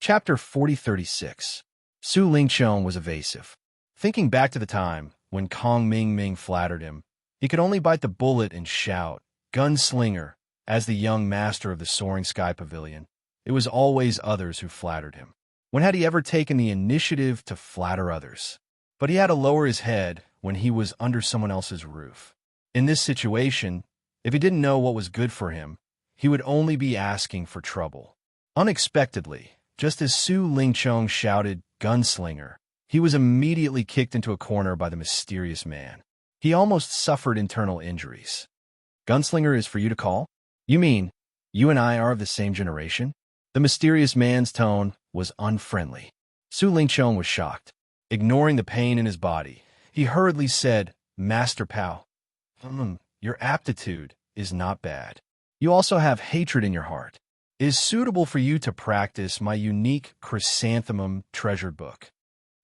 Chapter 4036. Su Lingqiong was evasive. Thinking back to the time when Kong Ming Ming flattered him, he could only bite the bullet and shout, "Gunslinger," as the young master of the Soaring Sky Pavilion. It was always others who flattered him. When had he ever taken the initiative to flatter others? But he had to lower his head when he was under someone else's roof. In this situation, if he didn't know what was good for him, he would only be asking for trouble. Unexpectedly, just as Su Lingqiong shouted, "Gunslinger," he was immediately kicked into a corner by the mysterious man. He almost suffered internal injuries. "Gunslinger is for you to call? You mean, you and I are of the same generation?" The mysterious man's tone was unfriendly. Su Lingqiong was shocked. Ignoring the pain in his body, he hurriedly said, "Master Pao, your aptitude is not bad. You also have hatred in your heart. It is suitable for you to practice my unique chrysanthemum treasure book."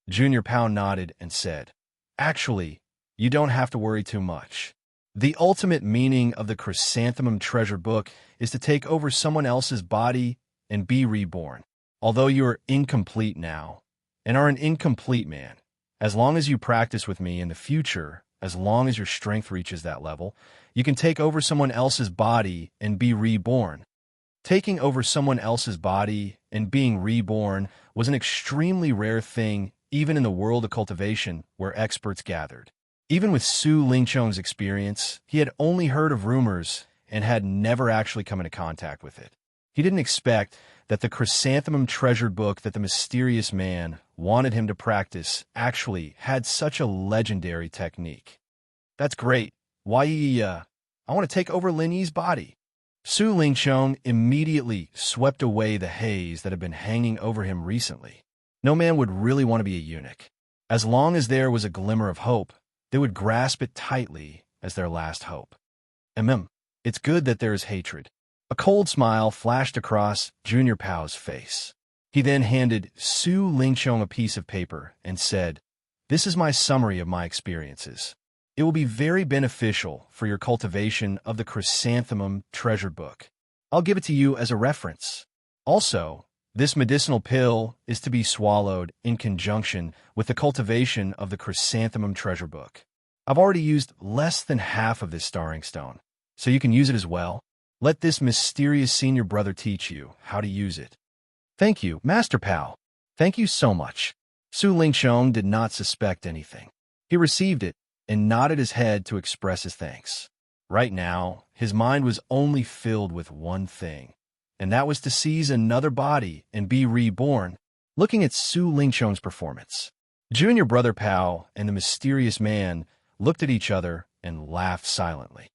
Junior Pao nodded and said, "Actually, you don't have to worry too much. The ultimate meaning of the chrysanthemum treasure book is to take over someone else's body and be reborn. Although you are incomplete now, and are an incomplete man, as long as you practice with me in the future, as long as your strength reaches that level, you can take over someone else's body and be reborn." Taking over someone else's body and being reborn was an extremely rare thing even in the world of cultivation where experts gathered. Even with Su Lingqiong's experience, he had only heard of rumors and had never actually come into contact with it. He didn't expect that the chrysanthemum treasured book that the mysterious man wanted him to practice actually had such a legendary technique. "That's great. Why, I want to take over Lin Yi's body." Su Lingqiong immediately swept away the haze that had been hanging over him recently. No man would really want to be a eunuch. As long as there was a glimmer of hope, they would grasp it tightly as their last hope. It's good that there is hatred. A cold smile flashed across Junior Pao's face. He then handed Su Lingqiong a piece of paper and said, "This is my summary of my experiences. It will be very beneficial for your cultivation of the chrysanthemum treasure book. I'll give it to you as a reference. Also, this medicinal pill is to be swallowed in conjunction with the cultivation of the chrysanthemum treasure book. I've already used less than half of this starring stone, so you can use it as well. Let this mysterious senior brother teach you how to use it." "Thank you, Master Pao. Thank you so much." Su Lingqiong did not suspect anything. He received it and nodded his head to express his thanks. Right now, his mind was only filled with one thing, and that was to seize another body and be reborn. Looking at Su Lingqiong's performance, Junior Brother Pao and the mysterious man looked at each other and laughed silently.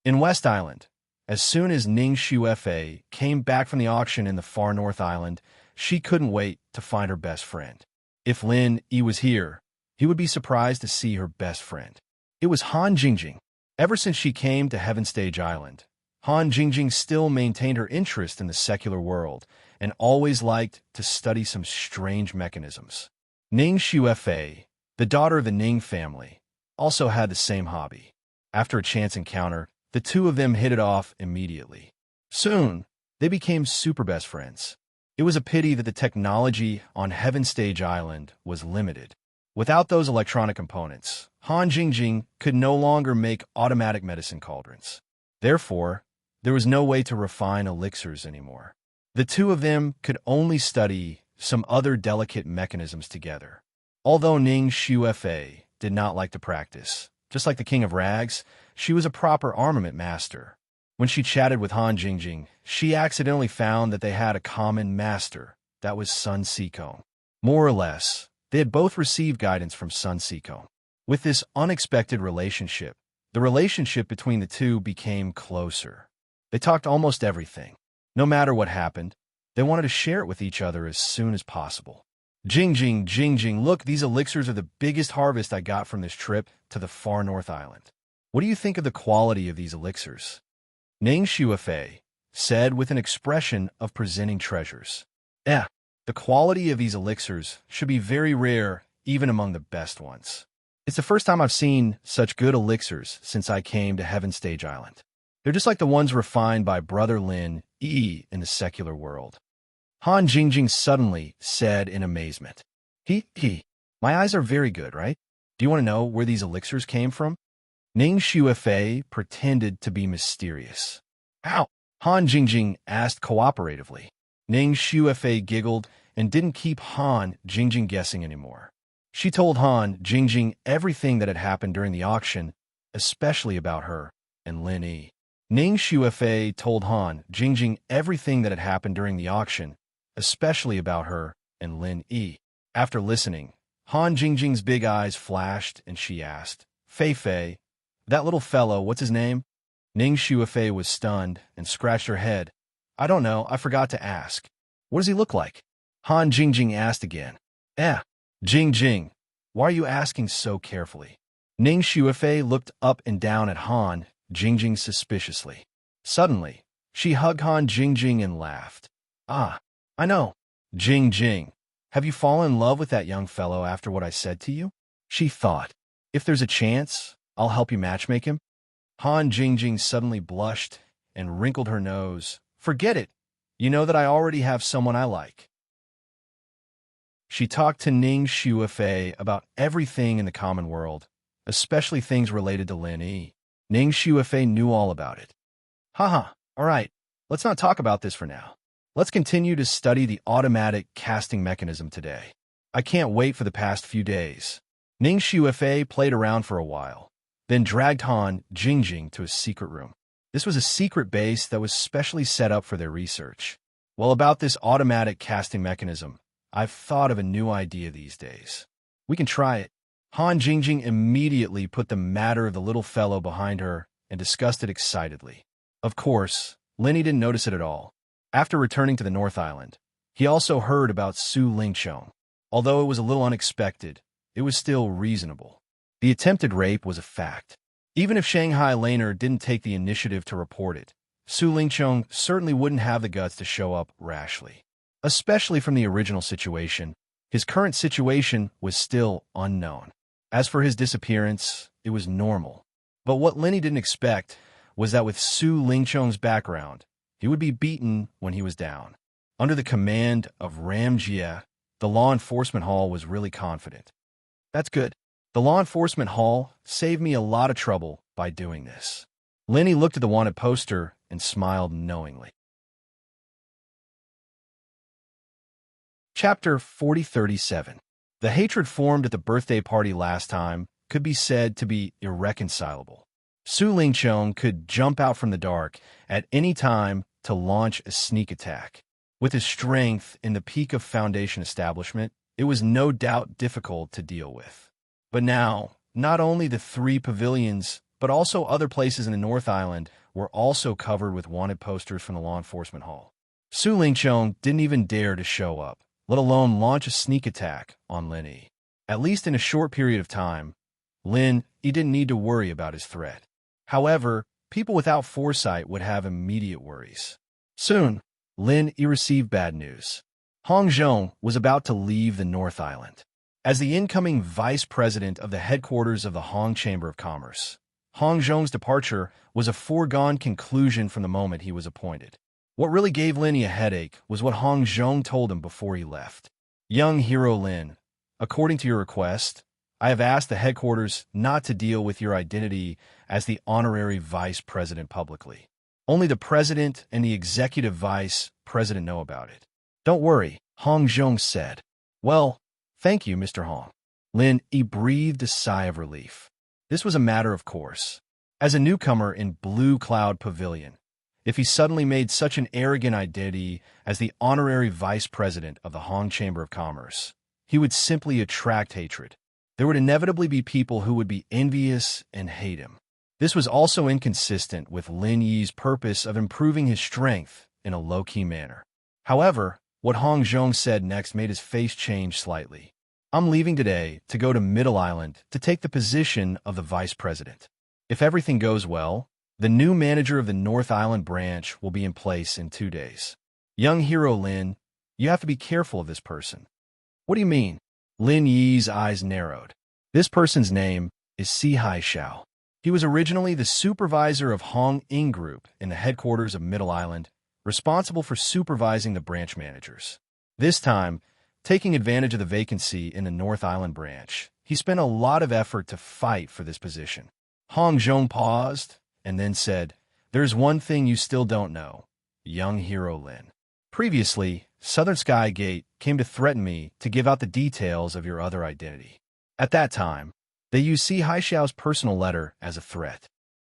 In West Island, as soon as Ning Xuefei came back from the auction in the far North Island, she couldn't wait to find her best friend. If Lin Yi was here, he would be surprised to see her best friend. It was Han Jingjing. Ever since she came to Heaven Stage Island, Han Jingjing still maintained her interest in the secular world and always liked to study some strange mechanisms. Ning Xuefei, the daughter of the Ning family, also had the same hobby. After a chance encounter, the two of them hit it off immediately. Soon, they became super best friends. It was a pity that the technology on Heaven Stage Island was limited. Without those electronic components, Han Jingjing could no longer make automatic medicine cauldrons. Therefore, there was no way to refine elixirs anymore. The two of them could only study some other delicate mechanisms together. Although Ning Xuefei did not like to practice, just like the King of Rags, she was a proper armament master. When she chatted with Han Jingjing, she accidentally found that they had a common master, that was Sun Sikong. More or less, they had both received guidance from Sun Sikong. With this unexpected relationship, the relationship between the two became closer. They talked almost everything. No matter what happened, they wanted to share it with each other as soon as possible. Jingjing, look, these elixirs are the biggest harvest I got from this trip to the far North Island. What do you think of the quality of these elixirs?" Ning Xuefei said with an expression of presenting treasures. The quality of these elixirs should be very rare, even among the best ones. It's the first time I've seen such good elixirs since I came to Heaven Stage Island. They're just like the ones refined by Brother Lin Yi in the secular world. Han Jingjing suddenly said in amazement. My eyes are very good, right? Do you want to know where these elixirs came from? Ning Shuefei pretended to be mysterious. How? Han Jingjing asked cooperatively. Ning Shuefei giggled and didn't keep Han Jingjing guessing anymore. She told Han Jingjing everything that had happened during the auction, especially about her and Lin Yi. Ning Shuefei told Han Jingjing everything that had happened during the auction, especially about her and Lin Yi. After listening, Han Jingjing's big eyes flashed and she asked, Fei Fei, that little fellow, what's his name? Ning Shuefei was stunned and scratched her head. I don't know, I forgot to ask. What does he look like? Han Jingjing asked again. Jingjing, why are you asking so carefully? Ning Shuefei looked up and down at Han Jingjing suspiciously. Suddenly, she hugged Han Jingjing and laughed. I know. Jingjing, have you fallen in love with that young fellow after what I said to you? She thought. If there's a chance, I'll help you matchmake him. Han Jingjing suddenly blushed and wrinkled her nose. Forget it. You know that I already have someone I like. She talked to Ning Shuefei about everything in the common world, especially things related to Lin Yi. Ning Shuefei knew all about it. All right, let's not talk about this for now. Let's continue to study the automatic casting mechanism today. I can't wait for the past few days. Ning Shuefei played around for a while, then dragged Han Jingjing to a secret room. This was a secret base that was specially set up for their research. Well, about this automatic casting mechanism, I've thought of a new idea these days. We can try it. Han Jingjing immediately put the matter of the little fellow behind her and discussed it excitedly. Of course, Lin Yi didn't notice it at all. After returning to the North Island, he also heard about Su Lingqiong. Although it was a little unexpected, it was still reasonable. The attempted rape was a fact. Even if Shanghai Laner didn't take the initiative to report it, Su Lingqiong certainly wouldn't have the guts to show up rashly. Especially from the original situation, his current situation was still unknown. As for his disappearance, it was normal. But what Lin Yi didn't expect was that with Su Lingqiong's background, he would be beaten when he was down. Under the command of Ram Jie, the law enforcement hall was really confident. That's good. The law enforcement hall saved me a lot of trouble by doing this. Lin Yi looked at the wanted poster and smiled knowingly. Chapter 4037. The hatred formed at the birthday party last time could be said to be irreconcilable. Su Lingqiong could jump out from the dark at any time to launch a sneak attack. With his strength in the peak of Foundation establishment, it was no doubt difficult to deal with. But now, not only the 3 pavilions, but also other places in the North Island were also covered with wanted posters from the law enforcement hall. Su Lingqiong didn't even dare to show up, let alone launch a sneak attack on Lin Yi. At least in a short period of time, Lin Yi didn't need to worry about his threat. However, people without foresight would have immediate worries. Soon, Lin Yi received bad news. Hong Zhong was about to leave the North Island. As the incoming vice president of the headquarters of the Hong Chamber of Commerce, Hong Zhong's departure was a foregone conclusion from the moment he was appointed. What really gave Lin Yi a headache was what Hong Zhong told him before he left. Young hero Lin, according to your request, I have asked the headquarters not to deal with your identity as the honorary vice president publicly. Only the president and the executive vice president know about it. Don't worry, Hong Zhong said. Well, thank you, Mr. Hong. Lin Yi breathed a sigh of relief. This was a matter of course. As a newcomer in Blue Cloud Pavilion, if he suddenly made such an arrogant identity as the honorary vice president of the Hong Chamber of Commerce, he would simply attract hatred. There would inevitably be people who would be envious and hate him. This was also inconsistent with Lin Yi's purpose of improving his strength in a low-key manner. However, what Hong Zhong said next made his face change slightly. I'm leaving today to go to Middle Island to take the position of the vice president. If everything goes well, the new manager of the North Island branch will be in place in 2 days. Young hero Lin, you have to be careful of this person. What do you mean? Lin Yi's eyes narrowed. This person's name is Si Hai Xiao. He was originally the supervisor of Hong Ing Group in the headquarters of Middle Island, responsible for supervising the branch managers. This time, taking advantage of the vacancy in the North Island branch, he spent a lot of effort to fight for this position. Hong Zhong paused and then said, "There's one thing you still don't know, young hero Lin. Previously, Southern Sky Gate came to threaten me to give out the details of your other identity. At that time, they used Si Haixiao's personal letter as a threat.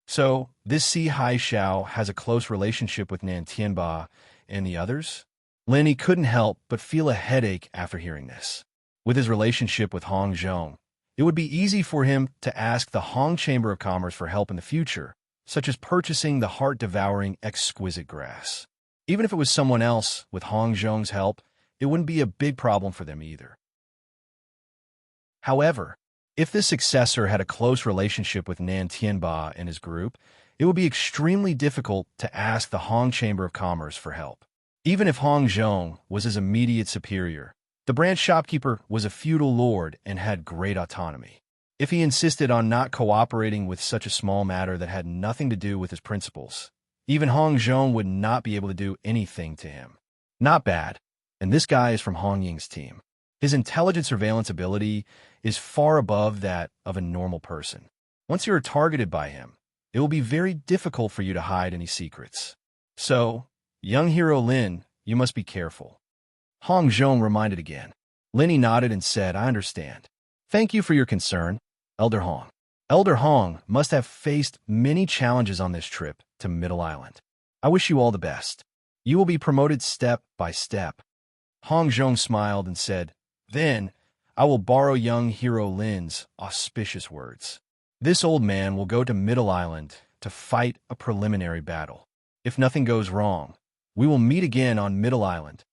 So, this Si Haixiao has a close relationship with Nan Tianba and the others?" Lin couldn't help but feel a headache after hearing this. With his relationship with Hong Zhong, it would be easy for him to ask the Hong Chamber of Commerce for help in the future, such as purchasing the heart-devouring exquisite grass. Even if it was someone else with Hong Zhong's help, it wouldn't be a big problem for them either. However, if this successor had a close relationship with Nan Tianba and his group, it would be extremely difficult to ask the Hong Chamber of Commerce for help. Even if Hong Zhong was his immediate superior, the branch shopkeeper was a feudal lord and had great autonomy. If he insisted on not cooperating with such a small matter that had nothing to do with his principles, even Hong Zhong would not be able to do anything to him. Not bad, and this guy is from Hong Ying's team. His intelligent surveillance ability is far above that of a normal person. Once you are targeted by him, it will be very difficult for you to hide any secrets. So, young hero Lin, you must be careful. Hong Zhong reminded again. Lin nodded and said, "I understand. Thank you for your concern, Elder Hong." Elder Hong must have faced many challenges on this trip to Middle Island. I wish you all the best. You will be promoted step by step. Hong Zhong smiled and said, "Then, I will borrow young hero Lin's auspicious words. This old man will go to Middle Island to fight a preliminary battle. If nothing goes wrong, we will meet again on Middle Island.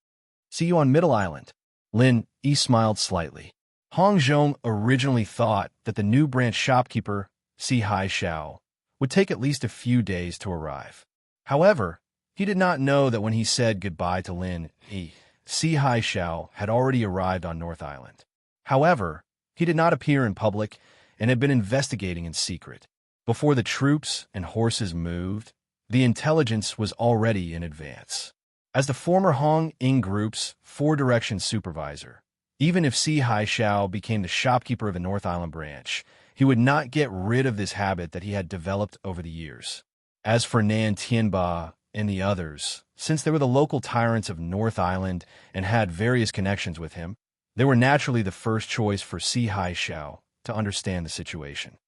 See you on Middle Island." Lin smiled slightly. Hong Zhong originally thought that the new branch shopkeeper, Si Haixiao, would take at least a few days to arrive. However, he did not know that when he said goodbye to Lin, Si Haixiao had already arrived on North Island. However, he did not appear in public and had been investigating in secret. Before the troops and horses moved, the intelligence was already in advance. As the former Hong Ying Group's four-direction supervisor, even if Si Haixiao became the shopkeeper of the North Island branch, he would not get rid of this habit that he had developed over the years. As for Nan Tianba and the others, since they were the local tyrants of North Island and had various connections with him, they were naturally the first choice for Si Haixiao to understand the situation.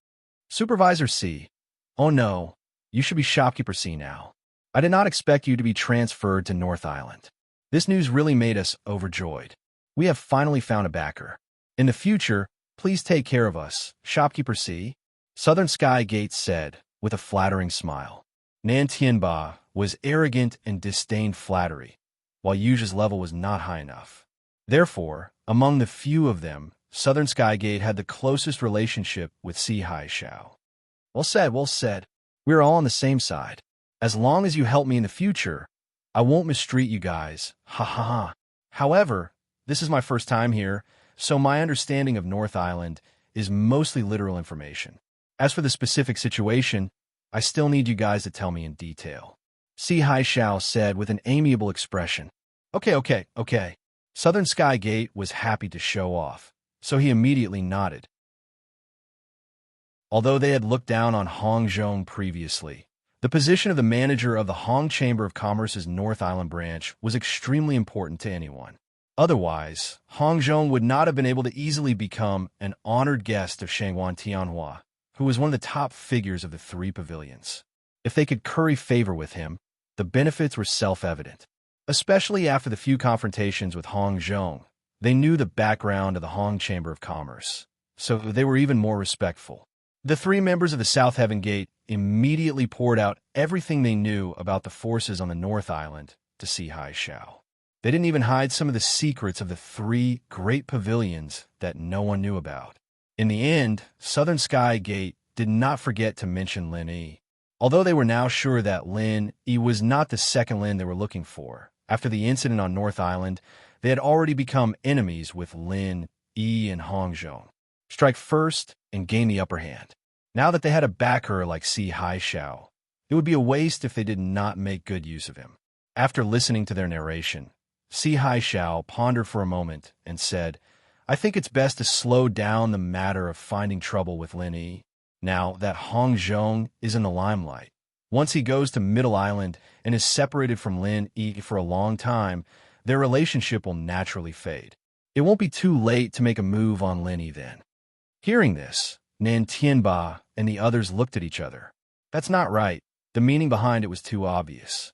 "Supervisor Si, oh no, you should be shopkeeper Si now. I did not expect you to be transferred to North Island. This news really made us overjoyed. We have finally found a backer. In the future, please take care of us, shopkeeper Si," Southern Sky Gate said with a flattering smile. Nan Tianba was arrogant and disdained flattery, while Yu's level was not high enough. Therefore, among the few of them, Southern Sky Gate had the closest relationship with Si Haixiao. Well said. We are all on the same side. As long as you help me in the future, I won't mistreat you guys. Ha ha ha. However, this is my first time here, so my understanding of North Island is mostly literal information. As for the specific situation, I still need you guys to tell me in detail. Si Haixiao said with an amiable expression. Okay. Southern Sky Gate was happy to show off, so he immediately nodded. Although they had looked down on Hong Zhong previously, the position of the manager of the Hong Chamber of Commerce's North Island branch was extremely important to anyone. Otherwise, Hong Zhong would not have been able to easily become an honored guest of Shangguan Tianhua, who was one of the top figures of the three pavilions. If they could curry favor with him, the benefits were self-evident. Especially after the few confrontations with Hong Zhong, they knew the background of the Hong Chamber of Commerce, so they were even more respectful. The three members of the South Heaven Gate immediately poured out everything they knew about the forces on the North Island to Si Haixiao. They didn't even hide some of the secrets of the three great pavilions that no one knew about. In the end, Southern Sky Gate did not forget to mention Lin Yi. Although they were now sure that Lin Yi was not the second Lin they were looking for, after the incident on North Island, they had already become enemies with Lin Yi and Hong Zhong. Strike first and gain the upper hand. Now that they had a backer like Si Haixiao, it would be a waste if they did not make good use of him. After listening to their narration, Si Haishao pondered for a moment and said, I think it's best to slow down the matter of finding trouble with Lin Yi, now that Hong Zhong is in the limelight. Once he goes to Middle Island and is separated from Lin Yi for a long time, their relationship will naturally fade. It won't be too late to make a move on Lin Yi then. Hearing this, Nan Tianba and the others looked at each other. That's not right. The meaning behind it was too obvious.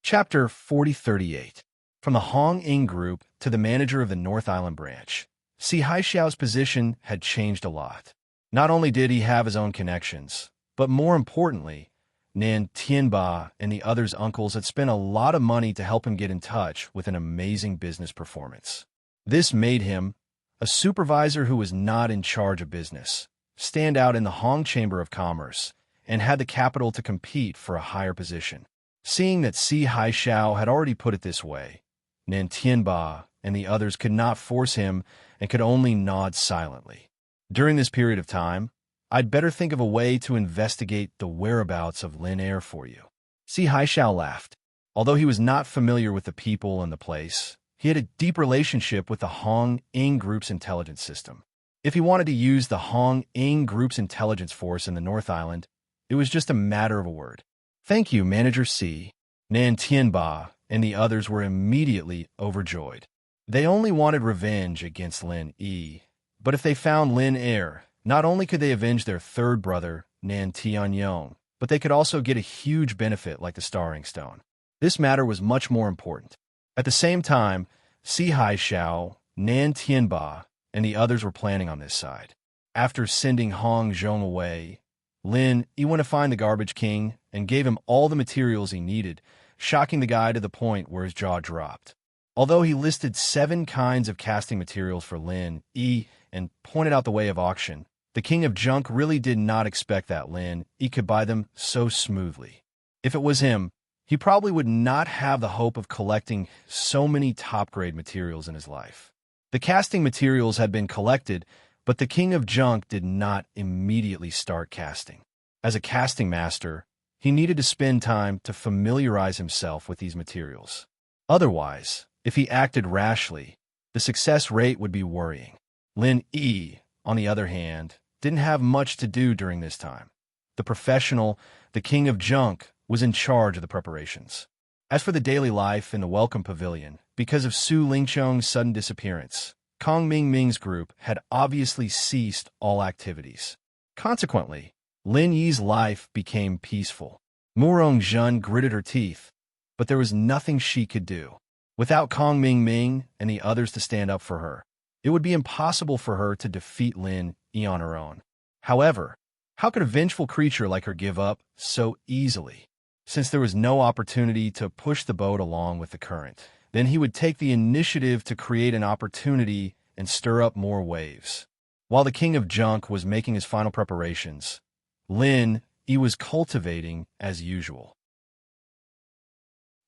Chapter 4038. From the Hong Ing Group to the manager of the North Island branch, Si Haishao's position had changed a lot. Not only did he have his own connections, but more importantly, Nan Tianba and the others' uncles had spent a lot of money to help him get in touch with an amazing business performance. This made him, a supervisor who was not in charge of business, stand out in the Hong Chamber of Commerce and had the capital to compete for a higher position. Seeing that Si Haishao had already put it this way, Nan Tianba and the others could not force him and could only nod silently. During this period of time, I'd better think of a way to investigate the whereabouts of Lin Air for you. Si Haishao laughed. Although he was not familiar with the people and the place, he had a deep relationship with the Hong Ing Group's intelligence system. If he wanted to use the Hong Ing Group's intelligence force in the North Island, it was just a matter of a word. Thank you, Manager C. Nan Tianba and the others were immediately overjoyed. They only wanted revenge against Lin Yi, but if they found Lin Air, not only could they avenge their third brother, Nan Tianyong, but they could also get a huge benefit like the Starring Stone. This matter was much more important. At the same time, Si Haishao, Nan Tianba, and the others were planning on this side. After sending Hong Zhong away, Lin Yi went to find the Garbage King and gave him all the materials he needed, shocking the guy to the point where his jaw dropped. Although he listed 7 kinds of casting materials for Lin Yi and pointed out the way of auction, the King of Junk really did not expect that Lin Yi could buy them so smoothly. If it was him, he probably would not have the hope of collecting so many top-grade materials in his life. The casting materials had been collected, but the King of Junk did not immediately start casting. As a casting master, he needed to spend time to familiarize himself with these materials. Otherwise, if he acted rashly, the success rate would be worrying. Lin Yi, on the other hand, didn't have much to do during this time. The professional, the King of Junk, was in charge of the preparations. As for the daily life in the Welcome Pavilion, because of Su Lingqiang's sudden disappearance, Kong Mingming's group had obviously ceased all activities. Consequently, Lin Yi's life became peaceful. Murong Zhen gritted her teeth, but there was nothing she could do. Without Kong Mingming and the others to stand up for her, it would be impossible for her to defeat Lin Yi on her own. However, how could a vengeful creature like her give up so easily? Since there was no opportunity to push the boat along with the current, then he would take the initiative to create an opportunity and stir up more waves. While the King of Junk was making his final preparations, Lin Yi was cultivating as usual.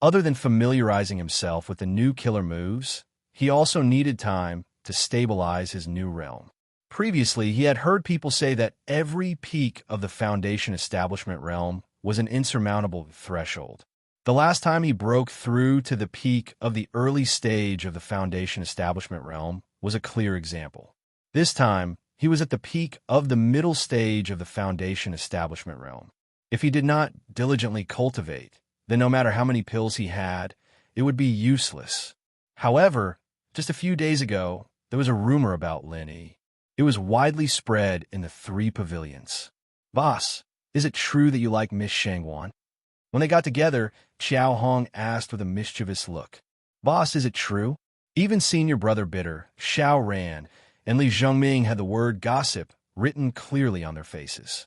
Other than familiarizing himself with the new killer moves, he also needed time to stabilize his new realm. Previously, he had heard people say that every peak of the Foundation Establishment realm was an insurmountable threshold. The last time he broke through to the peak of the early stage of the Foundation Establishment realm was a clear example. This time, he was at the peak of the middle stage of the Foundation Establishment realm. If he did not diligently cultivate, then no matter how many pills he had, it would be useless. However, just a few days ago, there was a rumor about Lin Yi. It was widely spread in the 3 pavilions. Boss, is it true that you like Miss Shangwan? When they got together, Xiao Hong asked with a mischievous look. Boss, is it true? Even senior brother Bitter, Xiao Ran, and Li Zhongming had the word gossip written clearly on their faces.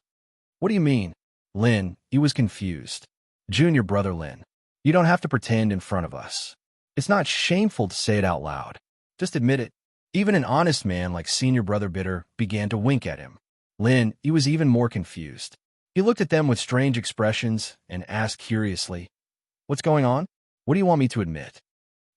What do you mean? Lin, he was confused. Junior brother Lin, you don't have to pretend in front of us. It's not shameful to say it out loud. Just admit it. Even an honest man like senior brother Bitter began to wink at him. Lin, he was even more confused. He looked at them with strange expressions and asked curiously, What's going on? What do you want me to admit?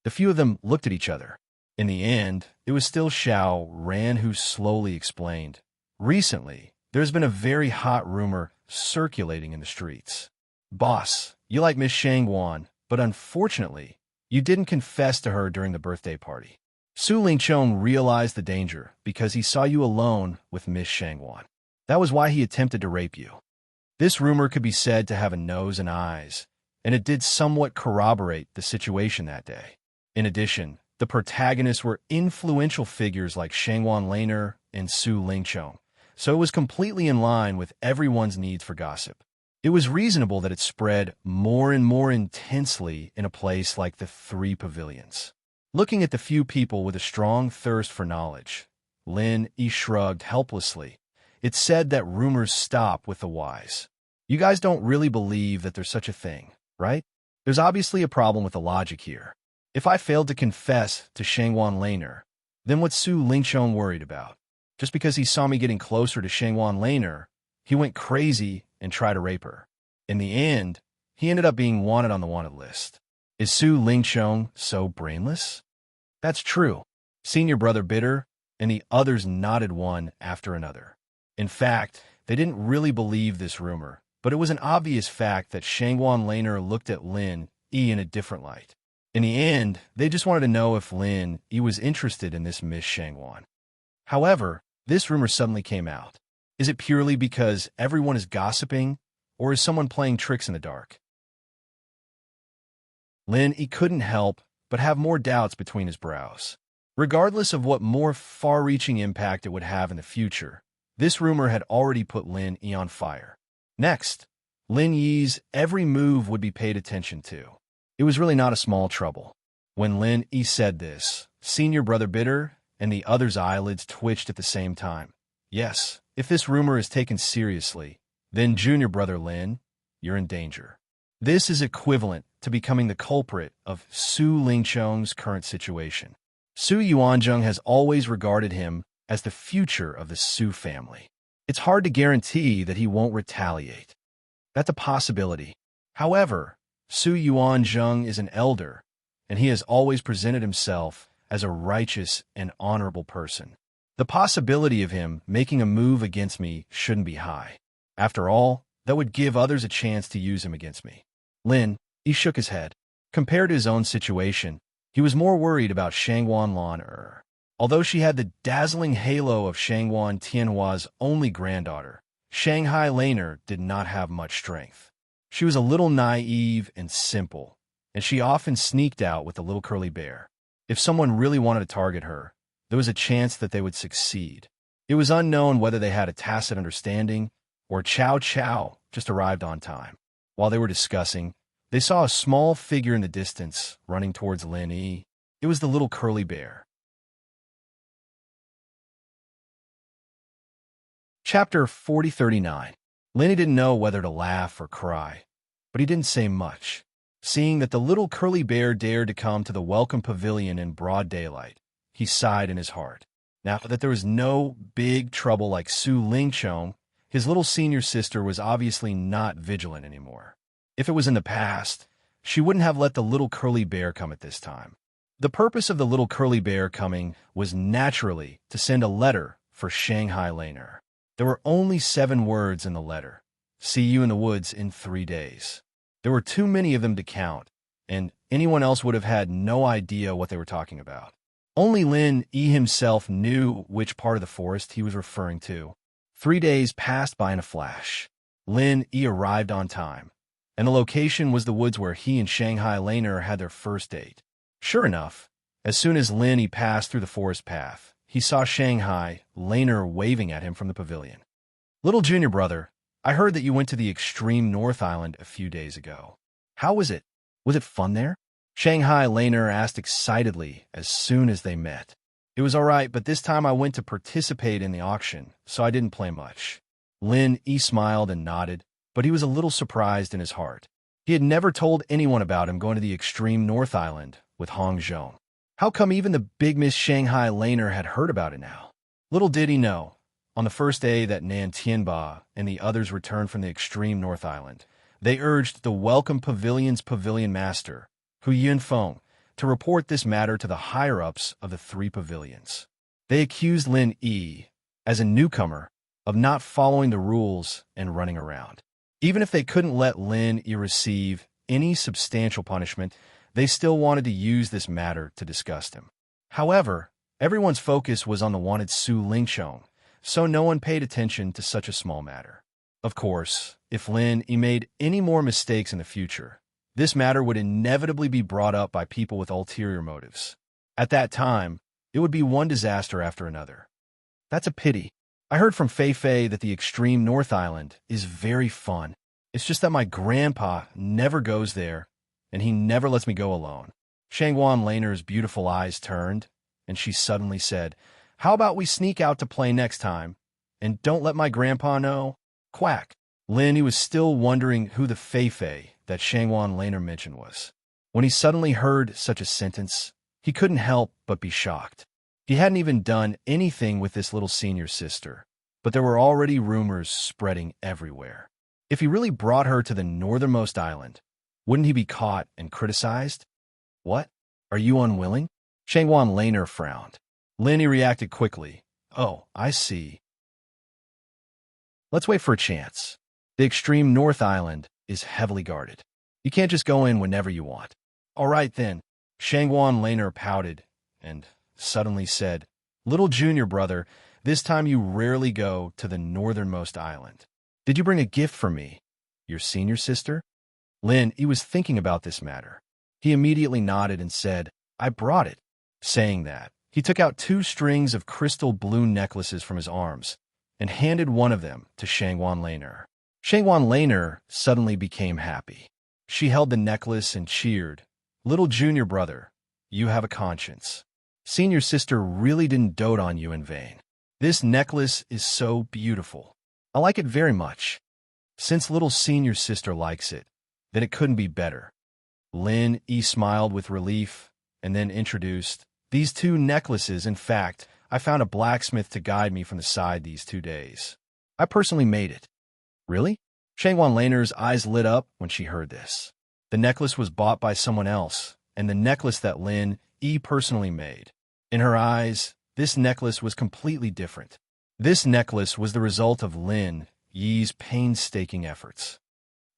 The few of them looked at each other. In the end, it was still Xiao Ran who slowly explained. Recently, there's been a very hot rumor circulating in the streets. Boss, you like Miss Shangguan, but unfortunately, you didn't confess to her during the birthday party. Su Lingchong realized the danger because he saw you alone with Miss Shangguan. That was why he attempted to rape you. This rumor could be said to have a nose and eyes, and it did somewhat corroborate the situation that day. In addition, the protagonists were influential figures like Shangguan Laner and Su Lingchong, so it was completely in line with everyone's needs for gossip. It was reasonable that it spread more and more intensely in a place like the Three Pavilions. Looking at the few people with a strong thirst for knowledge, Lin Yi shrugged helplessly. It's said that rumors stop with the wise. You guys don't really believe that there's such a thing, right? There's obviously a problem with the logic here. If I failed to confess to Shangguan Laner, then what's Su Lingchong worried about? Just because he saw me getting closer to Shangguan Laner, he went crazy and tried to rape her. In the end, he ended up being wanted on the wanted list. Is Su Lingchong so brainless? That's true. Senior Brother Bitter and the others nodded one after another. In fact, they didn't really believe this rumor, but it was an obvious fact that Shangguan Laner looked at Lin Yi in a different light. In the end, they just wanted to know if Lin Yi was interested in this Miss Shangguan. However, this rumor suddenly came out. Is it purely because everyone is gossiping, or is someone playing tricks in the dark? Lin Yi couldn't help but have more doubts between his brows. Regardless of what more far-reaching impact it would have in the future, this rumor had already put Lin Yi on fire. Next, Lin Yi's every move would be paid attention to. It was really not a small trouble. When Lin Yi said this, Senior Brother Bitter and the others' eyelids twitched at the same time. Yes, if this rumor is taken seriously, then Junior Brother Lin, you're in danger. This is equivalent to becoming the culprit of Su Lingchong's current situation. Su Yuanzheng has always regarded him as the future of the Su family. It's hard to guarantee that he won't retaliate. That's a possibility. However, Su Yuanzheng is an elder, and he has always presented himself as a righteous and honorable person. The possibility of him making a move against me shouldn't be high. After all, that would give others a chance to use him against me. Lin Yi shook his head. Compared to his own situation, he was more worried about Shangguan Laner. Although she had the dazzling halo of Shangguan Tianhua's only granddaughter, Shanghai Laner did not have much strength. She was a little naive and simple, and she often sneaked out with the little curly bear. If someone really wanted to target her, there was a chance that they would succeed. It was unknown whether they had a tacit understanding or Chow Chow just arrived on time. While they were discussing, they saw a small figure in the distance running towards Lin Yi. It was the little curly bear. Chapter 4039. Lin Yi didn't know whether to laugh or cry, but he didn't say much. Seeing that the little curly bear dared to come to the welcome pavilion in broad daylight, he sighed in his heart. Now that there was no big trouble like Su Lingchong, his little senior sister was obviously not vigilant anymore. If it was in the past, she wouldn't have let the little curly bear come at this time. The purpose of the little curly bear coming was naturally to send a letter for Shanghai Laner. There were only 7 words in the letter. See you in the woods in 3 days. There were too many of them to count, and anyone else would have had no idea what they were talking about. Only Lin Yi himself knew which part of the forest he was referring to. 3 days passed by in a flash. Lin Yi arrived on time, and the location was the woods where he and Shanghai Laner had their first date. Sure enough, as soon as Lin Yi passed through the forest path, he saw Shanghai Laner waving at him from the pavilion. Little junior brother, I heard that you went to the extreme North Island a few days ago. How was it? Was it fun there? Shanghai Laner asked excitedly as soon as they met. It was all right, but this time I went to participate in the auction, so I didn't play much. Lin Yi smiled and nodded, but he was a little surprised in his heart. He had never told anyone about him going to the extreme North Island with Hong Zhong. How come even the big Miss Shanghai Laner had heard about it now? Little did he know, on the first day that Nan Tianba and the others returned from the extreme North Island, they urged the Welcome Pavilion's pavilion master, Hu Yunfeng, to report this matter to the higher-ups of the 3 pavilions. They accused Lin Yi, as a newcomer, of not following the rules and running around. Even if they couldn't let Lin Yi receive any substantial punishment, they still wanted to use this matter to disgust him. However, everyone's focus was on the wanted Su Lingqiang, so no one paid attention to such a small matter. Of course, if Lin Yi made any more mistakes in the future, this matter would inevitably be brought up by people with ulterior motives. At that time, it would be one disaster after another. That's a pity. I heard from Fei Fei that the extreme North Island is very fun. It's just that my grandpa never goes there, and he never lets me go alone. Shangguan Laner's beautiful eyes turned, and she suddenly said, "How about we sneak out to play next time, and don't let my grandpa know?" Quack. Lin Yi was still wondering who the Fei Fei that Shangguan Laner mentioned was. When he suddenly heard such a sentence, he couldn't help but be shocked. He hadn't even done anything with this little senior sister, but there were already rumors spreading everywhere. If he really brought her to the northernmost island, wouldn't he be caught and criticized? What? Are you unwilling? Shangguan Laner frowned. Lin Yi reacted quickly. Oh, I see. Let's wait for a chance. The extreme North Island is heavily guarded. You can't just go in whenever you want. All right then. Shangguan Laner pouted and suddenly said, "Little junior brother, this time you rarely go to the northernmost island. Did you bring a gift for me, your senior sister?" Lin Yi was thinking about this matter. He immediately nodded and said, "I brought it." Saying that, he took out 2 strings of crystal blue necklaces from his arms and handed one of them to Shangguan Laner. Shangguan Laner suddenly became happy. She held the necklace and cheered, "Little junior brother, you have a conscience. Senior sister really didn't dote on you in vain. This necklace is so beautiful. I like it very much. Since little senior sister likes it, then it couldn't be better." Lin Yi smiled with relief and then introduced, "These 2 necklaces, in fact, I found a blacksmith to guide me from the side these 2 days. I personally made it." Really? Shangguan Laner's eyes lit up when she heard this. The necklace was bought by someone else, and the necklace that Lin Yi personally made. In her eyes, this necklace was completely different. This necklace was the result of Lin Yi's painstaking efforts.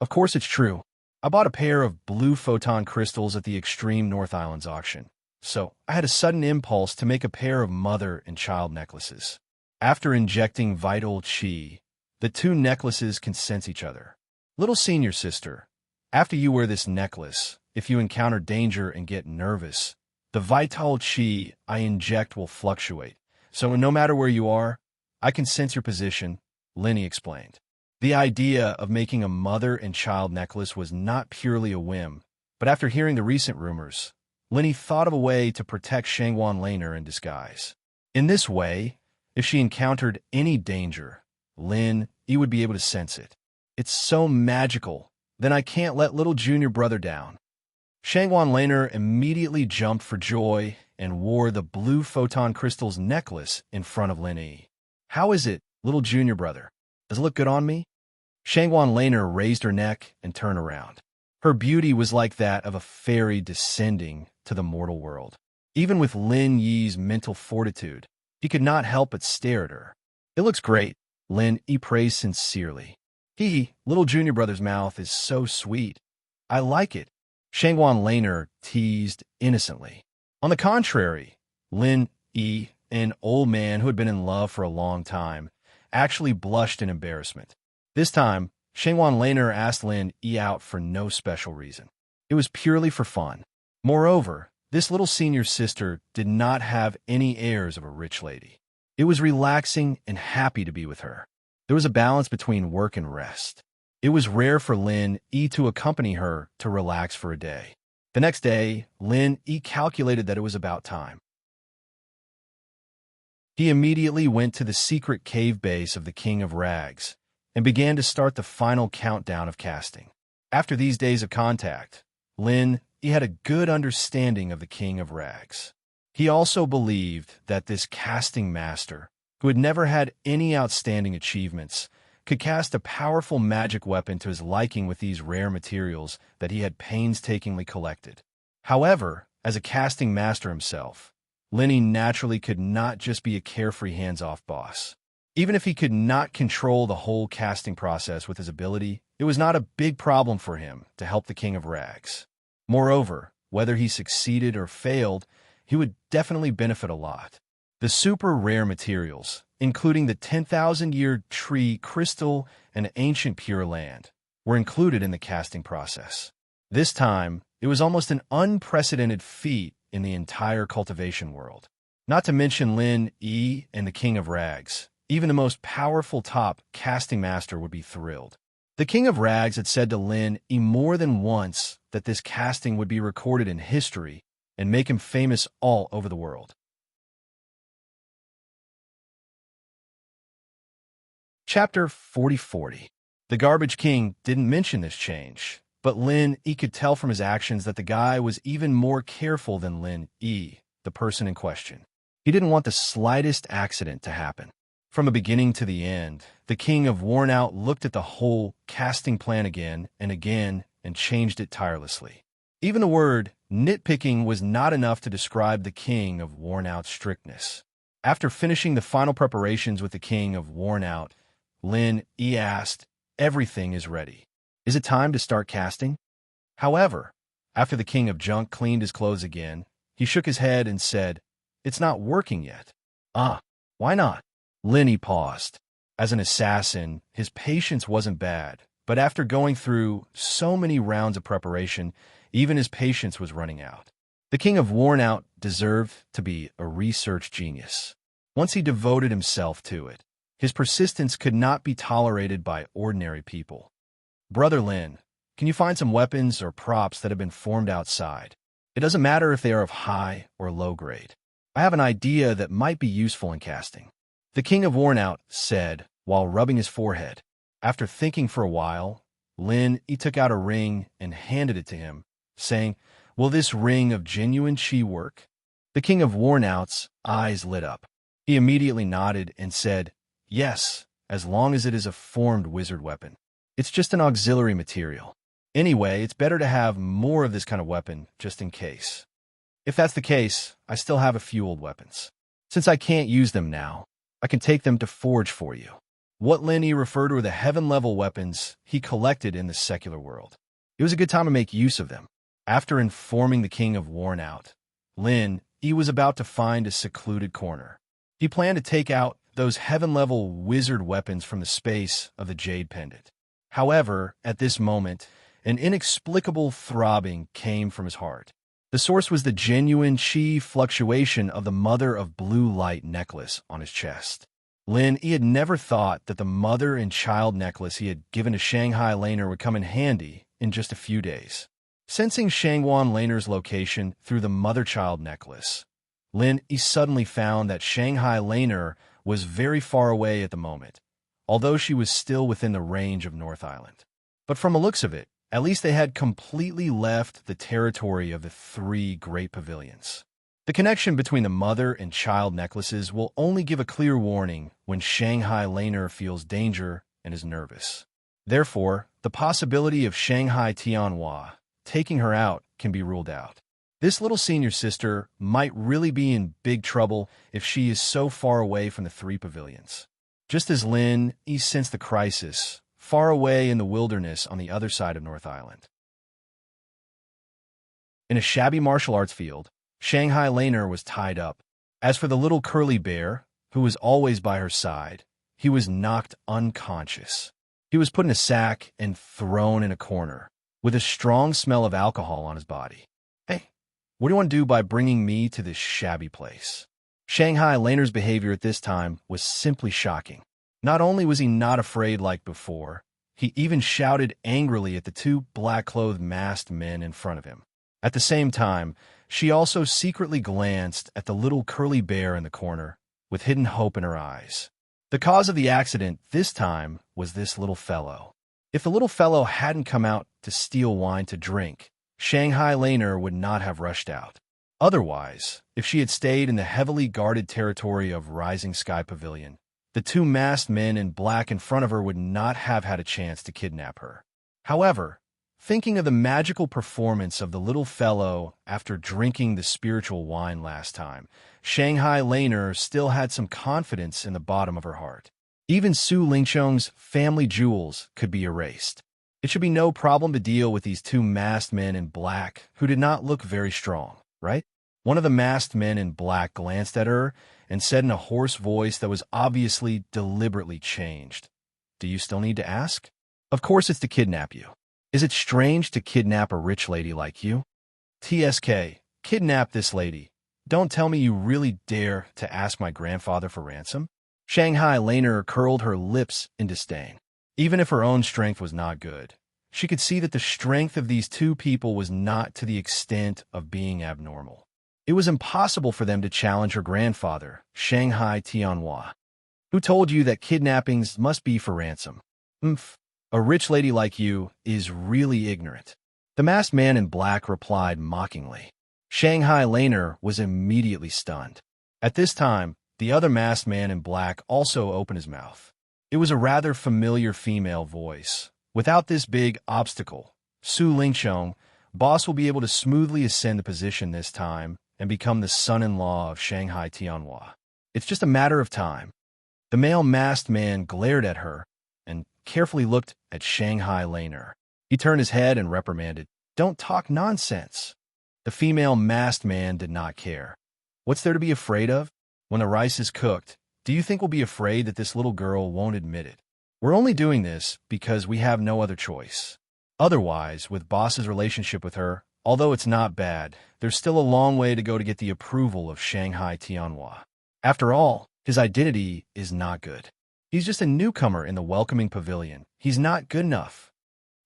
Of course it's true. I bought a pair of blue photon crystals at the Extreme North Islands auction, so I had a sudden impulse to make a pair of mother and child necklaces. After injecting vital qi, the 2 necklaces can sense each other. Little senior sister, after you wear this necklace, if you encounter danger and get nervous, the vital qi I inject will fluctuate, so no matter where you are, I can sense your position," Lin Yi explained. The idea of making a mother and child necklace was not purely a whim, but after hearing the recent rumors, Lin Yi thought of a way to protect Shangguan Laner in disguise. In this way, if she encountered any danger, Lin Yi would be able to sense it. "It's so magical, then I can't let little junior brother down." Shangguan Laner immediately jumped for joy and wore the blue photon crystals necklace in front of Lin Yi. "How is it, little junior brother? Does it look good on me?" Shangguan Laner raised her neck and turned around. Her beauty was like that of a fairy descending to the mortal world. Even with Lin Yi's mental fortitude, he could not help but stare at her. "It looks great," Lin Yi praised sincerely. Little junior brother's mouth is so sweet. I like it," Shangguan Laner teased innocently. On the contrary, Lin Yi, an old man who had been in love for a long time, actually blushed in embarrassment. This time, Shangguan Laner asked Lin Yi out for no special reason. It was purely for fun. Moreover, this little senior sister did not have any airs of a rich lady. It was relaxing and happy to be with her. There was a balance between work and rest. It was rare for Lin Yi to accompany her to relax for a day. The next day, Lin Yi calculated that it was about time. He immediately went to the secret cave base of the King of Rags and began to start the final countdown of casting. After these days of contact, Lin Yi had a good understanding of the King of Rags. He also believed that this casting master, who had never had any outstanding achievements, could cast a powerful magic weapon to his liking with these rare materials that he had painstakingly collected. However, as a casting master himself, Lin Yi naturally could not just be a carefree hands-off boss. Even if he could not control the whole casting process with his ability, it was not a big problem for him to help the King of Rags. Moreover, whether he succeeded or failed, he would definitely benefit a lot. The super rare materials, including the 10,000-year tree crystal and ancient Pure Land, were included in the casting process. This time, it was almost an unprecedented feat in the entire cultivation world. Not to mention Lin Yi and the King of Rags. Even the most powerful top casting master would be thrilled. The King of Rags had said to Lin Yi more than once that this casting would be recorded in history and make him famous all over the world. Chapter 4040. The Garbage King didn't mention this change, but Lin Yi could tell from his actions that the guy was even more careful than Lin Yi, the person in question. He didn't want the slightest accident to happen. From the beginning to the end, the King of Worn-Out looked at the whole casting plan again and changed it tirelessly. Even the word nitpicking was not enough to describe the King of Worn-Out's strictness. After finishing the final preparations with the King of Worn-Out, Lin Yi asked, "Everything is ready. Is it time to start casting?" However, after the King of Junk cleaned his clothes again, he shook his head and said, "It's not working yet." Why not?" Lin Yi paused. As an assassin, his patience wasn't bad, but after going through so many rounds of preparation, even his patience was running out. The King of Worn-Out deserved to be a research genius. Once he devoted himself to it, his persistence could not be tolerated by ordinary people. "Brother Lin, can you find some weapons or props that have been formed outside? It doesn't matter if they are of high or low grade. I have an idea that might be useful in casting," the King of Worn-Out said while rubbing his forehead. After thinking for a while, Lin Yi took out a ring and handed it to him, saying, "Will this ring of genuine chi work?" The King of Worn-Out's eyes lit up. He immediately nodded and said, "Yes, as long as it is a formed wizard weapon. It's just an auxiliary material. Anyway, it's better to have more of this kind of weapon just in case. If that's the case, I still have a few old weapons. Since I can't use them now, I can take them to forge for you." What Lin Yi referred to were the heaven-level weapons he collected in the secular world. It was a good time to make use of them. After informing the King of Worn-Out, Lin Yi was about to find a secluded corner. He planned to take out those heaven-level wizard weapons from the space of the Jade Pendant. However, at this moment, an inexplicable throbbing came from his heart. The source was the genuine chi fluctuation of the Mother of Blue Light necklace on his chest. Lin Yi had never thought that the mother and child necklace he had given to Shanghai Laner would come in handy in just a few days. Sensing Shangwan Laner's location through the mother-child necklace, Lin Yi suddenly found that Shanghai Laner was very far away at the moment, although she was still within the range of North Island. But from the looks of it, at least they had completely left the territory of the three great pavilions. The connection between the mother and child necklaces will only give a clear warning when Shanghai Laner feels danger and is nervous. Therefore, the possibility of Shanghai Tianhua taking her out can be ruled out. This little senior sister might really be in big trouble if she is so far away from the three pavilions. Just as Lin Yi sensed the crisis, far away in the wilderness on the other side of North Island. In a shabby martial arts field, Shanghai Laner was tied up. As for the little curly bear, who was always by her side, he was knocked unconscious. He was put in a sack and thrown in a corner, with a strong smell of alcohol on his body. "Hey, what do you want to do by bringing me to this shabby place?" Shanghai Laner's behavior at this time was simply shocking. Not only was he not afraid like before, he even shouted angrily at the two black-clothed masked men in front of him. At the same time, she also secretly glanced at the little curly bear in the corner, with hidden hope in her eyes. The cause of the accident this time was this little fellow. If the little fellow hadn't come out to steal wine to drink, Shanghai Laner would not have rushed out. Otherwise, if she had stayed in the heavily guarded territory of Rising Sky Pavilion, the two masked men in black in front of her would not have had a chance to kidnap her. However, thinking of the magical performance of the little fellow after drinking the spiritual wine last time, Shanghai Laner still had some confidence in the bottom of her heart. Even Su Lingqiang's family jewels could be erased. It should be no problem to deal with these two masked men in black who did not look very strong, right? One of the masked men in black glanced at her and said in a hoarse voice that was obviously deliberately changed, "Do you still need to ask? Of course it's to kidnap you. Is it strange to kidnap a rich lady like you? TSK, kidnap this lady. Don't tell me you really dare to ask my grandfather for ransom?" Shanghai Laner curled her lips in disdain. Even if her own strength was not good, she could see that the strength of these two people was not to the extent of being abnormal. It was impossible for them to challenge her grandfather, Shanghai Tianhua. "Who told you that kidnappings must be for ransom? Umph, a rich lady like you is really ignorant." The masked man in black replied mockingly. Shanghai Laner was immediately stunned. At this time, the other masked man in black also opened his mouth. It was a rather familiar female voice. "Without this big obstacle, Su Lingqiong, boss will be able to smoothly ascend the position this time and become the son-in-law of Shanghai Tianhua. It's just a matter of time." The male masked man glared at her and carefully looked at Shanghai Laner. He turned his head and reprimanded, "Don't talk nonsense." The female masked man did not care. "What's there to be afraid of? When the rice is cooked, do you think we'll be afraid that this little girl won't admit it? We're only doing this because we have no other choice. Otherwise, with boss's relationship with her, although it's not bad, there's still a long way to go to get the approval of Shanghai Tianhua. After all, his identity is not good. He's just a newcomer in the welcoming pavilion. He's not good enough."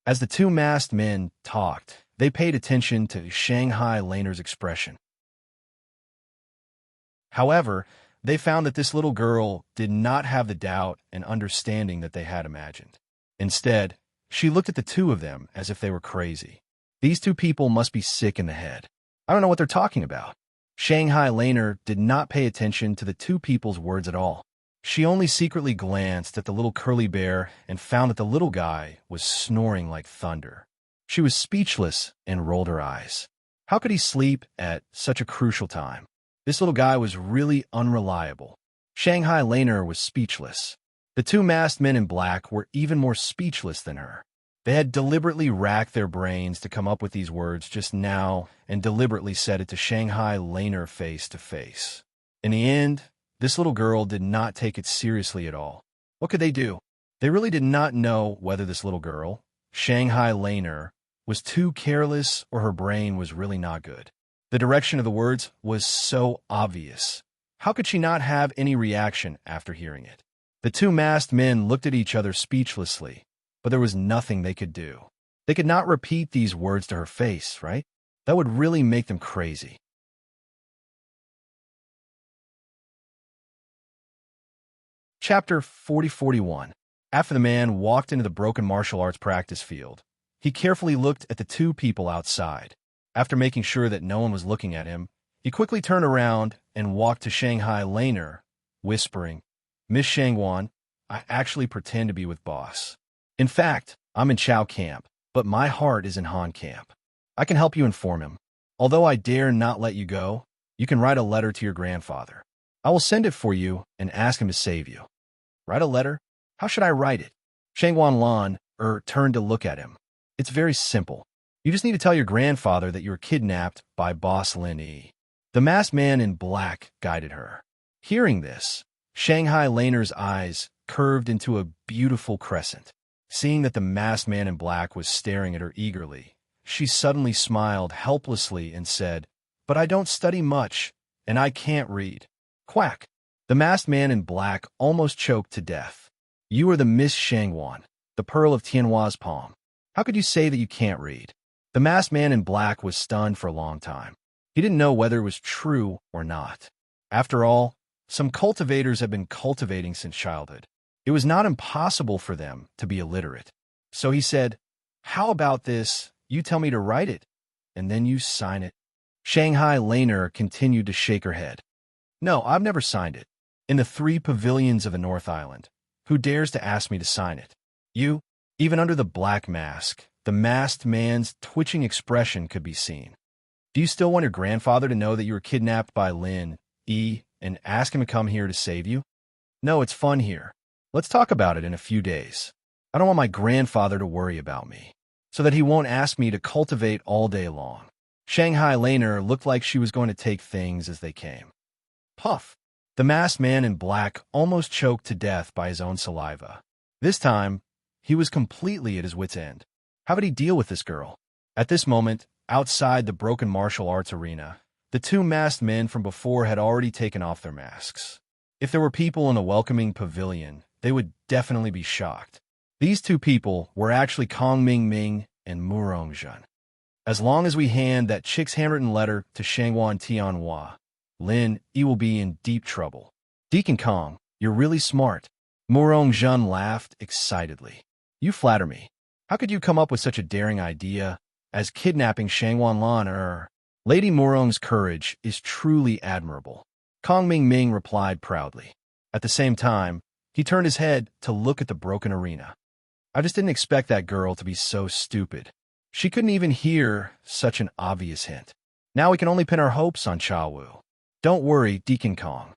As the two masked men talked, they paid attention to Shanghai Laner's expression. However, they found that this little girl did not have the doubt and understanding that they had imagined. Instead, she looked at the two of them as if they were crazy. These two people must be sick in the head. I don't know what they're talking about. Shanghai Laner did not pay attention to the two people's words at all. She only secretly glanced at the little curly bear and found that the little guy was snoring like thunder. She was speechless and rolled her eyes. How could he sleep at such a crucial time? This little guy was really unreliable. Shanghai Laner was speechless. The two masked men in black were even more speechless than her. They had deliberately racked their brains to come up with these words just now and deliberately said it to Shanghai Laner face to face. In the end, this little girl did not take it seriously at all. What could they do? They really did not know whether this little girl, Shanghai Laner, was too careless or her brain was really not good. The direction of the words was so obvious. How could she not have any reaction after hearing it? The two masked men looked at each other speechlessly, but there was nothing they could do. They could not repeat these words to her face, right? That would really make them crazy. Chapter 40-41. After the man walked into the broken martial arts practice field, he carefully looked at the two people outside. After making sure that no one was looking at him, he quickly turned around and walked to Shanghai Laner, whispering, "Miss Shangwan, I actually pretend to be with boss. In fact, I'm in Chao camp, but my heart is in Han camp. I can help you inform him. Although I dare not let you go, you can write a letter to your grandfather. I will send it for you and ask him to save you." "Write a letter? How should I write it?" Shangwan Lan turned to look at him. "It's very simple. You just need to tell your grandfather that you were kidnapped by Boss Lin Yi." The masked man in black guided her. Hearing this, Shanghai Laner's eyes curved into a beautiful crescent. Seeing that the masked man in black was staring at her eagerly, she suddenly smiled helplessly and said, "But I don't study much, and I can't read." Quack! The masked man in black almost choked to death. "You are the Miss Shangwan, the pearl of Tianhua's palm. How could you say that you can't read?" The masked man in black was stunned for a long time. He didn't know whether it was true or not. After all, some cultivators have been cultivating since childhood. It was not impossible for them to be illiterate. So he said, "How about this? You tell me to write it, and then you sign it." Shanghai Laner continued to shake her head. "No, I've never signed it. In the 3 pavilions of the North Island, who dares to ask me to sign it? You?" Even under the black mask, the masked man's twitching expression could be seen. "Do you still want your grandfather to know that you were kidnapped by Lin Yi and ask him to come here to save you? No, it's fun here. Let's talk about it in a few days." I don't want my grandfather to worry about me, so that he won't ask me to cultivate all day long. Shanghai Laner looked like she was going to take things as they came. Puff! The masked man in black almost choked to death by his own saliva. This time, he was completely at his wit's end. How would he deal with this girl? At this moment, outside the broken martial arts arena, the two masked men from before had already taken off their masks. If there were people in a welcoming pavilion, they would definitely be shocked. These two people were actually Kong Ming and Murong. As long as we hand that chick's handwritten letter to Shangwan Tianhua, Lin Yi will be in deep trouble. Deacon Kong, you're really smart. Murong laughed excitedly. You flatter me. How could you come up with such a daring idea as kidnapping Shangwan Lan? Lady Murong's courage is truly admirable. Kong Ming replied proudly. At the same time, he turned his head to look at the broken arena. I just didn't expect that girl to be so stupid. She couldn't even hear such an obvious hint. Now we can only pin our hopes on Cha Wu. Don't worry, Deacon Kong.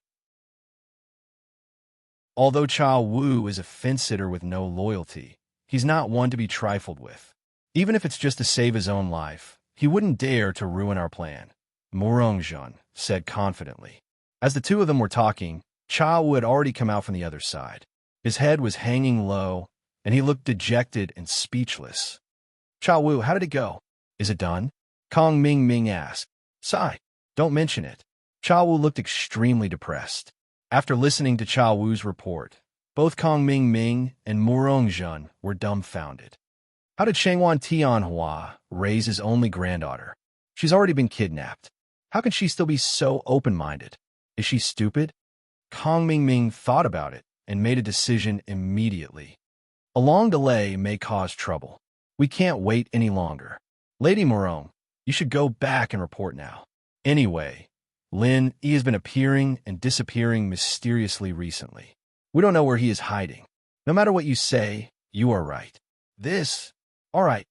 Although Cha Wu is a fence-sitter with no loyalty, he's not one to be trifled with. Even if it's just to save his own life, he wouldn't dare to ruin our plan, Murong said confidently. As the two of them were talking, Cha Wu had already come out from the other side. His head was hanging low, and he looked dejected and speechless. Cha Wu, how did it go? Is it done? Kong Ming asked. Sigh, don't mention it. Cha Wu looked extremely depressed. After listening to Cha Wu's report, both Kong Ming and Murong were dumbfounded. How did Shangwan Tianhua raise his only granddaughter? She's already been kidnapped. How can she still be so open-minded? Is she stupid? Kong Ming thought about it and made a decision immediately. A long delay may cause trouble. We can't wait any longer. Lady Murong, you should go back and report now. Anyway, Lin Yi has been appearing and disappearing mysteriously recently. We don't know where he is hiding. No matter what you say, you are right. All right.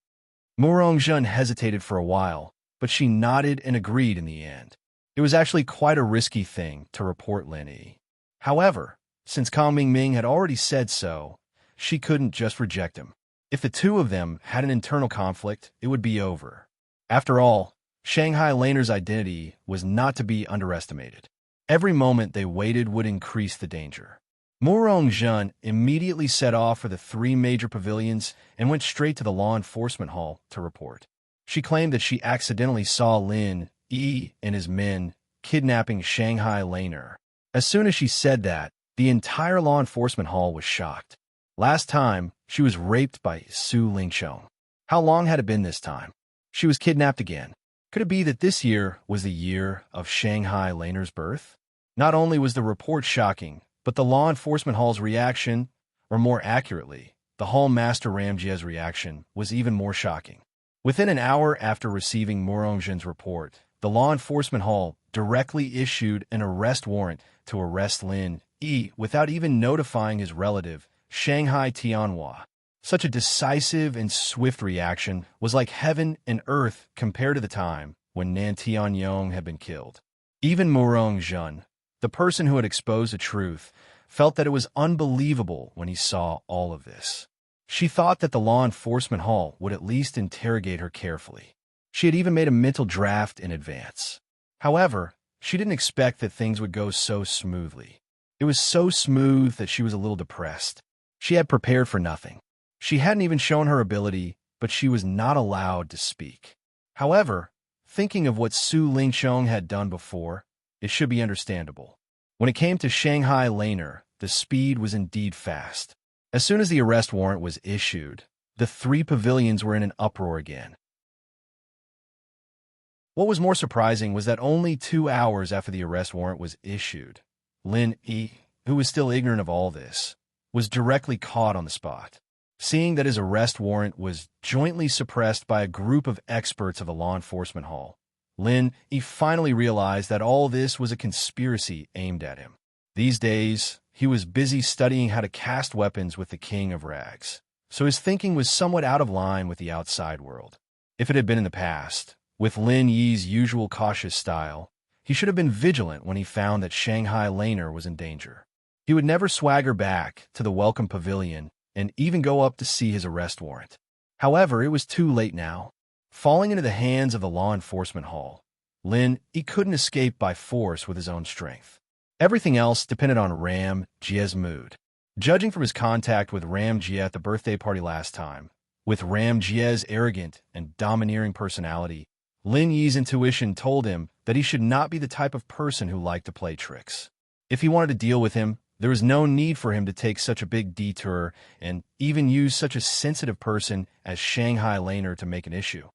Murong hesitated for a while, but she nodded and agreed in the end. It was actually quite a risky thing to report Lin Yi. However, since Kong Ming had already said so, she couldn't just reject him. If the two of them had an internal conflict, it would be over. After all, Shanghai Laner's identity was not to be underestimated. Every moment they waited would increase the danger. Murong immediately set off for the three major pavilions and went straight to the law enforcement hall to report. She claimed that she accidentally saw Lin Yi and his men kidnapping Shanghai Laner. As soon as she said that, the entire law enforcement hall was shocked. Last time, she was raped by Su Lingqiang. How long had it been this time? She was kidnapped again. Could it be that this year was the year of Shanghai Laner's birth? Not only was the report shocking, but the law enforcement hall's reaction, or more accurately, the hall master Ramjia's reaction, was even more shocking. Within an hour after receiving Murong's report, the law enforcement hall directly issued an arrest warrant to arrest Lin Yi without even notifying his relative, Shanghai Tianhua. Such a decisive and swift reaction was like heaven and earth compared to the time when Nan Tianyong had been killed. Even Murong, the person who had exposed the truth, felt that it was unbelievable when he saw all of this. She thought that the law enforcement hall would at least interrogate her carefully. She had even made a mental draft in advance. However, she didn't expect that things would go so smoothly. It was so smooth that she was a little depressed. She had prepared for nothing. She hadn't even shown her ability, but she was not allowed to speak. However, thinking of what Su Lingqiang had done before, it should be understandable. When it came to Shanghai Laner, the speed was indeed fast. As soon as the arrest warrant was issued, the three pavilions were in an uproar again. What was more surprising was that only 2 hours after the arrest warrant was issued, Lin Yi, who was still ignorant of all this, was directly caught on the spot. Seeing that his arrest warrant was jointly suppressed by a group of experts of the law enforcement hall, Lin Yi finally realized that all this was a conspiracy aimed at him. These days, he was busy studying how to cast weapons with the King of Rags, so his thinking was somewhat out of line with the outside world. If it had been in the past, with Lin Yi's usual cautious style, he should have been vigilant when he found that Shanghai Laner was in danger. He would never swagger back to the welcome pavilion and even go up to see his arrest warrant. However, it was too late now. Falling into the hands of the law enforcement hall, he couldn't escape by force with his own strength. Everything else depended on Ram Jia's mood. Judging from his contact with Ram Jia at the birthday party last time, with Ram Jia's arrogant and domineering personality, Lin Yi's intuition told him that he should not be the type of person who liked to play tricks. If he wanted to deal with him, there was no need for him to take such a big detour and even use such a sensitive person as Shanghai Laner to make an issue.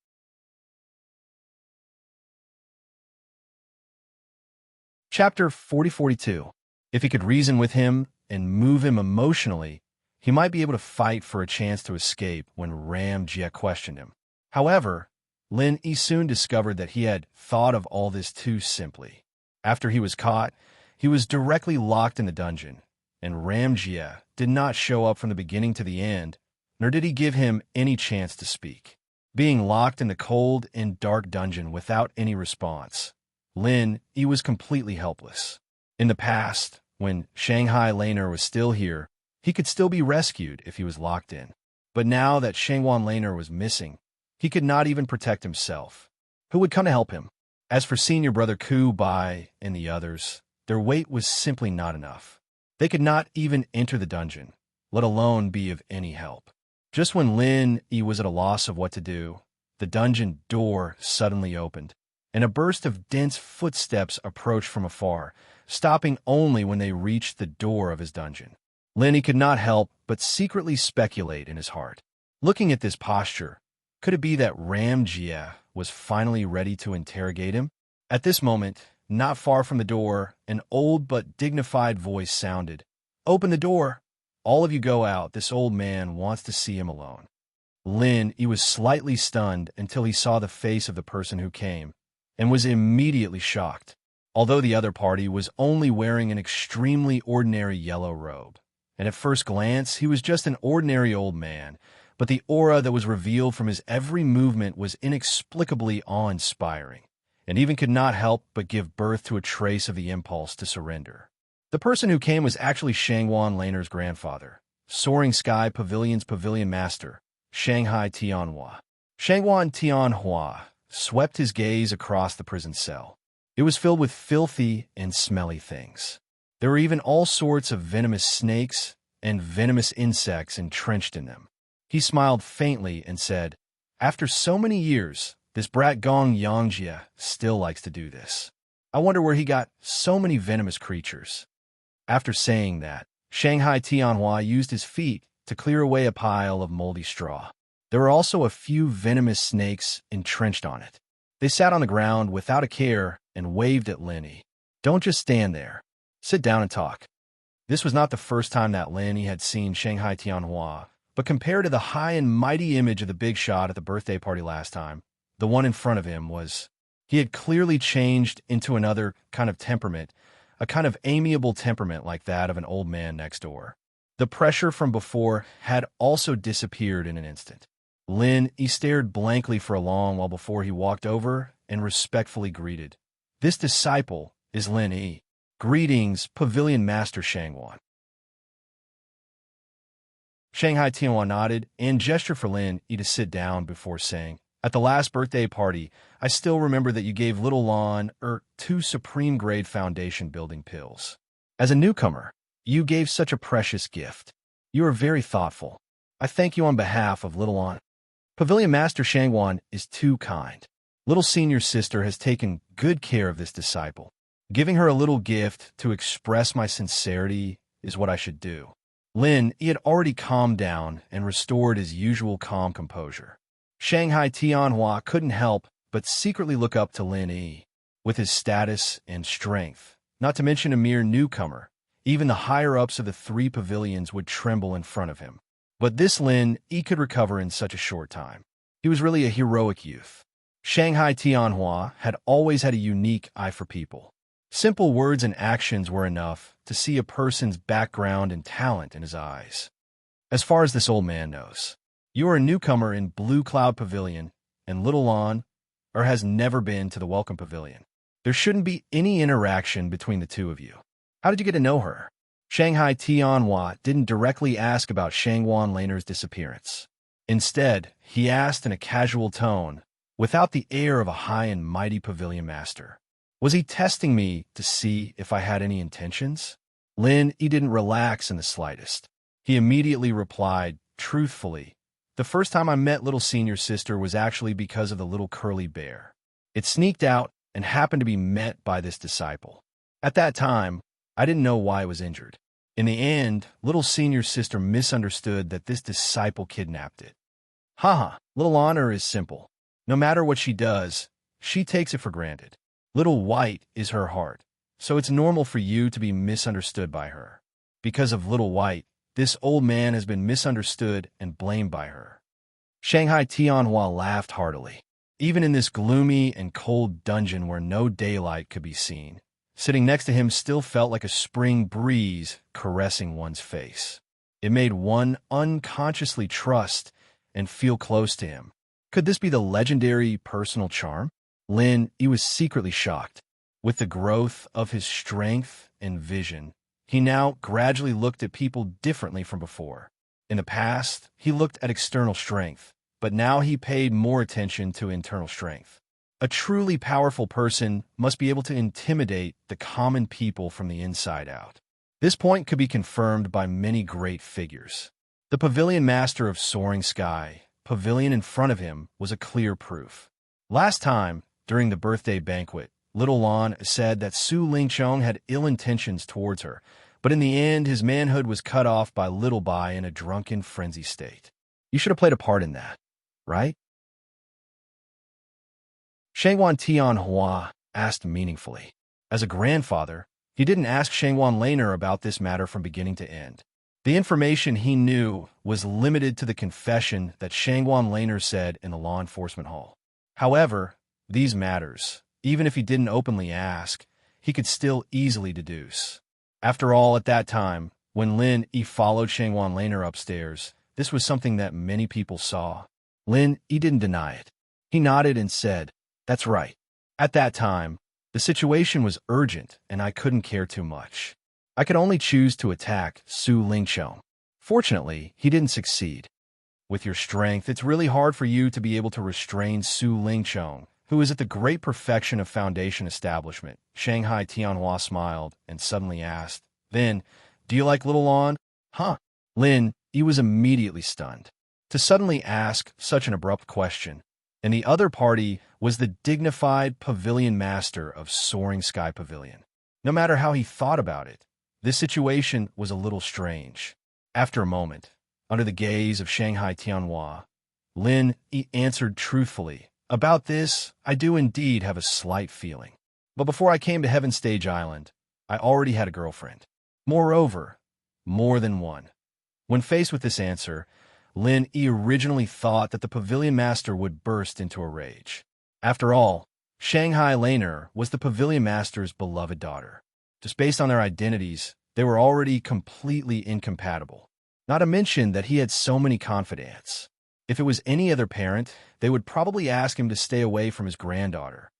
Chapter 40-42. If he could reason with him and move him emotionally, he might be able to fight for a chance to escape when Ram Jia questioned him. However, Lin Yi soon discovered that he had thought of all this too simply. After he was caught, he was directly locked in the dungeon, and Ram Jia did not show up from the beginning to the end, nor did he give him any chance to speak. Being locked in the cold and dark dungeon without any response, Lin Yi was completely helpless. In the past, when Shanghai Laner was still here, he could still be rescued if he was locked in. But now that Shangwan Laner was missing, he could not even protect himself. Who would come to help him? As for senior brother Ku Bai and the others, their weight was simply not enough. They could not even enter the dungeon, let alone be of any help. Just when Lin Yi was at a loss of what to do, the dungeon door suddenly opened, and a burst of dense footsteps approached from afar, stopping only when they reached the door of his dungeon. Lin Yi could not help but secretly speculate in his heart. Looking at this posture, could it be that Ram Jia was finally ready to interrogate him? At this moment, not far from the door, an old but dignified voice sounded. "Open the door! All of you go out. This old man wants to see him alone." Lin Yi was slightly stunned until he saw the face of the person who came, and was immediately shocked. Although the other party was only wearing an extremely ordinary yellow robe, and at first glance he was just an ordinary old man, but the aura that was revealed from his every movement was inexplicably awe-inspiring, and even could not help but give birth to a trace of the impulse to surrender. The person who came was actually Shangwan Laner's grandfather, Soaring Sky Pavilion's pavilion master, Shanghai Tianhua. Shangwan Tianhua swept his gaze across the prison cell. It was filled with filthy and smelly things. There were even all sorts of venomous snakes and venomous insects entrenched in them. He smiled faintly and said, "After so many years, this brat Gong Yangjia still likes to do this. I wonder where he got so many venomous creatures." After saying that, Shanghai Tianhua used his feet to clear away a pile of moldy straw. There were also a few venomous snakes entrenched on it. They sat on the ground without a care and waved at Lin Yi. "Don't just stand there. Sit down and talk." This was not the first time that Lin Yi had seen Shanghai Tianhua, but compared to the high and mighty image of the big shot at the birthday party last time, the one in front of him he had clearly changed into another kind of temperament, a kind of amiable temperament like that of an old man next door. The pressure from before had also disappeared in an instant. Lin Yi stared blankly for a long while before he walked over and respectfully greeted. "This disciple is Lin Yi. Greetings, Pavilion Master Shangwan." Shanghai Tianhua nodded and gestured for Lin Yi to sit down before saying, "At the last birthday party, I still remember that you gave little Lon 2 supreme-grade foundation building pills. As a newcomer, you gave such a precious gift. You are very thoughtful. I thank you on behalf of little Lon. Pavilion Master Shangwan is too kind. Little senior sister has taken good care of this disciple. Giving her a little gift to express my sincerity is what I should do." Lin Yi had already calmed down and restored his usual calm composure. Shanghai Tianhua couldn't help but secretly look up to Lin Yi. With his status and strength, not to mention a mere newcomer, even the higher-ups of the 3 pavilions would tremble in front of him. But this Lin Yi could recover in such a short time. He was really a heroic youth. Shanghai Tianhua had always had a unique eye for people. Simple words and actions were enough to see a person's background and talent in his eyes. "As far as this old man knows, you are a newcomer in Blue Cloud Pavilion, and little Lon has never been to the Welcome Pavilion. There shouldn't be any interaction between the two of you. How did you get to know her?" Shanghai Tianhua didn't directly ask about Shangwan Laner's disappearance. Instead, he asked in a casual tone, without the air of a high and mighty pavilion master. Was he testing me to see if I had any intentions? Lin Yi didn't relax in the slightest. He immediately replied, truthfully, the first time I met little senior sister was actually because of the little curly bear. It sneaked out and happened to be met by this disciple. At that time, I didn't know why it was injured. In the end, little senior sister misunderstood that this disciple kidnapped it. Haha, little honor is simple. No matter what she does, she takes it for granted. Little white is her heart, so it's normal for you to be misunderstood by her. Because of little white, this old man has been misunderstood and blamed by her. Shanghai Tianhua laughed heartily. Even in this gloomy and cold dungeon where no daylight could be seen, sitting next to him still felt like a spring breeze caressing one's face. It made one unconsciously trust and feel close to him. Could this be the legendary personal charm? Lin Yi was secretly shocked. With the growth of his strength and vision, he now gradually looked at people differently from before. In the past, he looked at external strength, but now he paid more attention to internal strength. A truly powerful person must be able to intimidate the common people from the inside out. This point could be confirmed by many great figures. The pavilion master of Soaring Sky, pavilion in front of him, was a clear proof. Last time, during the birthday banquet, Little Lon said that Su Lingchong had ill intentions towards her, but in the end his manhood was cut off by Little Bai in a drunken frenzy state. You should have played a part in that, right? Shangwan Tianhua asked meaningfully. As a grandfather, he didn't ask Shangwan Laner about this matter from beginning to end. The information he knew was limited to the confession that Shangwan Laner said in the law enforcement hall. However, these matters, even if he didn't openly ask, he could still easily deduce. After all, at that time, when Lin Yi followed Shangwan Laner upstairs, this was something that many people saw. Lin Yi didn't deny it. He nodded and said, "That's right. At that time, the situation was urgent and I couldn't care too much. I could only choose to attack Su Lingchong. Fortunately, he didn't succeed. With your strength, it's really hard for you to be able to restrain Su Lingchong, who is at the great perfection of foundation establishment." Shanghai Tianhua smiled and suddenly asked, "Then, do you like Little Lon?" "Huh?" Lin Yi was immediately stunned. To suddenly ask such an abrupt question, and the other party was the dignified pavilion master of Soaring Sky Pavilion. No matter how he thought about it, this situation was a little strange. After a moment, under the gaze of Shanghai Tianhua, Lin Yi answered truthfully, "About this, I do indeed have a slight feeling. But before I came to Heaven Stage Island, I already had a girlfriend. Moreover, more than one." When faced with this answer, Lin Yi originally thought that the pavilion master would burst into a rage. After all, Shanghai Laner was the pavilion master's beloved daughter. Just based on their identities, they were already completely incompatible. Not to mention that he had so many confidants. If it was any other parent, they would probably ask him to stay away from his granddaughter.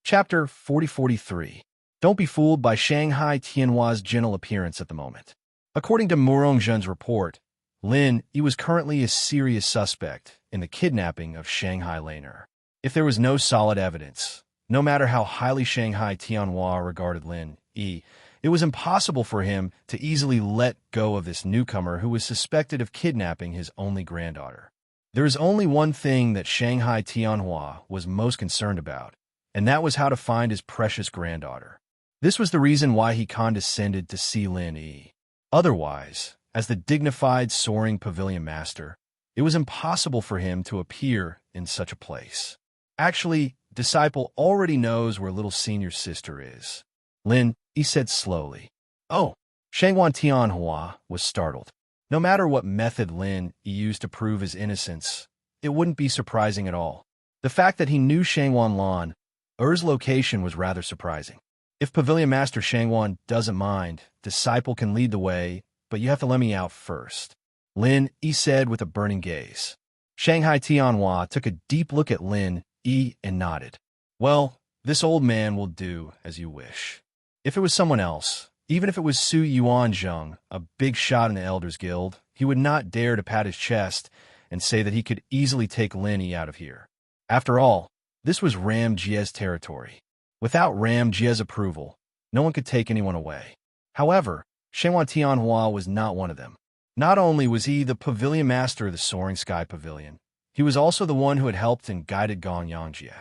Chapter 4043. Don't be fooled by Shanghai Tianhua's gentle appearance at the moment. According to Murongzhen's report, Lin Yi was currently a serious suspect in the kidnapping of Shanghai Laner. If there was no solid evidence, no matter how highly Shanghai Tianhua regarded Lin Yi, it was impossible for him to easily let go of this newcomer who was suspected of kidnapping his only granddaughter. There is only one thing that Shanghai Tianhua was most concerned about, and that was how to find his precious granddaughter. This was the reason why he condescended to see Lin Yi. Otherwise, as the dignified soaring pavilion master, it was impossible for him to appear in such a place. Actually, Disciple already knows where little senior sister is. Lin Yi said slowly. "Oh." Shangwan Tianhua was startled. No matter what method Lin Yi used to prove his innocence, it wouldn't be surprising at all. The fact that he knew Shangwan Lan, Er's location, was rather surprising. If Pavilion Master Shangwan doesn't mind, Disciple can lead the way, but you have to let me out first," Lin Yi said with a burning gaze. Shanghai Tianhua took a deep look at Lin Yi and nodded. "Well, This old man will do as you wish. If it was someone else, even if it was Su Yuanzheng, a big shot in the Elders Guild, he would not dare to pat his chest and say that he could easily take Lin Yi out of here. After all, this was Ram Jie's territory. Without Ram Jie's approval, no one could take anyone away. However, Shenhuan Tianhua was not one of them. Not only was he the pavilion master of the Soaring Sky Pavilion, he was also the one who had helped and guided Gong Yangjie.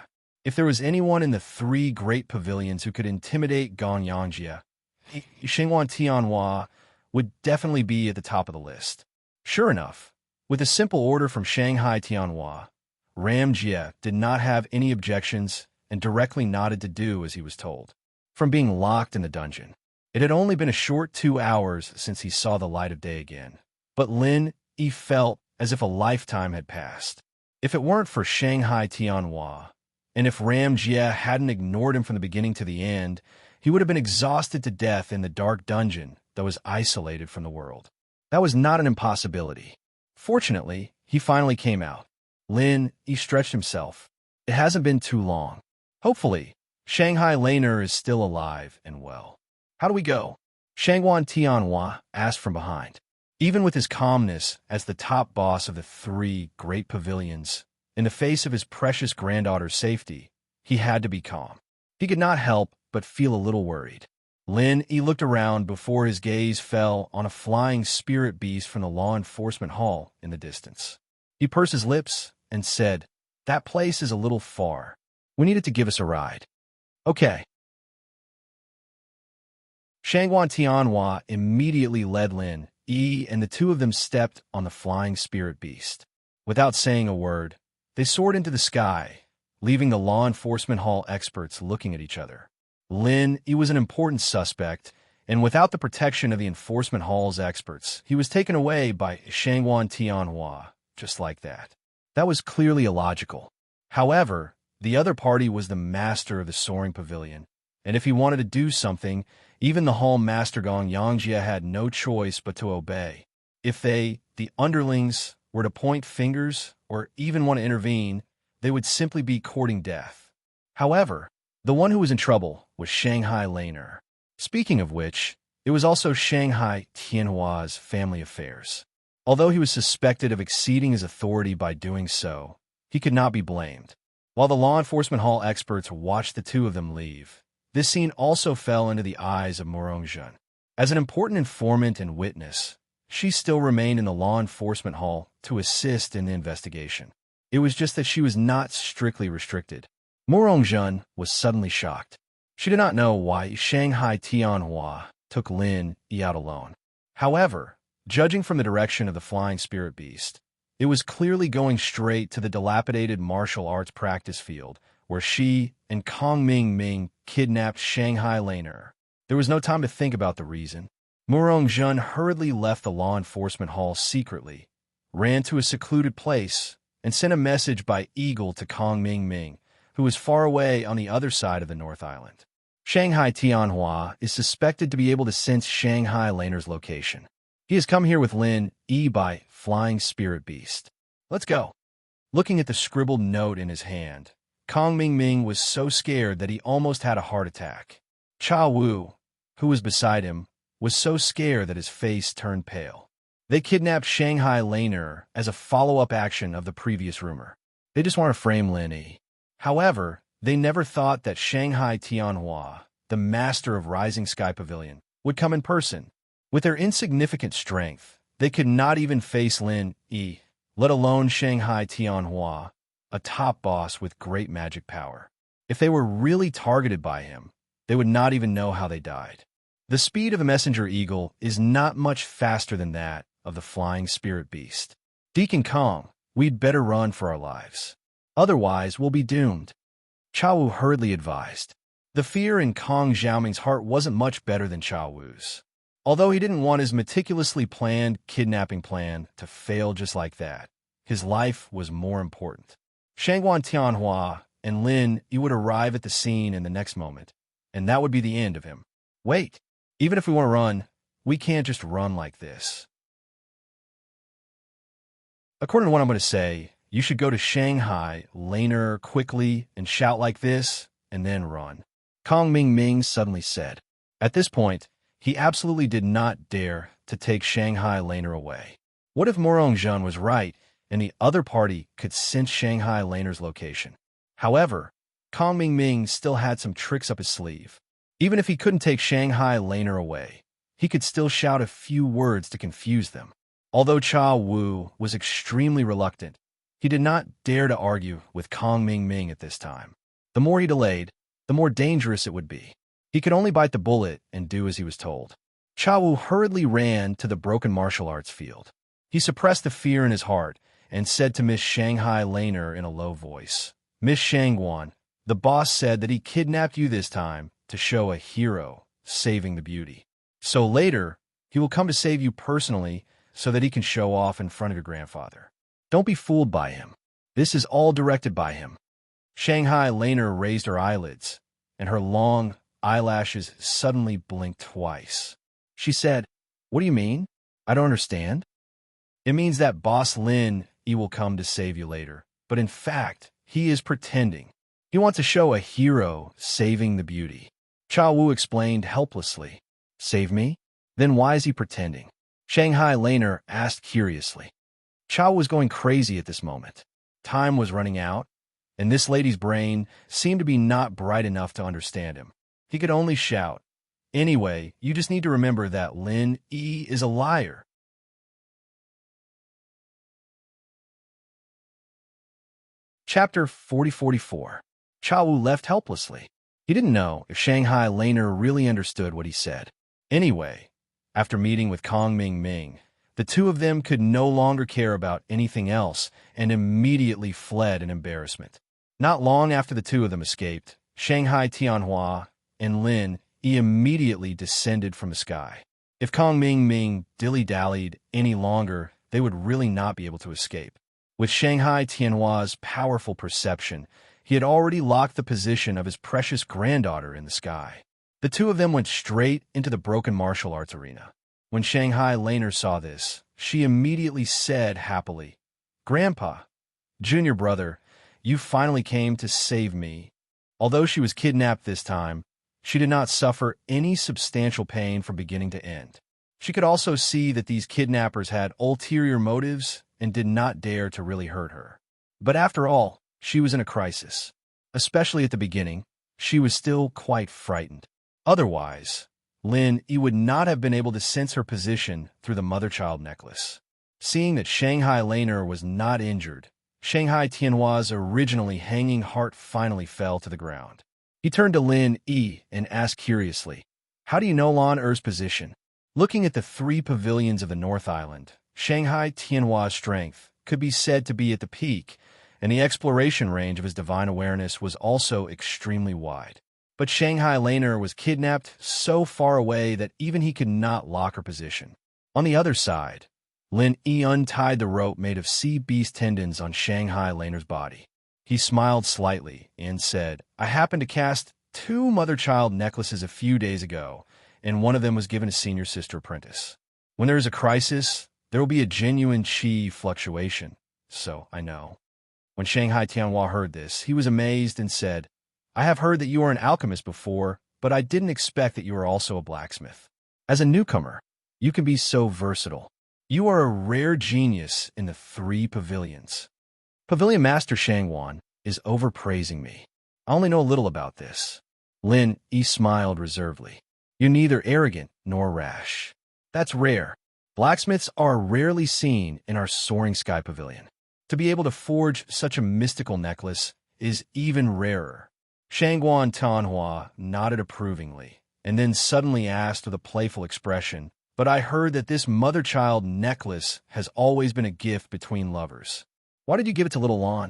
If there was anyone in the three great pavilions who could intimidate Gong Yangjie, Shenhuan Tianhua would definitely be at the top of the list. Sure enough, with a simple order from Shanghai Tianhua, Ram Jie did not have any objections and directly nodded to do as he was told. From being locked in the dungeon, it had only been a short 2 hours since he saw the light of day again, but Lin Yi felt as if a lifetime had passed. If it weren't for Shanghai Tianhua, and if Ram Jie hadn't ignored him from the beginning to the end, he would have been exhausted to death in the dark dungeon that was isolated from the world. That was not an impossibility. Fortunately, he finally came out. Lin Yi stretched himself. It hasn't been too long. Hopefully, Shanghai Laner is still alive and well. How do we go? Shanghuan Tianhua asked from behind. Even with his calmness as the top boss of the three great pavilions, in the face of his precious granddaughter's safety, he had to be calm. He could not help but feel a little worried. Lin Yi looked around before his gaze fell on a flying spirit beast from the law enforcement hall in the distance. He pursed his lips and said, "That place is a little far. We needed to give us a ride." "Okay." Shanghuan Tianhua immediately led Lin Yi, and the two of them stepped on the flying spirit beast. Without saying a word, they soared into the sky, leaving the law enforcement hall experts looking at each other. Lin Yi was an important suspect, and without the protection of the enforcement hall's experts, he was taken away by Shanghuan Tianhua, just like that. That was clearly illogical. However, the other party was the master of the Soaring Pavilion, and if he wanted to do something, even the hall master Gong Yangjie had no choice but to obey. If they, the underlings, were to point fingers or even want to intervene, they would simply be courting death. However, the one who was in trouble was Shanghai Laner. Speaking of which, it was also Shanghai Tianhua's family affairs. Although he was suspected of exceeding his authority by doing so, he could not be blamed. While the law enforcement hall experts watched the two of them leave, this scene also fell into the eyes of Morongzhen. As an important informant and witness, she still remained in the law enforcement hall to assist in the investigation. It was just that she was not strictly restricted. Morongzhen was suddenly shocked. She did not know why Shanghai Tianhua took Lin Yi out alone. However, judging from the direction of the flying spirit beast, it was clearly going straight to the dilapidated martial arts practice field where she and Kong Ming kidnapped Shanghai Laner. There was no time to think about the reason. Morongzhen hurriedly left the law enforcement hall secretly, ran to a secluded place, and sent a message by Eagle to Kong Ming, who was far away on the other side of the North Island. Shanghai Tianhua is suspected to be able to sense Shanghai Laner's location. He has come here with Lin Yi by Flying Spirit Beast. Let's go. Looking at the scribbled note in his hand, Kong Ming was so scared that he almost had a heart attack. Cha Wu, who was beside him, was so scared that his face turned pale. They kidnapped Shanghai Laner as a follow-up action of the previous rumor. They just want to frame Lin Yi. However, they never thought that Shanghai Tianhua, the master of Rising Sky Pavilion, would come in person. With their insignificant strength, they could not even face Lin Yi, let alone Shanghai Tianhua, a top boss with great magic power. If they were really targeted by him, they would not even know how they died. The speed of the messenger eagle is not much faster than that of the flying spirit beast. Deacon Kong, we'd better run for our lives. Otherwise, we'll be doomed. Cha Wu hurriedly advised. The fear in Kong Xiaoming's heart wasn't much better than Cha Wu's. Although he didn't want his meticulously planned kidnapping plan to fail just like that, his life was more important. Shanghuan Tianhua and Lin Yi would arrive at the scene in the next moment, and that would be the end of him. Wait, even if we want to run, we can't just run like this. According to what I'm going to say, you should go to Shanghai Laner quickly and shout like this, and then run. Kong Ming Ming suddenly said. At this point, he absolutely did not dare to take Shanghai Laner away. What if Morong Zhen was right and the other party could sense Shanghai Laner's location? However, Kong Ming Ming still had some tricks up his sleeve. Even if he couldn't take Shanghai Laner away, he could still shout a few words to confuse them. Although Cha Wu was extremely reluctant, he did not dare to argue with Kong Ming Ming at this time. The more he delayed, the more dangerous it would be. He could only bite the bullet and do as he was told. Cha Wu hurriedly ran to the broken martial arts field. He suppressed the fear in his heart and said to Miss Shanghai Laner in a low voice, "Miss Shangguan, the boss said that he kidnapped you this time to show a hero saving the beauty. So later, he will come to save you personally so that he can show off in front of your grandfather. Don't be fooled by him. This is all directed by him." Shanghai Laner raised her eyelids, and her long eyelashes suddenly blinked twice. She said, "What do you mean? I don't understand." "It means that Boss Lin Yi will come to save you later, but in fact, he is pretending. He wants to show a hero saving the beauty." Cha Wu explained helplessly. "Save me? Then why is he pretending?" Shanghai Laner asked curiously. Cha Wu was going crazy at this moment. Time was running out, and this lady's brain seemed to be not bright enough to understand him. He could only shout, "Anyway, you just need to remember that Lin Yi is a liar." Chapter 4044. Cha Wu left helplessly. He didn't know if Shanghai Laner really understood what he said. Anyway, after meeting with Kong Ming Ming, the two of them could no longer care about anything else and immediately fled in embarrassment. Not long after the two of them escaped, Shanghai Tianhua and Lin Yi immediately descended from the sky. If Kong Ming Ming dilly-dallied any longer, they would really not be able to escape. With Shanghai Tianhua's powerful perception, he had already locked the position of his precious granddaughter in the sky. The two of them went straight into the broken martial arts arena. When Shanghai Laner saw this, she immediately said happily, "Grandpa, junior brother, you finally came to save me." Although she was kidnapped this time, she did not suffer any substantial pain from beginning to end. She could also see that these kidnappers had ulterior motives and did not dare to really hurt her. But after all, she was in a crisis. Especially at the beginning, she was still quite frightened. Otherwise, Lin Yi would not have been able to sense her position through the mother-child necklace. Seeing that Shanghai Laner was not injured, Shanghai Tianhua's originally hanging heart finally fell to the ground. He turned to Lin Yi and asked curiously, "How do you know Lan Er's position?" Looking at the three pavilions of the North Island, Shanghai Tianhua's strength could be said to be at the peak, and the exploration range of his divine awareness was also extremely wide. But Shanghai Laner was kidnapped so far away that even he could not lock her position. On the other side, Lin Yi untied the rope made of sea beast tendons on Shanghai Laner's body. He smiled slightly and said, "I happened to cast 2 mother-child necklaces a few days ago, and one of them was given a senior sister apprentice. When there is a crisis, there will be a genuine qi fluctuation, so I know." When Shanghai Tianhua heard this, he was amazed and said, "I have heard that you are an alchemist before, but I didn't expect that you are also a blacksmith. As a newcomer, you can be so versatile. You are a rare genius in the 3 pavilions." Pavilion Master Shangguan is overpraising me. I only know a little about this. Lin Yi smiled reservedly. "You're neither arrogant nor rash. That's rare. Blacksmiths are rarely seen in our soaring sky pavilion. To be able to forge such a mystical necklace is even rarer." Shangguan Tianhua nodded approvingly, and then suddenly asked with a playful expression, "But I heard that this mother-child necklace has always been a gift between lovers. Why did you give it to little Lan?"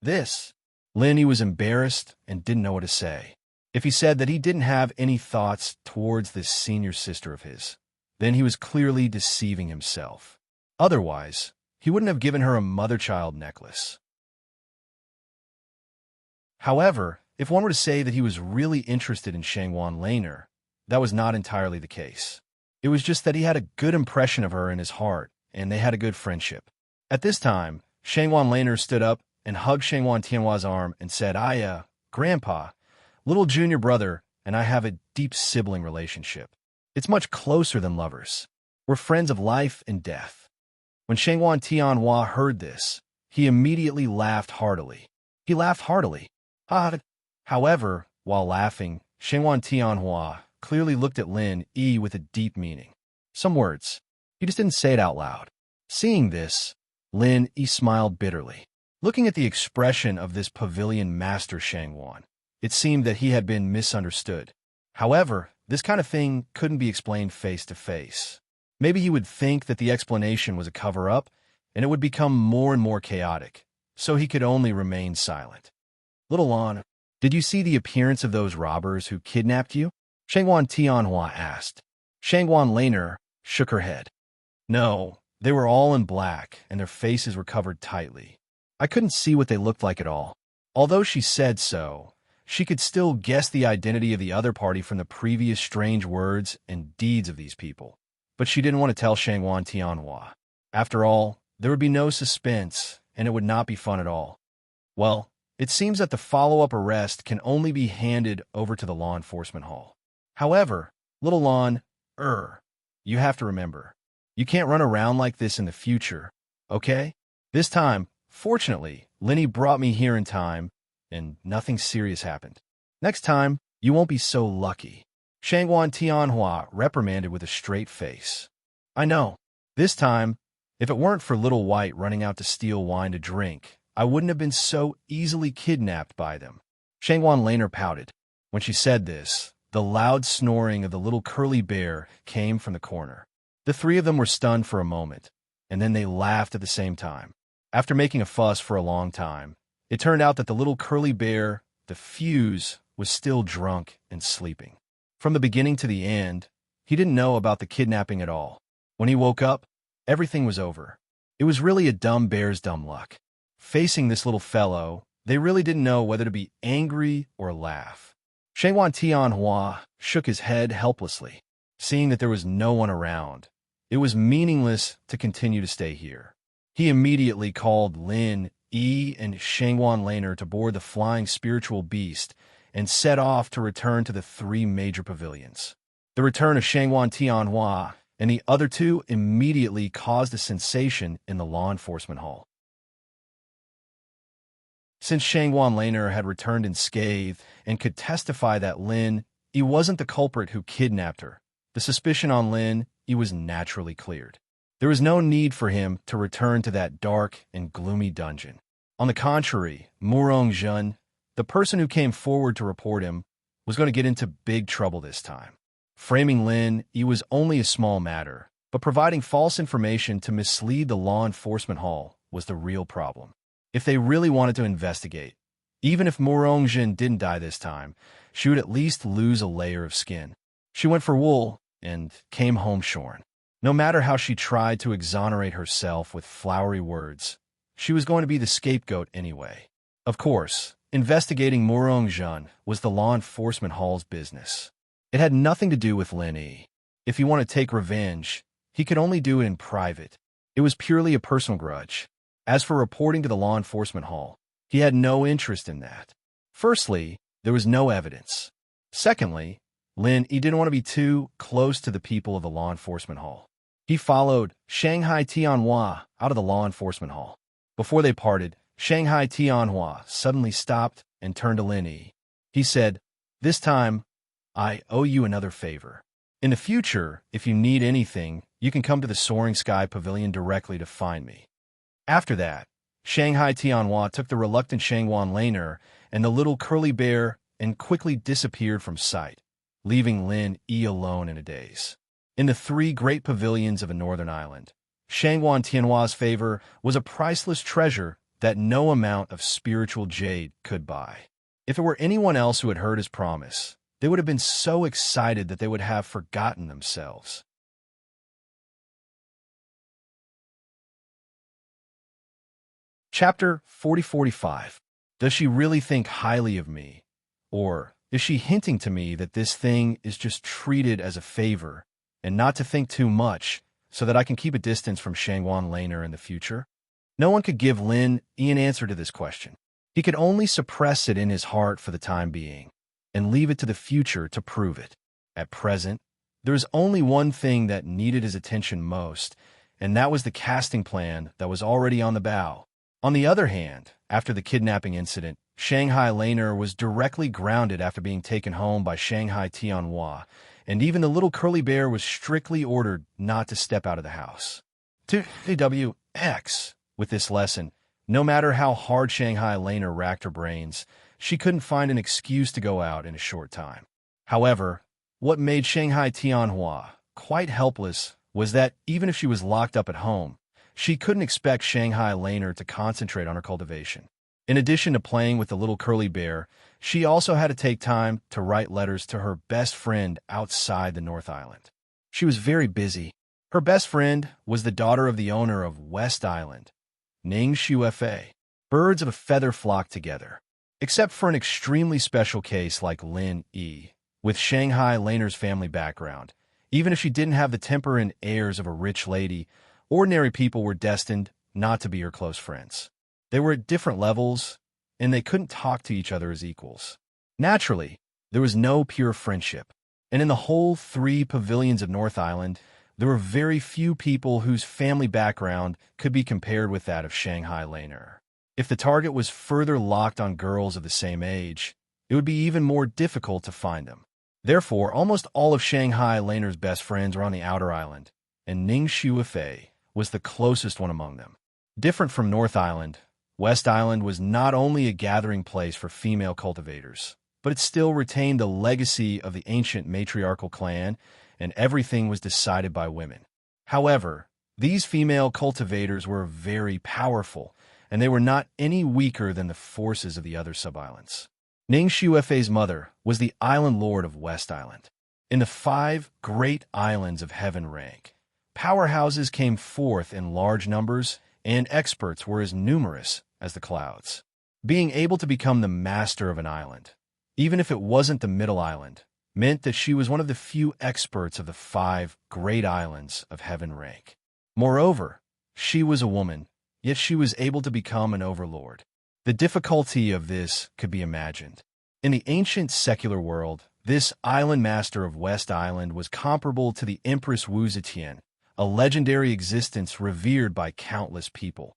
This. Lin Yi was embarrassed and didn't know what to say. If he said that he didn't have any thoughts towards this senior sister of his, then he was clearly deceiving himself. Otherwise, he wouldn't have given her a mother-child necklace. However, if one were to say that he was really interested in Shangguan Laner, that was not entirely the case. It was just that he had a good impression of her in his heart, and they had a good friendship. At this time, Shangguan Laner stood up and hugged Shangguan Tianhua's arm and said, Grandpa, Little junior brother and I have a deep sibling relationship. It's much closer than lovers. We're friends of life and death. When Shangwan Tianhua heard this, he immediately laughed heartily. He laughed heartily. However, while laughing, Shangwan Tianhua clearly looked at Lin Yi with a deep meaning. Some words. He just didn't say it out loud. Seeing this, Lin Yi smiled bitterly. Looking at the expression of this pavilion master Shangwan, it seemed that he had been misunderstood. However, this kind of thing couldn't be explained face to face. Maybe he would think that the explanation was a cover-up, and it would become more and more chaotic, so he could only remain silent. Little Lon, did you see the appearance of those robbers who kidnapped you? Shangwan Tianhua asked. Shangwan Laner shook her head. No, they were all in black, and their faces were covered tightly. I couldn't see what they looked like at all. Although she said so, she could still guess the identity of the other party from the previous strange words and deeds of these people. But she didn't want to tell Shangwan Tianhua. After all, there would be no suspense, and it would not be fun at all. Well, it seems that the follow-up arrest can only be handed over to the law enforcement hall. However, little Lon, you have to remember, you can't run around like this in the future, okay? This time, fortunately, Linny brought me here in time, and nothing serious happened. Next time, you won't be so lucky. Shangwan Tianhua reprimanded with a straight face. I know. This time, if it weren't for Little White running out to steal wine to drink, I wouldn't have been so easily kidnapped by them. Shangwan Laner pouted. When she said this, the loud snoring of the little curly bear came from the corner. The three of them were stunned for a moment, and then they laughed at the same time. After making a fuss for a long time, it turned out that the little curly bear, the fuse, was still drunk and sleeping. From the beginning to the end, he didn't know about the kidnapping at all. When he woke up, everything was over. It was really a dumb bear's dumb luck. Facing this little fellow, they really didn't know whether to be angry or laugh. Shangwan Tianhua shook his head helplessly. Seeing that there was no one around, it was meaningless to continue to stay here. He immediately called Lin Yi and Shangwan Laner to board the flying spiritual beast and set off to return to the three major pavilions. The return of Shangwan Tianhua and the other two immediately caused a sensation in the law enforcement hall. Since Shangwan Laner had returned unscathed and could testify that Lin Yi wasn't the culprit who kidnapped her, the suspicion on Lin Yi was naturally cleared. There was no need for him to return to that dark and gloomy dungeon. On the contrary, Murong Zhen, the person who came forward to report him, was going to get into big trouble this time. Framing Lin Yi was only a small matter, but providing false information to mislead the law enforcement hall was the real problem. If they really wanted to investigate, even if Murong Zhen didn't die this time, she would at least lose a layer of skin. She went for wool and came home shorn. No matter how she tried to exonerate herself with flowery words, she was going to be the scapegoat anyway. Of course, investigating Murong Zhen was the law enforcement hall's business. It had nothing to do with Lin Yi. If he wanted to take revenge, he could only do it in private. It was purely a personal grudge. As for reporting to the law enforcement hall, he had no interest in that. Firstly, there was no evidence. Secondly, Lin Yi didn't want to be too close to the people of the law enforcement hall. He followed Shanghai Tianhua out of the law enforcement hall. Before they parted, Shanghai Tianhua suddenly stopped and turned to Lin Yi. He said, "This time, I owe you another favor. In the future, if you need anything, you can come to the Soaring Sky Pavilion directly to find me." After that, Shanghai Tianhua took the reluctant Shangwan Laner and the little curly bear and quickly disappeared from sight, leaving Lin Yi alone in a daze. In the three great pavilions of a northern island, Shangwan Tianhua's favor was a priceless treasure that no amount of spiritual jade could buy. If it were anyone else who had heard his promise, they would have been so excited that they would have forgotten themselves. Chapter 40-45. Does she really think highly of me? Or is she hinting to me that this thing is just treated as a favor and not to think too much so that I can keep a distance from Shangwan Laner in the future? No one could give Lin Yi an answer to this question. He could only suppress it in his heart for the time being. and leave it to the future to prove it. At present, there was only one thing that needed his attention most, and that was the casting plan that was already on the bow. On the other hand, after the kidnapping incident, Shanghai Laner was directly grounded after being taken home by Shanghai Tianhua, and even the little curly bear was strictly ordered not to step out of the house. To AWX, with this lesson, no matter how hard Shanghai Laner racked her brains, she couldn't find an excuse to go out in a short time. However, what made Shanghai Tianhua quite helpless was that even if she was locked up at home, she couldn't expect Shanghai Laner to concentrate on her cultivation. In addition to playing with the little curly bear, she also had to take time to write letters to her best friend outside the North Island. She was very busy. Her best friend was the daughter of the owner of West Island, Ning Shuefei. Birds of a feather flock together. Except for an extremely special case like Lin Yi, with Shanghai Laner's family background. Even if she didn't have the temper and airs of a rich lady, ordinary people were destined not to be her close friends. They were at different levels, and they couldn't talk to each other as equals. Naturally, there was no pure friendship, and in the whole 3 pavilions of North Island, there were very few people whose family background could be compared with that of Shanghai Laner. If the target was further locked on girls of the same age, it would be even more difficult to find them. Therefore, almost all of Shanghai Laner's best friends were on the outer island, and Ning Shuefei was the closest one among them. Different from North Island, West Island was not only a gathering place for female cultivators, but it still retained the legacy of the ancient matriarchal clan, and everything was decided by women. However, these female cultivators were very powerful, and they were not any weaker than the forces of the other sub-islands. Ning Shuefei's mother was the island lord of West Island. In the 5 great islands of heaven rank, powerhouses came forth in large numbers, and experts were as numerous as the clouds. Being able to become the master of an island, even if it wasn't the middle island, meant that she was one of the few experts of the 5 great islands of heaven rank. Moreover, she was a woman, yet she was able to become an overlord. The difficulty of this could be imagined. In the ancient secular world, this island master of West Island was comparable to the Empress Wu Zetian, a legendary existence revered by countless people.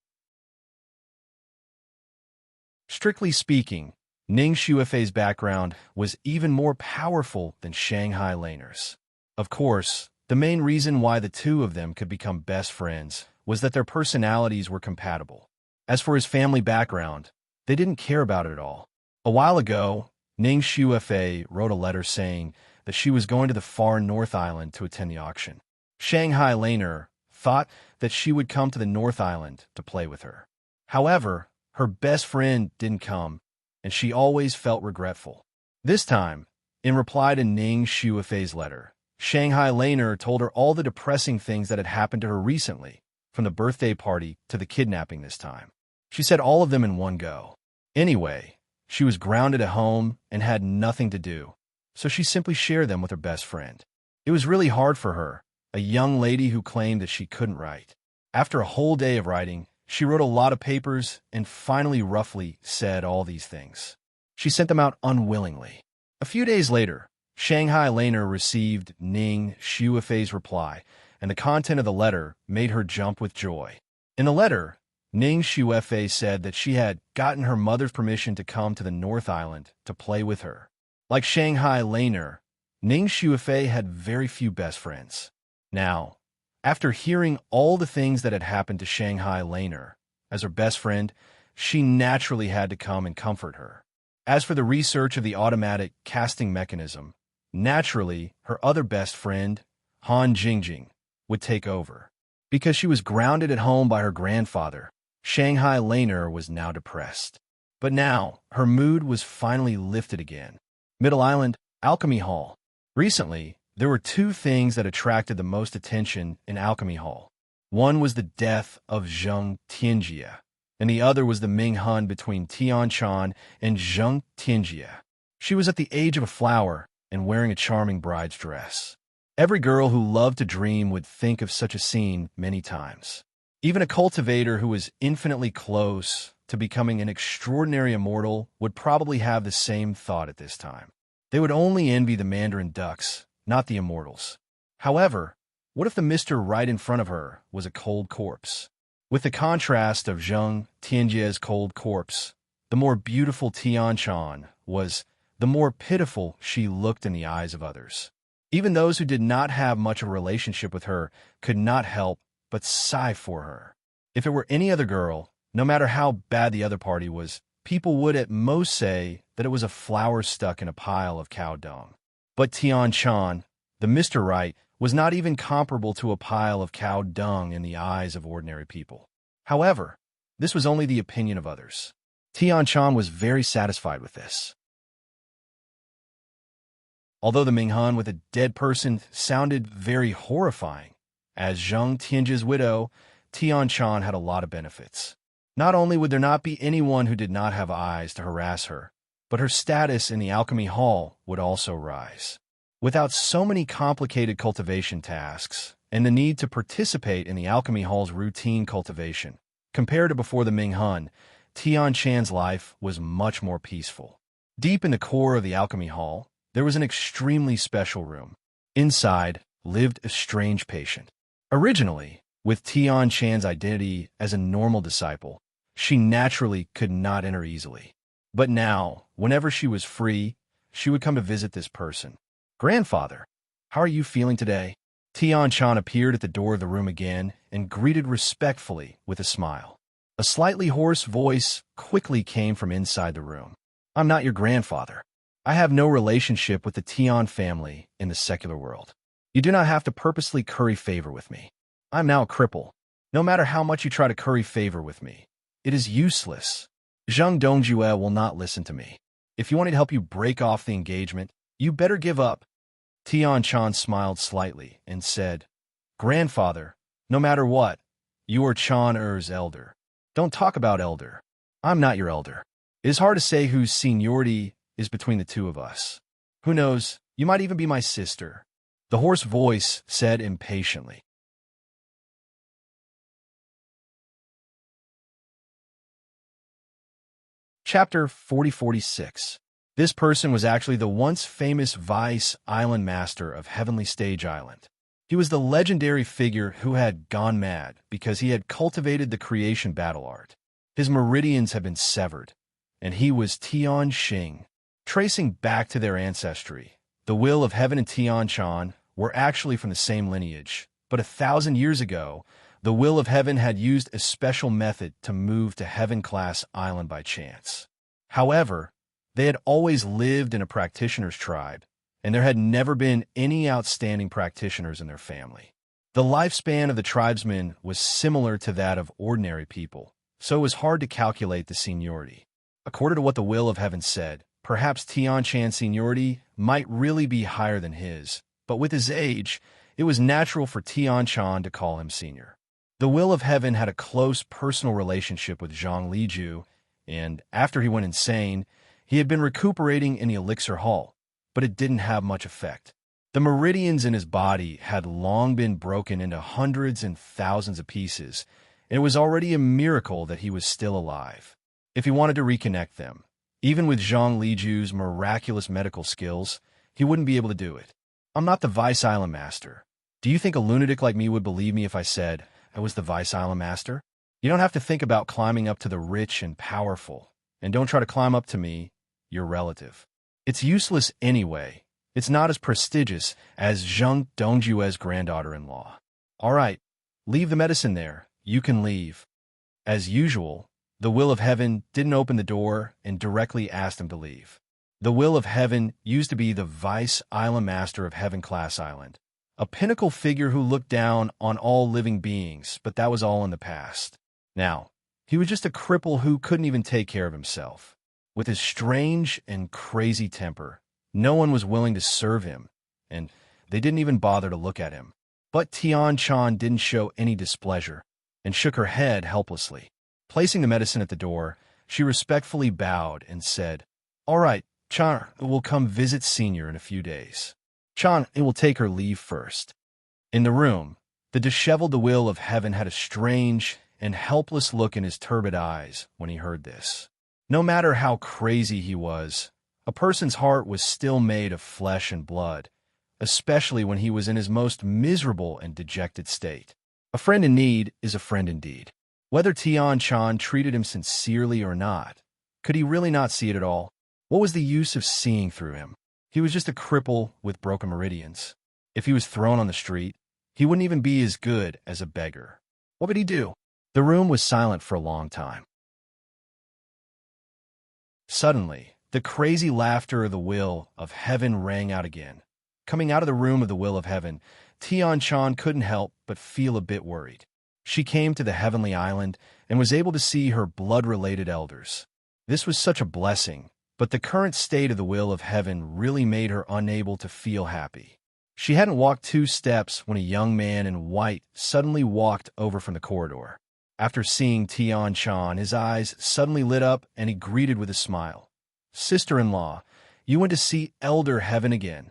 Strictly speaking, Ning Shuefei's background was even more powerful than Shanghai Laner's. Of course, the main reason why the two of them could become best friends was that their personalities were compatible. As for his family background, they didn't care about it at all. A while ago, Ning Shuefei wrote a letter saying that she was going to the far North Island to attend the auction. Shanghai Laner thought that she would come to the North Island to play with her. However, her best friend didn't come, and she always felt regretful. This time, in reply to Ning Shuefei's letter, Shanghai Laner told her all the depressing things that had happened to her recently, from the birthday party to the kidnapping this time. She said all of them in one go. Anyway, she was grounded at home and had nothing to do, so she simply shared them with her best friend. It was really hard for her, a young lady who claimed that she couldn't write. After a whole day of writing, she wrote a lot of papers and finally roughly said all these things. She sent them out unwillingly. A few days later, Shanghai Laner received Ning Shuefei's reply, and the content of the letter made her jump with joy. In the letter, Ning Shuefei said that she had gotten her mother's permission to come to the North Island to play with her. Like Shanghai Laner, Ning Shuefei had very few best friends. Now, after hearing all the things that had happened to Shanghai Laner, as her best friend, she naturally had to come and comfort her. As for the research of the automatic casting mechanism, naturally, her other best friend, Han Jingjing, would take over. Because she was grounded at home by her grandfather, Shanghai Laner was now depressed. But now, her mood was finally lifted again. Middle Island, Alchemy Hall. Recently, there were 2 things that attracted the most attention in Alchemy Hall. One was the death of Zheng Tianjie, and the other was the Ming Hun between Tian Chan and Zheng Tianjie. She was at the age of a flower and wearing a charming bride's dress. Every girl who loved to dream would think of such a scene many times. Even a cultivator who was infinitely close to becoming an extraordinary immortal would probably have the same thought at this time. They would only envy the Mandarin ducks, not the immortals. However, what if the Mr. right in front of her was a cold corpse? With the contrast of Zheng Tianjie's cold corpse, the more beautiful Tianchan was, the more pitiful she looked in the eyes of others. Even those who did not have much of a relationship with her could not help but sigh for her. If it were any other girl, no matter how bad the other party was, people would at most say that it was a flower stuck in a pile of cow dung. But Tianchan, the Mr. Right, was not even comparable to a pile of cow dung in the eyes of ordinary people. However, this was only the opinion of others. Tianchan was very satisfied with this. Although the Minghan with a dead person sounded very horrifying, as Zheng Tianjie's widow, Tianchan had a lot of benefits. Not only would there not be anyone who did not have eyes to harass her, but her status in the alchemy hall would also rise. Without so many complicated cultivation tasks and the need to participate in the alchemy hall's routine cultivation, compared to before the Minghan, Tianchan's life was much more peaceful. Deep in the core of the alchemy hall, there was an extremely special room. Inside lived a strange patient. Originally, with Tianchan's identity as a normal disciple, she naturally could not enter easily. But now, whenever she was free, she would come to visit this person. "Grandfather, how are you feeling today?" Tianchan appeared at the door of the room again and greeted respectfully with a smile. A slightly hoarse voice quickly came from inside the room. "I'm not your grandfather. I have no relationship with the Tian family in the secular world. You do not have to purposely curry favor with me. I'm now a cripple. No matter how much you try to curry favor with me, it is useless. Zheng Dongjue will not listen to me. If you want me to help you break off the engagement, you better give up." Tianchan smiled slightly and said, "Grandfather, no matter what, you are Chan Er's elder. Don't talk about elder. I'm not your elder. It is hard to say whose seniority is between the two of us. Who knows, you might even be my sister," the hoarse voice said impatiently. Chapter 4046. This person was actually the once famous Vice Island Master of Heavenly Stage Island. He was the legendary figure who had gone mad because he had cultivated the creation battle art. His meridians had been severed, and he was Tian Xing. Tracing back to their ancestry, the Will of Heaven and Tianchan were actually from the same lineage, but 1,000 years ago, the Will of Heaven had used a special method to move to Heaven-class island by chance. However, they had always lived in a practitioner's tribe, and there had never been any outstanding practitioners in their family. The lifespan of the tribesmen was similar to that of ordinary people, so it was hard to calculate the seniority. According to what the Will of Heaven said, perhaps Tianchan's seniority might really be higher than his, but with his age, it was natural for Tianchan to call him senior. The Will of Heaven had a close personal relationship with Zhang Liju, and after he went insane, he had been recuperating in the Elixir Hall, but it didn't have much effect. The meridians in his body had long been broken into hundreds and thousands of pieces, and it was already a miracle that he was still alive. If he wanted to reconnect them, even with Zhang Liju's miraculous medical skills, he wouldn't be able to do it. "I'm not the Vice Island Master. Do you think a lunatic like me would believe me if I said I was the Vice Island Master? You don't have to think about climbing up to the rich and powerful, and don't try to climb up to me, your relative. It's useless anyway. It's not as prestigious as Zheng Dongjue's granddaughter-in-law. All right, leave the medicine there. You can leave." As usual, the Will of Heaven didn't open the door and directly asked him to leave. The Will of Heaven used to be the Vice Island Master of Heaven-class Island, a pinnacle figure who looked down on all living beings, but that was all in the past. Now, he was just a cripple who couldn't even take care of himself. With his strange and crazy temper, no one was willing to serve him, and they didn't even bother to look at him. But Tianchan didn't show any displeasure and shook her head helplessly. Placing the medicine at the door, she respectfully bowed and said, "All right, Chan will come visit Senior in a few days. Chan will take her leave first." In the room, the disheveled Will of Heaven had a strange and helpless look in his turbid eyes when he heard this. No matter how crazy he was, A person's heart was still made of flesh and blood, especially when he was in his most miserable and dejected state. A friend in need is a friend indeed. Whether Tian-chan treated him sincerely or not, could he really not see it at all? What was the use of seeing through him? He was just a cripple with broken meridians. If he was thrown on the street, he wouldn't even be as good as a beggar. What would he do? The room was silent for a long time. Suddenly, the crazy laughter of the will of heaven rang out again. Coming out of the room of the will of heaven, Tian-chan couldn't help but feel a bit worried. She came to the heavenly island and was able to see her blood-related elders. This was such a blessing, but the current state of the will of heaven really made her unable to feel happy. She hadn't walked 2 steps when a young man in white suddenly walked over from the corridor. After seeing Tian-chan, his eyes suddenly lit up and he greeted with a smile. "Sister-in-law, you went to see Elder Heaven again."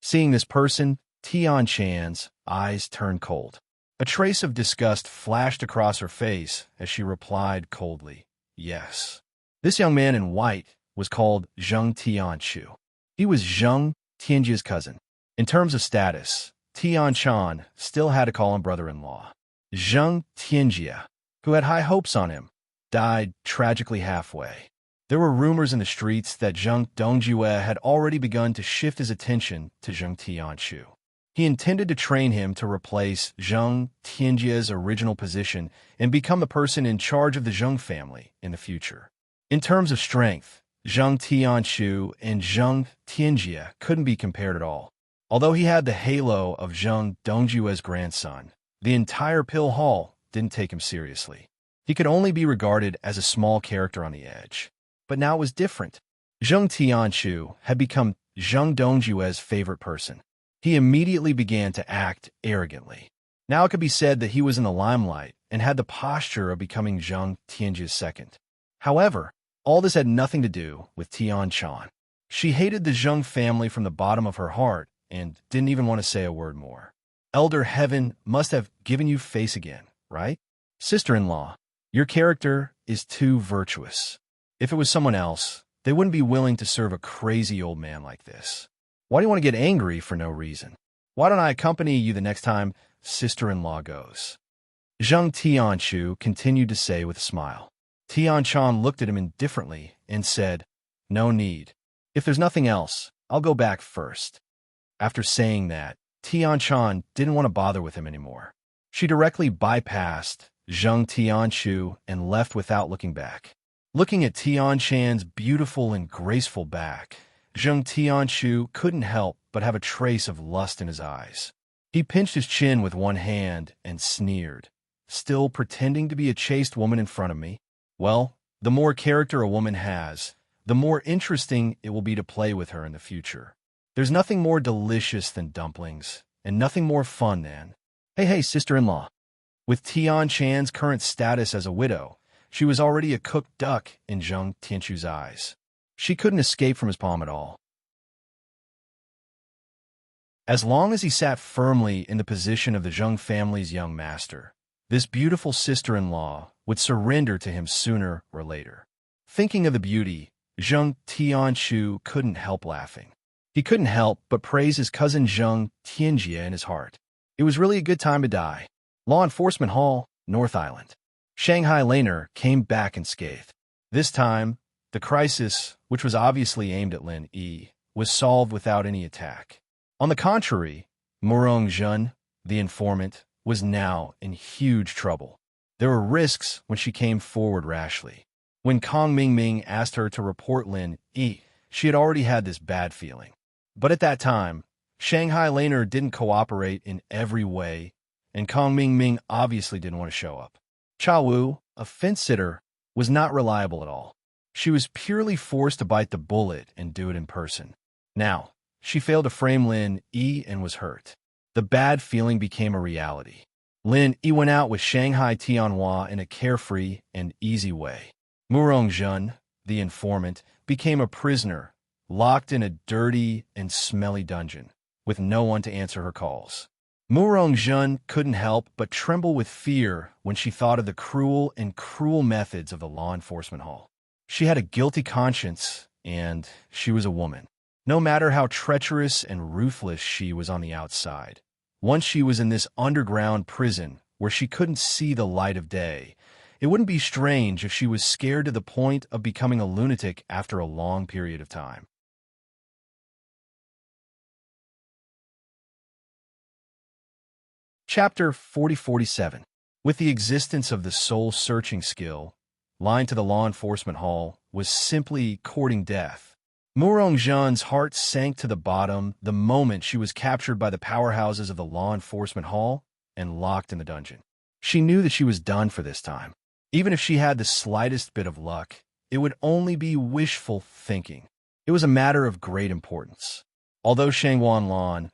Seeing this person, Tian-chan's eyes turned cold. A trace of disgust flashed across her face as she replied coldly, "Yes." This young man in white was called Zheng Tianchu. He was Zheng Tianji's cousin. In terms of status, Tian-chan still had to call him brother-in-law. Zheng Tianjia, who had high hopes on him, died tragically halfway. There were rumors in the streets that Zheng Dongjue had already begun to shift his attention to Zheng Tianchu. He intended to train him to replace Zheng Tianjia's original position and become the person in charge of the Zheng family in the future. In terms of strength, Zheng Tianchu and Zheng Tianjia couldn't be compared at all. Although he had the halo of Zheng Dongjue's grandson, the entire Pill Hall didn't take him seriously. He could only be regarded as a small character on the edge. But now it was different. Zheng Tianchu had become Zheng Dongjue's favorite person. He immediately began to act arrogantly. Now it could be said that he was in the limelight and had the posture of becoming Zheng Tianji's second. However, all this had nothing to do with Tian-chan. She hated the Zheng family from the bottom of her heart and didn't even want to say a word more. Elder Heaven must have given you face again, right? Sister-in-law, your character is too virtuous. If it was someone else, they wouldn't be willing to serve a crazy old man like this. Why do you want to get angry for no reason? Why don't I accompany you the next time sister-in-law goes? Zheng Tianchu continued to say with a smile. Tian-chan looked at him indifferently and said, "No need. If there's nothing else, I'll go back first." After saying that, Tian-chan didn't want to bother with him anymore. She directly bypassed Zheng Tianchu and left without looking back. Looking at Tian-chan's beautiful and graceful back, Zheng Tianchu couldn't help but have a trace of lust in his eyes. He pinched his chin with one hand and sneered, "Still pretending to be a chaste woman in front of me? Well, the more character a woman has, the more interesting it will be to play with her in the future. There's nothing more delicious than dumplings, and nothing more fun than—" Hey, sister-in-law. With Tian-chan's current status as a widow, she was already a cooked duck in Zheng Tianchu's eyes. She couldn't escape from his palm at all. As long as he sat firmly in the position of the Zheng family's young master, this beautiful sister-in-law would surrender to him sooner or later. Thinking of the beauty, Zheng Tianchu couldn't help laughing. He couldn't help but praise his cousin Zheng Tianjia in his heart. It was really a good time to die. Law Enforcement Hall, North Island. Shanghai Laner came back unscathed. This time, the crisis, which was obviously aimed at Lin Yi, was solved without any attack. On the contrary, Murong Jun, the informant, was now in huge trouble. There were risks when she came forward rashly. When Kong Mingming asked her to report Lin Yi, she had already had this bad feeling. But at that time, Shanghai Laner didn't cooperate in every way, and Kong Mingming obviously didn't want to show up. Cha Wu, a fence-sitter, was not reliable at all. She was purely forced to bite the bullet and do it in person. Now, she failed to frame Lin Yi and was hurt. The bad feeling became a reality. Lin Yi went out with Shanghai Tianhua in a carefree and easy way. Murong Jun, the informant, became a prisoner, locked in a dirty and smelly dungeon, with no one to answer her calls. Murong Jun couldn't help but tremble with fear when she thought of the cruel methods of the law enforcement hall. She had a guilty conscience and she was a woman. No matter how treacherous and ruthless she was on the outside, once she was in this underground prison where she couldn't see the light of day, it wouldn't be strange if she was scared to the point of becoming a lunatic after a long period of time. Chapter 4047. With the existence of the soul-searching skill, line to the law enforcement hall was simply courting death. Murong-Jean's heart sank to the bottom the moment she was captured by the powerhouses of the law enforcement hall and locked in the dungeon. She knew that she was done for this time. Even if she had the slightest bit of luck, it would only be wishful thinking. It was a matter of great importance. Although Shangwan Lan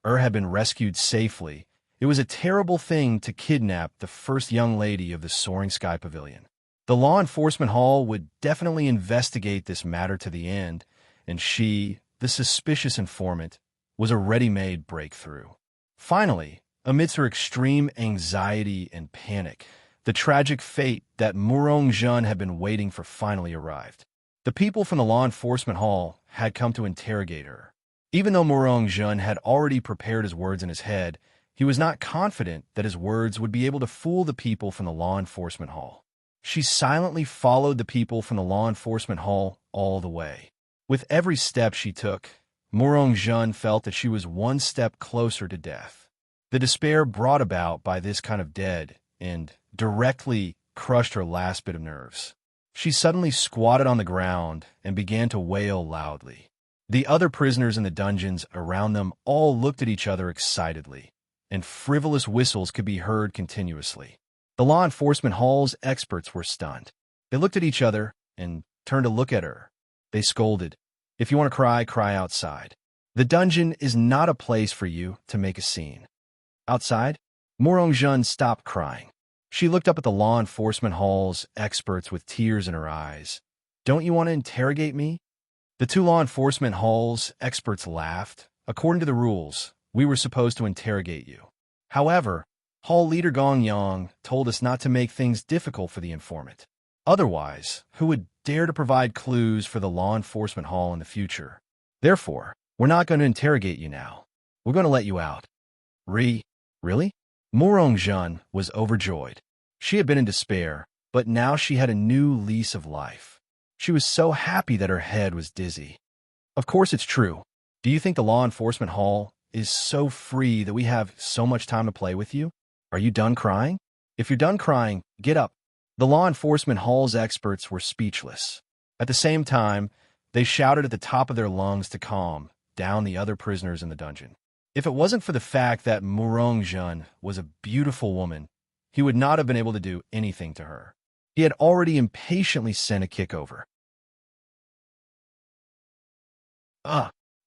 had been rescued safely, it was a terrible thing to kidnap the first young lady of the Soaring Sky Pavilion. The law enforcement hall would definitely investigate this matter to the end, and she, the suspicious informant, was a ready-made breakthrough. Finally, amidst her extreme anxiety and panic, the tragic fate that Murong-Jean had been waiting for finally arrived. The people from the law enforcement hall had come to interrogate her. Even though Murong-Jean had already prepared his words in his head, he was not confident that his words would be able to fool the people from the law enforcement hall. She silently followed the people from the law enforcement hall all the way. With every step she took, Murong-Jean felt that she was one step closer to death. The despair brought about by this kind of dead and directly crushed her last bit of nerves. She suddenly squatted on the ground and began to wail loudly. The other prisoners in the dungeons around them all looked at each other excitedly, and frivolous whistles could be heard continuously. The law enforcement hall's experts were stunned. They looked at each other and turned to look at her. They scolded, "If you want to cry, cry outside. The dungeon is not a place for you to make a scene." Outside, Murong-Jean stopped crying. She looked up at the law enforcement hall's experts with tears in her eyes. "Don't you want to interrogate me?" The two law enforcement hall's experts laughed. "According to the rules, we were supposed to interrogate you. However, Hall Leader Gong Yang told us not to make things difficult for the informant. Otherwise, who would dare to provide clues for the law enforcement hall in the future? Therefore, we're not going to interrogate you now. We're going to let you out." Really? Murong-Jean was overjoyed. She had been in despair, but now she had a new lease of life. She was so happy that her head was dizzy. "Of course it's true. Do you think the law enforcement hall is so free that we have so much time to play with you? Are you done crying? If you're done crying, get up." The law enforcement hall's experts were speechless. At the same time, they shouted at the top of their lungs to calm down the other prisoners in the dungeon. If it wasn't for the fact that Murong-Jean was a beautiful woman, he would not have been able to do anything to her. He had already impatiently sent a kick over.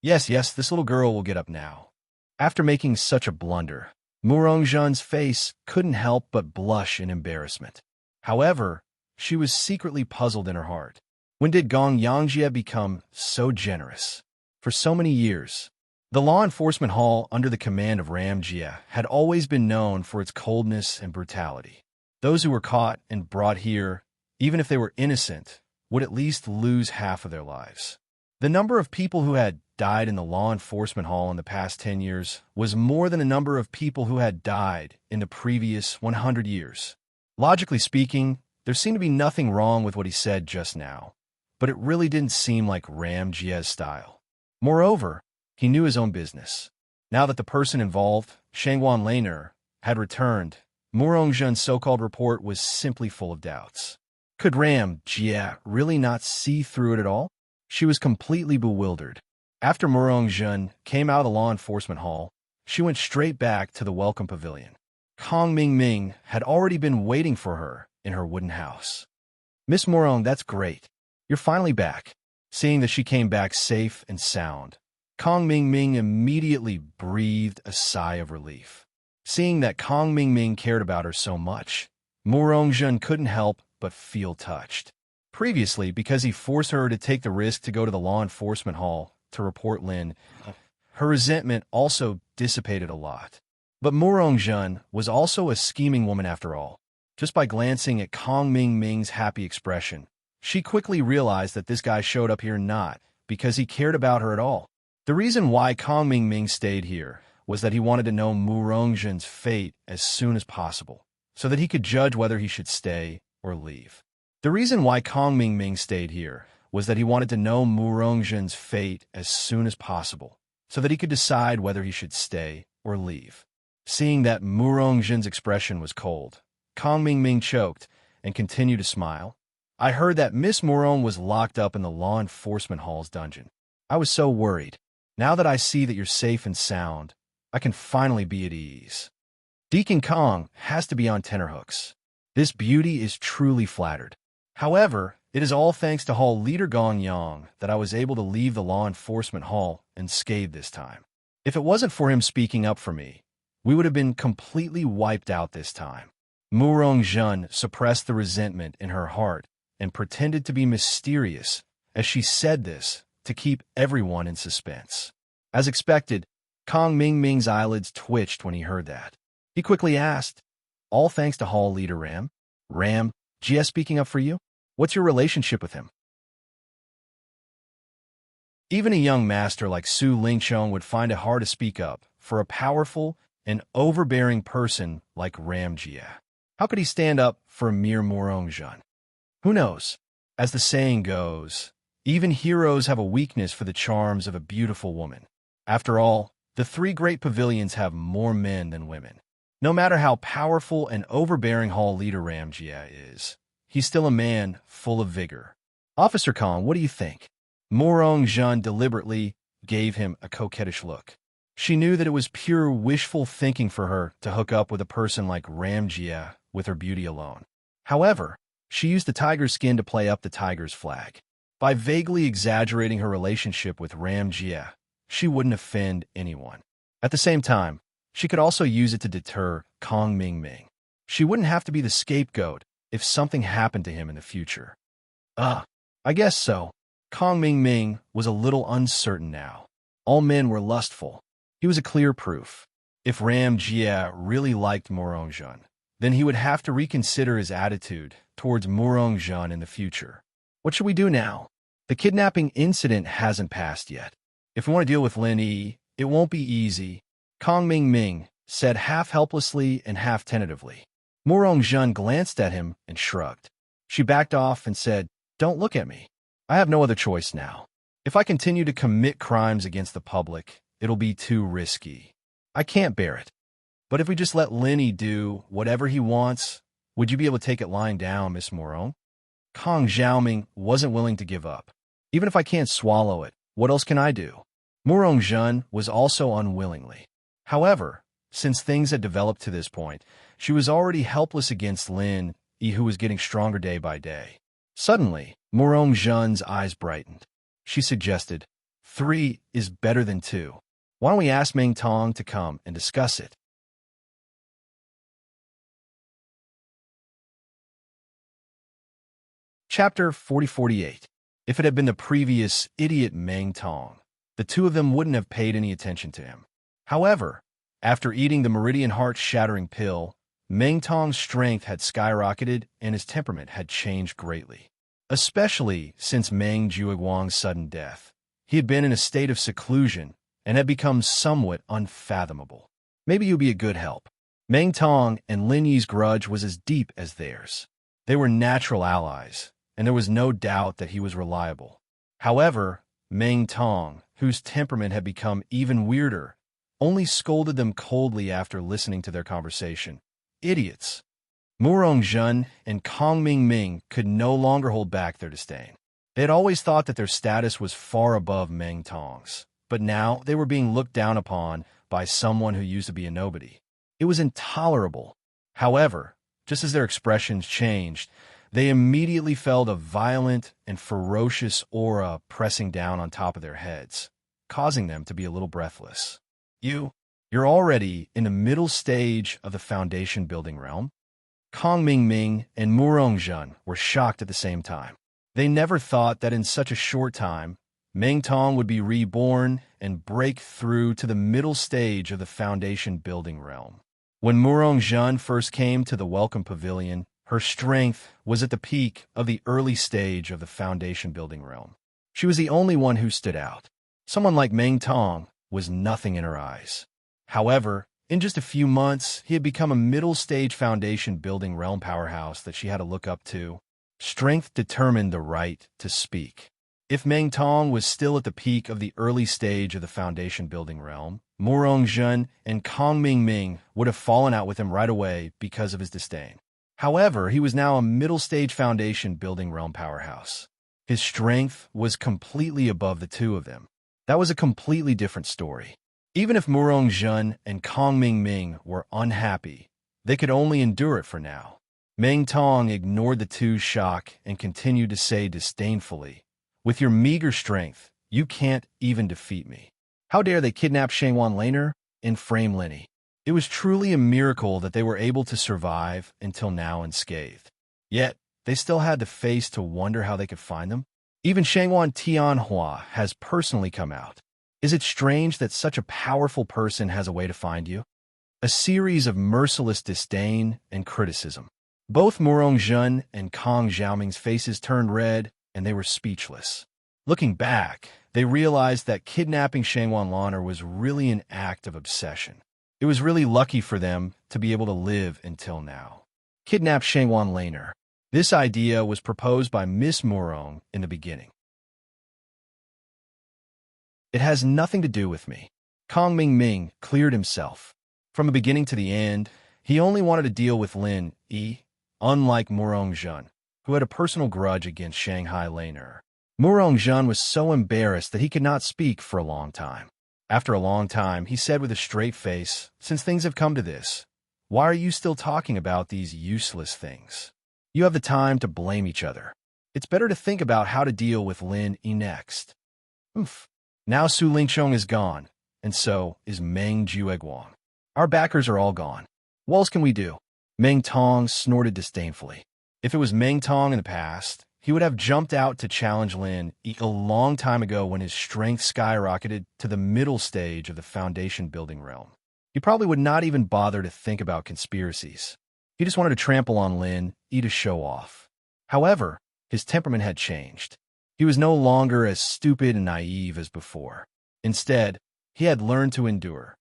Yes, this little girl will get up now." After making such a blunder, Murong-Jean's face couldn't help but blush in embarrassment. However, she was secretly puzzled in her heart. When did Gong Yangjie become so generous? For so many years, the law enforcement hall under the command of Ram Jie had always been known for its coldness and brutality. Those who were caught and brought here, even if they were innocent, would at least lose half of their lives. The number of people who had died in the law enforcement hall in the past 10 years was more than the number of people who had died in the previous 100 years. Logically speaking, there seemed to be nothing wrong with what he said just now, but it really didn't seem like Ram Jie's style. Moreover, he knew his own business. Now that the person involved, Shangwan Laner, had returned, Murong-Jean's so-called report was simply full of doubts. Could Ram Jie really not see through it at all? She was completely bewildered. After Murong-Jean came out of the law enforcement hall, she went straight back to the welcome pavilion. Kong Ming had already been waiting for her in her wooden house. "Miss Murong, that's great. You're finally back." Seeing that she came back safe and sound, Kong Ming immediately breathed a sigh of relief. Seeing that Kong Ming cared about her so much, Murong-Jean couldn't help but feel touched. Previously, because he forced her to take the risk to go to the law enforcement hall to report Lin, her resentment also dissipated a lot. But Murong-Jean was also a scheming woman after all. Just by glancing at Kong Ming's happy expression, She quickly realized that this guy showed up here not because he cared about her at all. The reason why Kong Ming stayed here was that he wanted to know Mu Rongzhen's fate as soon as possible, so that he could judge whether he should stay or leave. The reason why Kong Ming stayed here was that he wanted to know Mu Rongzhen's fate as soon as possible, so that he could decide whether he should stay or leave. Seeing that Mu Rongzhen's expression was cold, Kong Ming choked and continued to smile. I heard that Miss Moron was locked up in the law enforcement hall's dungeon. I was so worried. Now that I see that you're safe and sound, I can finally be at ease. Deacon Kong has to be on tenterhooks. This beauty is truly flattered. However, it is all thanks to Hall Leader Gong Yang that I was able to leave the law enforcement hall unscathed this time. If it wasn't for him speaking up for me, we would have been completely wiped out this time. Mu Rongzhen suppressed the resentment in her heart and pretended to be mysterious as she said this to keep everyone in suspense. As expected, Kong Ming's eyelids twitched when he heard that. He quickly asked, "All thanks to Hall Leader Ram? Ram, GS speaking up for you? What's your relationship with him?" Even a young master like Su Lingchong would find it hard to speak up for a powerful and overbearing person like Ram Jia. How could he stand up for a mere Mu Rongzhen? Who knows? As the saying goes, even heroes have a weakness for the charms of a beautiful woman. After all, the three great pavilions have more men than women. No matter how powerful and overbearing Hall Leader Ram Jia is, he's still a man full of vigor. Officer Kong, what do you think? Mu Rongzhen deliberately gave him a coquettish look. She knew that it was pure wishful thinking for her to hook up with a person like Ram Jia with her beauty alone. However, she used the tiger's skin to play up the tiger's flag. By vaguely exaggerating her relationship with Ram Jia, she wouldn't offend anyone. At the same time, she could also use it to deter Kong Ming. She wouldn't have to be the scapegoat if something happened to him in the future. I guess so. Kong Ming was a little uncertain now. All men were lustful. He was a clear proof. If Ram Jia really liked Mu Rongzhen, then he would have to reconsider his attitude towards Mu Rongzhen in the future. What should we do now? The kidnapping incident hasn't passed yet. If we want to deal with Lin Yi, it won't be easy, Kong Ming said half helplessly and half tentatively. Mu Rongzhen glanced at him and shrugged. She backed off and said, "Don't look at me. I have no other choice now. If I continue to commit crimes against the public, it'll be too risky. I can't bear it. But if we just let Lin Yi do whatever he wants, would you be able to take it lying down, Miss Moron?" Kong Xiaoming wasn't willing to give up. Even if I can't swallow it, what else can I do? Mu Rongzhen was also unwillingly. However, since things had developed to this point, she was already helpless against Lin Yi, who was getting stronger day by day. Suddenly, Mu Rongzhen's eyes brightened. She suggested, 3 is better than 2. Why don't we ask Meng Tong to come and discuss it? Chapter 4048. If it had been the previous idiot Meng Tong, the two of them wouldn't have paid any attention to him. However, after eating the Meridian Heart-shattering pill, Meng Tong's strength had skyrocketed and his temperament had changed greatly. Especially since Meng Jiuguang's sudden death, he had been in a state of seclusion and had become somewhat unfathomable. Maybe you'd be a good help. Meng Tong and Lin Yi's grudge was as deep as theirs. They were natural allies, and there was no doubt that he was reliable. However, Meng Tong, whose temperament had become even weirder, only scolded them coldly after listening to their conversation. Idiots! Mu Rongzhen and Kong Ming could no longer hold back their disdain. They had always thought that their status was far above Meng Tong's, but now they were being looked down upon by someone who used to be a nobody. It was intolerable. However, just as their expressions changed, they immediately felt a violent and ferocious aura pressing down on top of their heads, causing them to be a little breathless. You're already in the middle stage of the foundation building realm? Kong Ming and Mu Rongzhen were shocked at the same time. They never thought that in such a short time, Meng Tong would be reborn and break through to the middle stage of the foundation building realm. When Mu Rongzhen first came to the Welcome Pavilion, Her strength was at the peak of the early stage of the foundation building realm. She was the only one who stood out. Someone like Meng Tong was nothing in her eyes. However, in just a few months, he had become a middle-stage foundation-building realm powerhouse that she had to look up to. Strength determined the right to speak. If Meng Tong was still at the peak of the early stage of the foundation-building realm, Murong Jun and Kong Ming would have fallen out with him right away because of his disdain. However, he was now a middle-stage foundation-building realm powerhouse. His strength was completely above the two of them. That was a completely different story. Even if Murong Jun and Kong Ming were unhappy, they could only endure it for now. Meng Tong ignored the two's shock and continued to say disdainfully, "With your meager strength, you can't even defeat me. How dare they kidnap Shangwan Laner and frame Linny?" It was truly a miracle that they were able to survive until now unscathed. Yet, they still had the face to wonder how they could find them. Even Shangwan Tianhua has personally come out. Is it strange that such a powerful person has a way to find you? A series of merciless disdain and criticism. Both Murong Jun and Kong Xiaoming's faces turned red, and they were speechless. Looking back, they realized that kidnapping Shangwan Laner was really an act of obsession. It was really lucky for them to be able to live until now. Kidnap Shangwan Laner. This idea was proposed by Miss Murong in the beginning. It has nothing to do with me. Kong Ming cleared himself. From the beginning to the end, he only wanted to deal with Lin Yi, unlike Murong Jun, who had a personal grudge against Shanghai Laner. Murong Jun was so embarrassed that he could not speak for a long time. After a long time, he said with a straight face, "Since things have come to this, why are you still talking about these useless things? You have the time to blame each other. It's better to think about how to deal with Lin Yi next." Oof. Now Su Lingqiong is gone, and so is Meng Jueguang. Our backers are all gone. What else can we do? Meng Tong snorted disdainfully. If it was Meng Tong in the past, he would have jumped out to challenge Lin Yi a long time ago when his strength skyrocketed to the middle stage of the foundation building realm. He probably would not even bother to think about conspiracies. He just wanted to trample on Lin Yi to show off. However, his temperament had changed. He was no longer as stupid and naive as before. Instead, he had learned to endure.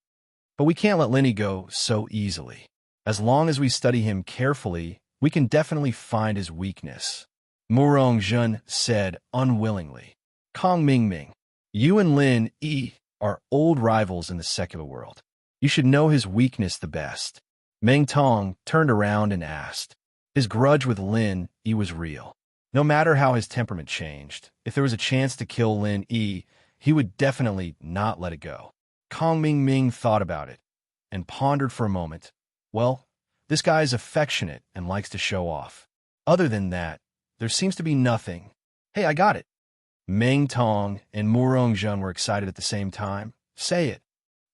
But we can't let Lin Yi go so easily. As long as we study him carefully, we can definitely find his weakness. Murong Jun said unwillingly. Kong Ming, you and Lin Yi are old rivals in the secular world. You should know his weakness the best. Meng Tong turned around and asked. His grudge with Lin Yi was real. No matter how his temperament changed, if there was a chance to kill Lin Yi, he would definitely not let it go. Kong Ming thought about it and pondered for a moment. Well, this guy is affectionate and likes to show off. Other than that, there seems to be nothing. Hey, I got it. Meng Tong and Murong Jun were excited at the same time. Say it.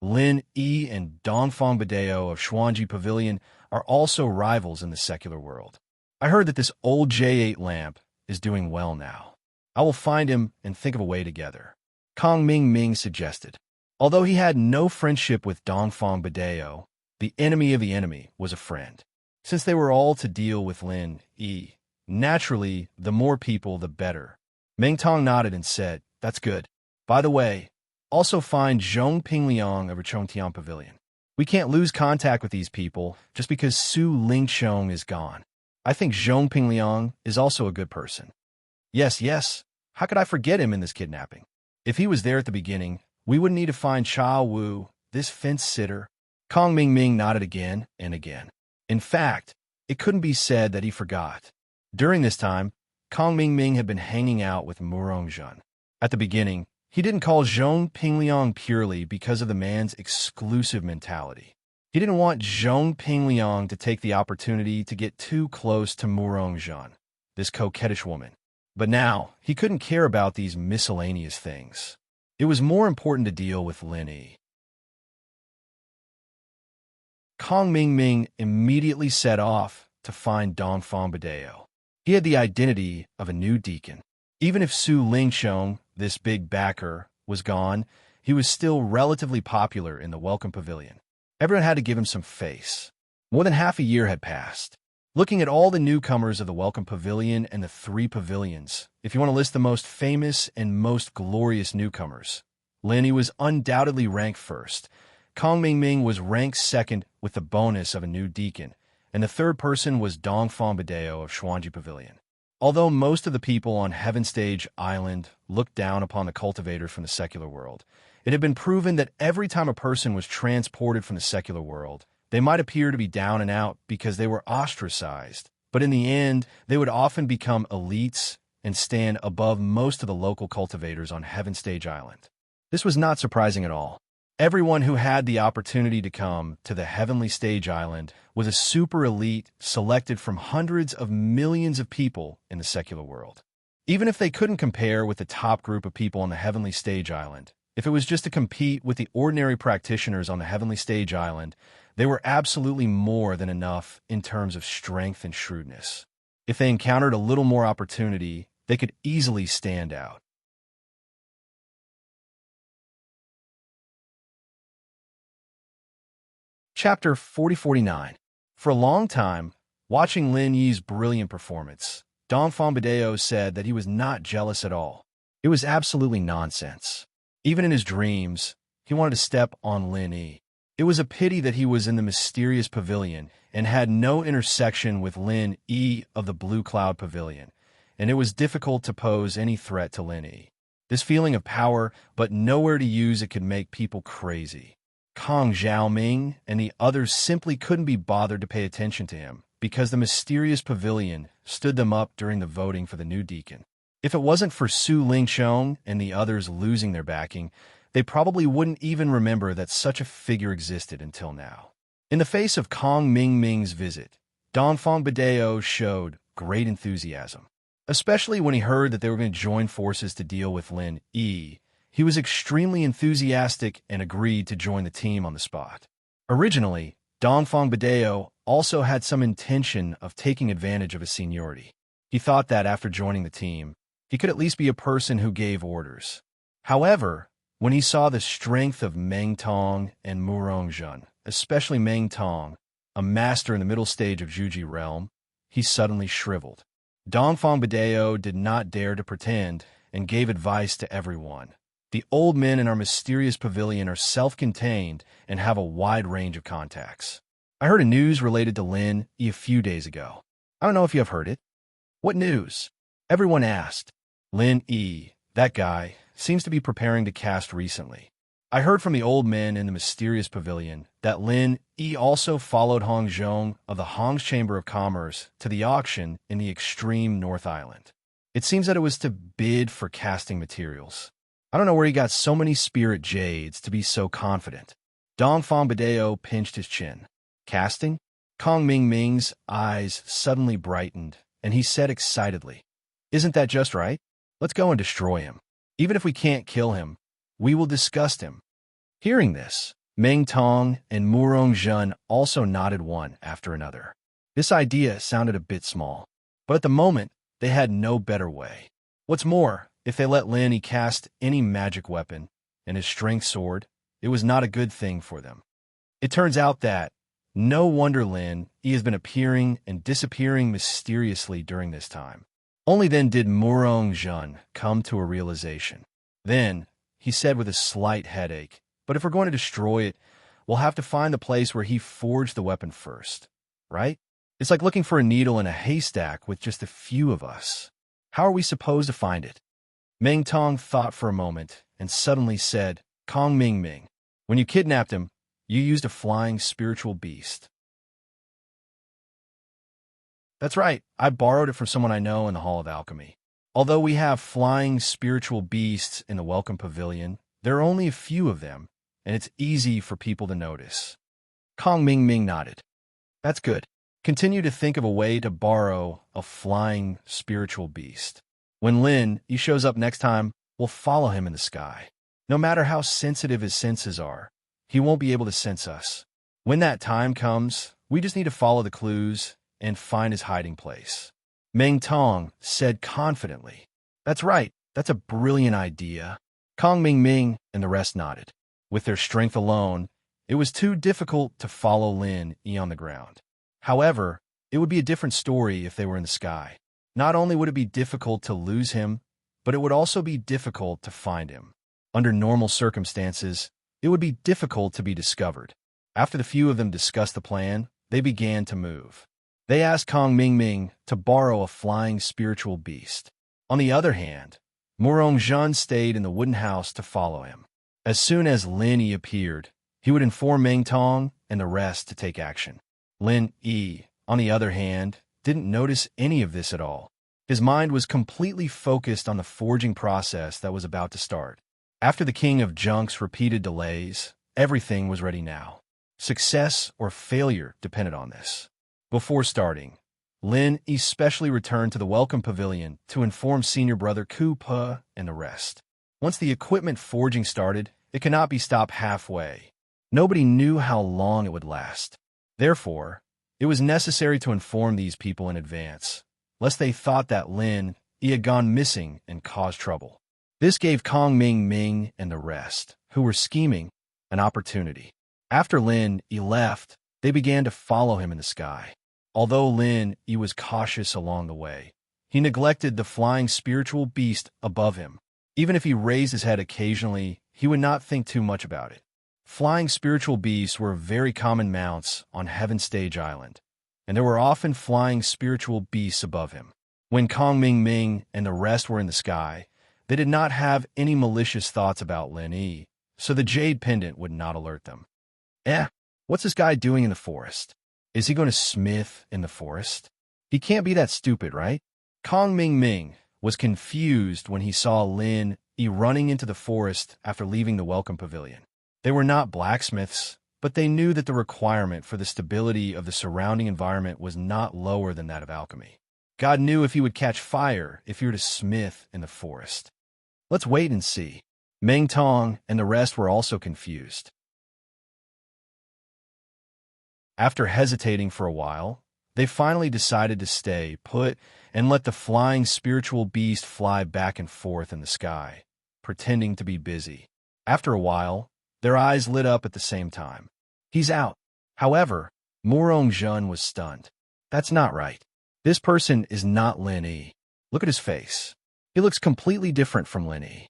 Lin Yi and Dongfang Badeo of Xuanji Pavilion are also rivals in the secular world. I heard that this old J8 lamp is doing well now. I will find him and think of a way together. Kong Ming suggested. Although he had no friendship with Dongfang Badeo, the enemy of the enemy was a friend. Since they were all to deal with Lin Yi, naturally, the more people, the better. Meng Tong nodded and said, "That's good. By the way, also find Zhong Pingliang of Chongtian Pavilion. We can't lose contact with these people just because Su Lingqiong is gone. I think Zhong Pingliang is also a good person." Yes. How could I forget him in this kidnapping? If he was there at the beginning, we wouldn't need to find Chao Wu, this fence-sitter. Kong Ming nodded again and again. In fact, it couldn't be said that he forgot. During this time, Kong Ming had been hanging out with Murong Jun. At the beginning, he didn't call Zhong Pingliang purely because of the man's exclusive mentality. He didn't want Zhong Pingliang to take the opportunity to get too close to Murong Jun, this coquettish woman. But now, he couldn't care about these miscellaneous things. It was more important to deal with Lin Yi. Kong Ming immediately set off to find Dongfang Badeo. He had the identity of a new deacon. Even if Su Lingqiong, this big backer, was gone, he was still relatively popular in the Welcome Pavilion. Everyone had to give him some face. More than half a year had passed. Looking at all the newcomers of the Welcome Pavilion and the three pavilions, if you want to list the most famous and most glorious newcomers, Lin was undoubtedly ranked first. Kong Ming was ranked second with the bonus of a new deacon, and the third person was Dong Fongbadeo of Xuanji Pavilion. Although most of the people on Heaven Stage Island looked down upon the cultivators from the secular world, it had been proven that every time a person was transported from the secular world, they might appear to be down and out because they were ostracized, but in the end, they would often become elites and stand above most of the local cultivators on Heaven Stage Island. This was not surprising at all. Everyone who had the opportunity to come to the Heavenly Stage Island was a super elite selected from hundreds of millions of people in the secular world. Even if they couldn't compare with the top group of people on the Heavenly Stage Island, if it was just to compete with the ordinary practitioners on the Heavenly Stage Island, they were absolutely more than enough in terms of strength and shrewdness. If they encountered a little more opportunity, they could easily stand out. Chapter 4049. For a long time, watching Lin Yi's brilliant performance, Dong Fongbadeo said that he was not jealous at all. It was absolutely nonsense. Even in his dreams, he wanted to step on Lin Yi. It was a pity that he was in the mysterious pavilion and had no intersection with Lin Yi of the Blue Cloud Pavilion, and it was difficult to pose any threat to Lin Yi. This feeling of power, but nowhere to use it, could make people crazy. Kong Xiaoming and the others simply couldn't be bothered to pay attention to him because the mysterious pavilion stood them up during the voting for the new deacon. If it wasn't for Su Lingqiong and the others losing their backing, they probably wouldn't even remember that such a figure existed until now. In the face of Kong Ming's visit, Dong Fongbadeo showed great enthusiasm. Especially when he heard that they were going to join forces to deal with Lin Yi, he was extremely enthusiastic and agreed to join the team on the spot. Originally, Dong Fongbadeo also had some intention of taking advantage of his seniority. He thought that after joining the team, he could at least be a person who gave orders. However, when he saw the strength of Meng Tong and Murong Jun, especially Meng Tong, a master in the middle stage of Juji realm, he suddenly shriveled. Dong Fongbadeo did not dare to pretend and gave advice to everyone. The old men in our mysterious pavilion are self-contained and have a wide range of contacts. I heard a news related to Lin Yi a few days ago. I don't know if you have heard it. What news? Everyone asked. Lin Yi, that guy, seems to be preparing to cast recently. I heard from the old men in the mysterious pavilion that Lin Yi also followed Hong Zhong of the Hong's Chamber of Commerce to the auction in the extreme North Island. It seems that it was to bid for casting materials. I don't know where he got so many spirit jades to be so confident. Dong Fongbadeo pinched his chin. Casting? Kong Ming's eyes suddenly brightened, and he said excitedly, "Isn't that just right? Let's go and destroy him. Even if we can't kill him, we will disgust him." Hearing this, Meng Tong and Murong Jun also nodded one after another. This idea sounded a bit small, but at the moment, they had no better way. What's more, if they let Lin Yi cast any magic weapon and his strength sword, it was not a good thing for them. It turns out that no wonder Lin Yi has been appearing and disappearing mysteriously during this time. Only then did Murong Jun come to a realization. Then, he said with a slight headache, "But if we're going to destroy it, we'll have to find the place where he forged the weapon first, right? It's like looking for a needle in a haystack with just a few of us. How are we supposed to find it?" Meng Tong thought for a moment and suddenly said, "Kong Ming, when you kidnapped him, you used a flying spiritual beast." "That's right, I borrowed it from someone I know in the Hall of Alchemy. Although we have flying spiritual beasts in the Welcome Pavilion, there are only a few of them, and it's easy for people to notice." Kong Ming nodded. "That's good. Continue to think of a way to borrow a flying spiritual beast. When Lin Yi shows up next time, we'll follow him in the sky. No matter how sensitive his senses are, he won't be able to sense us. When that time comes, we just need to follow the clues and find his hiding place." Meng Tong said confidently, "That's right, that's a brilliant idea." Kong Ming and the rest nodded. With their strength alone, it was too difficult to follow Lin Yi on the ground. However, It would be a different story if they were in the sky. Not only would it be difficult to lose him, but it would also be difficult to find him. Under normal circumstances, it would be difficult to be discovered. After the few of them discussed the plan, they began to move. They asked Kong Ming to borrow a flying spiritual beast. On the other hand, Murong Zhan stayed in the wooden house to follow him. As soon as Lin Yi appeared, he would inform Meng Tong and the rest to take action. Lin Yi, on the other hand, didn't notice any of this at all. His mind was completely focused on the forging process that was about to start. After the King of Junk's repeated delays, everything was ready now. Success or failure depended on this. Before starting, Lin especially returned to the welcome pavilion to inform senior brother Ku Pe and the rest. Once the equipment forging started, it could not be stopped halfway. Nobody knew how long it would last. Therefore, it was necessary to inform these people in advance, lest they thought that Lin Yi had gone missing and caused trouble. This gave Kong Ming and the rest, who were scheming, an opportunity. After Lin Yi left, they began to follow him in the sky. Although Lin Yi was cautious along the way, he neglected the flying spiritual beast above him. Even if he raised his head occasionally, he would not think too much about it. Flying spiritual beasts were very common mounts on Heaven Stage Island, and there were often flying spiritual beasts above him. When Kong Ming and the rest were in the sky, they did not have any malicious thoughts about Lin Yi, so the jade pendant would not alert them. What's this guy doing in the forest? Is he going to smith in the forest? He can't be that stupid, right? Kong Ming was confused when he saw Lin Yi running into the forest after leaving the welcome pavilion. They were not blacksmiths, but they knew that the requirement for the stability of the surrounding environment was not lower than that of alchemy. God knew if he would catch fire if he were to smith in the forest. Let's wait and see. Meng Tong and the rest were also confused. After hesitating for a while, they finally decided to stay put and let the flying spiritual beast fly back and forth in the sky, pretending to be busy. After a while, their eyes lit up at the same time. He's out. However, Murong Zhan was stunned. That's not right. This person is not Lin Yi. Look at his face. He looks completely different from Lin Yi.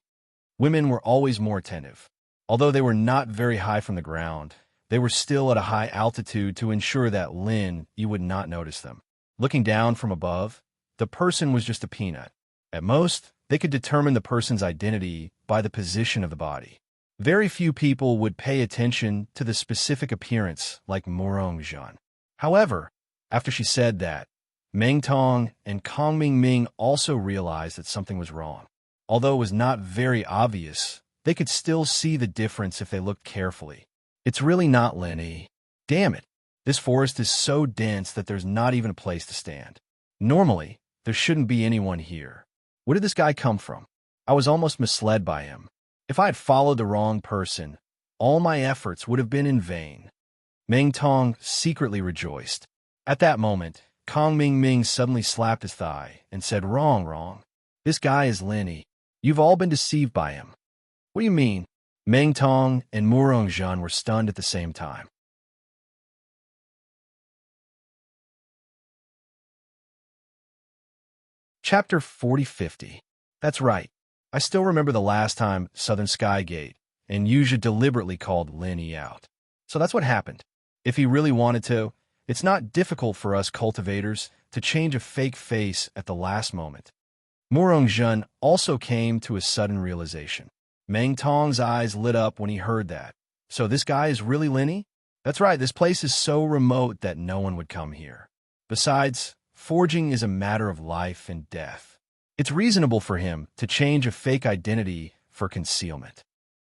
Women were always more attentive. Although they were not very high from the ground, they were still at a high altitude to ensure that Lin Yi would not notice them. Looking down from above, the person was just a peanut. At most, they could determine the person's identity by the position of the body. Very few people would pay attention to the specific appearance like Murong Zhan. However, after she said that, Meng Tong and Kong Ming also realized that something was wrong. Although it was not very obvious, they could still see the difference if they looked carefully. It's really not Lin Yi. Damn it. This forest is so dense that there's not even a place to stand. Normally, there shouldn't be anyone here. Where did this guy come from? I was almost misled by him. If I had followed the wrong person, all my efforts would have been in vain. Meng Tong secretly rejoiced. At that moment, Kong Ming suddenly slapped his thigh and said, Wrong. This guy is Lin Yi. You've all been deceived by him. What do you mean? Meng Tong and Murong Zhan were stunned at the same time. Chapter 4050. That's right. I still remember the last time Southern Sky Gate and Yuja deliberately called Lin Yi out. So that's what happened. If he really wanted to, it's not difficult for us cultivators to change a fake face at the last moment. Murong Zhan also came to a sudden realization. Meng Tong's eyes lit up when he heard that. So this guy is really Lin Yi? That's right, this place is so remote that no one would come here. Besides, forging is a matter of life and death. It's reasonable for him to change a fake identity for concealment.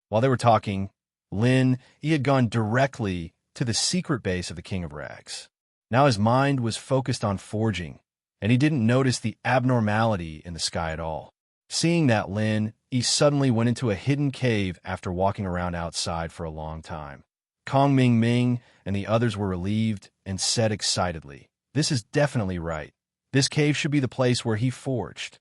While they were talking, Lin Yi had gone directly to the secret base of the King of Rags. Now his mind was focused on forging, and he didn't notice the abnormality in the sky at all. Seeing that, Lin Yi suddenly went into a hidden cave after walking around outside for a long time. Kong Ming and the others were relieved and said excitedly, This is definitely right. This cave should be the place where he forged.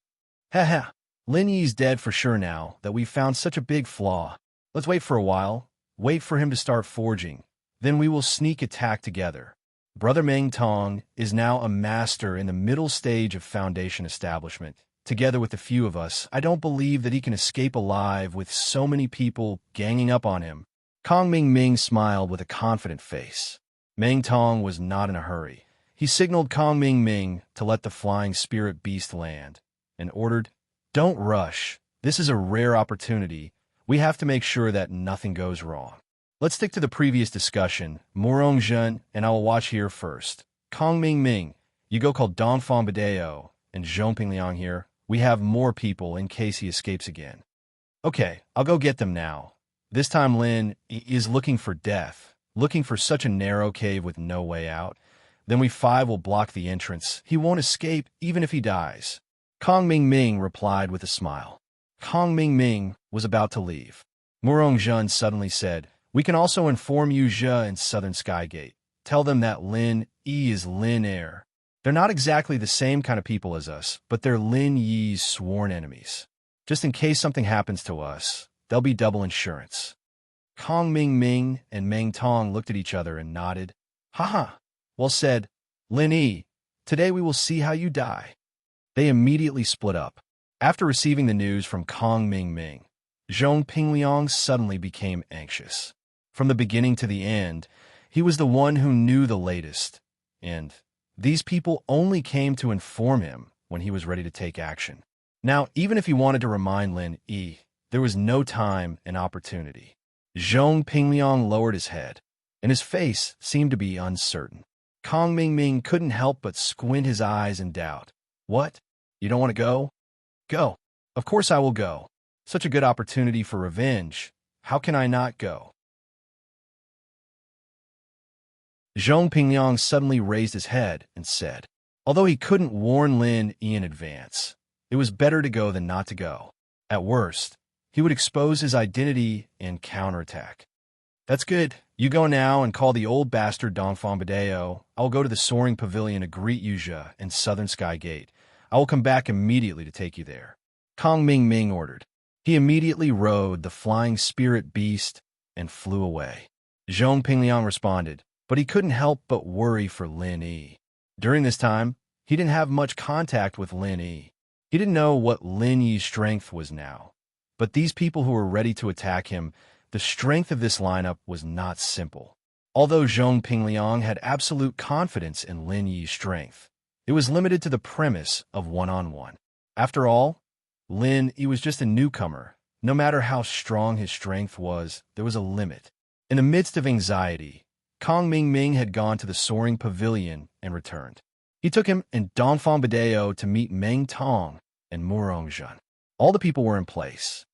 Lin Yi's dead for sure now that we've found such a big flaw. Let's wait for a while, wait for him to start forging. Then we will sneak attack together. Brother Meng Tong is now a master in the middle stage of Foundation establishment. Together with a few of us, I don't believe that he can escape alive with so many people ganging up on him." Kong Ming Ming smiled with a confident face. Meng Tong was not in a hurry. He signaled Kong Ming Ming to let the flying spirit beast land, and ordered, "Don't rush. This is a rare opportunity. We have to make sure that nothing goes wrong. Let's stick to the previous discussion. Morong Zhen and I will watch here first. Kong Ming Ming, you go call Dongfang Badeo, and Zhongping Liang here. We have more people in case he escapes again." "Okay, I'll go get them now. This time Lin is looking for death, looking for such a narrow cave with no way out. Then we five will block the entrance. He won't escape even if he dies." Kong Ming Ming replied with a smile. Kong Ming Ming was about to leave. Morong Zhen suddenly said, "We can also inform Yu Zhe and Southern Sky Gate. Tell them that Lin Yi is Lin Heir. They're not exactly the same kind of people as us, but they're Lin Yi's sworn enemies. Just in case something happens to us, there'll be double insurance." Kong Ming Ming and Meng Tong looked at each other and nodded. "Haha, well said, Lin Yi. Today we will see how you die." They immediately split up. After receiving the news from Kong Ming Ming, Zhong Pingliang suddenly became anxious. From the beginning to the end, he was the one who knew the latest, and these people only came to inform him when he was ready to take action. Now, even if he wanted to remind Lin Yi, there was no time and opportunity. Zhong Pingliang lowered his head, and his face seemed to be uncertain. Kong Ming Ming couldn't help but squint his eyes in doubt. "What? You don't want to go?" "Go. Of course I will go. Such a good opportunity for revenge. How can I not go?" Zhong Pingliang suddenly raised his head and said, although he couldn't warn Lin Yi in advance, it was better to go than not to go. At worst, he would expose his identity and counterattack. "That's good. You go now and call the old bastard Dongfang Badeo. I'll go to the soaring pavilion to greet Yu Zhe and Southern Sky Gate. I will come back immediately to take you there," Kong Ming Ming ordered. He immediately rode the flying spirit beast and flew away. Zhong Pingliang responded, but he couldn't help but worry for Lin Yi. During this time, he didn't have much contact with Lin Yi. He didn't know what Lin Yi's strength was now. But these people who were ready to attack him, the strength of this lineup was not simple. Although Zhong Pingliang had absolute confidence in Lin Yi's strength, it was limited to the premise of one-on-one. After all, Lin Yi was just a newcomer. No matter how strong his strength was, there was a limit. In the midst of anxiety, Kong Ming Ming had gone to the soaring pavilion and returned. He took him and Dongfang Badeo to meet Meng Tong and Morong Zhen. All the people were in place.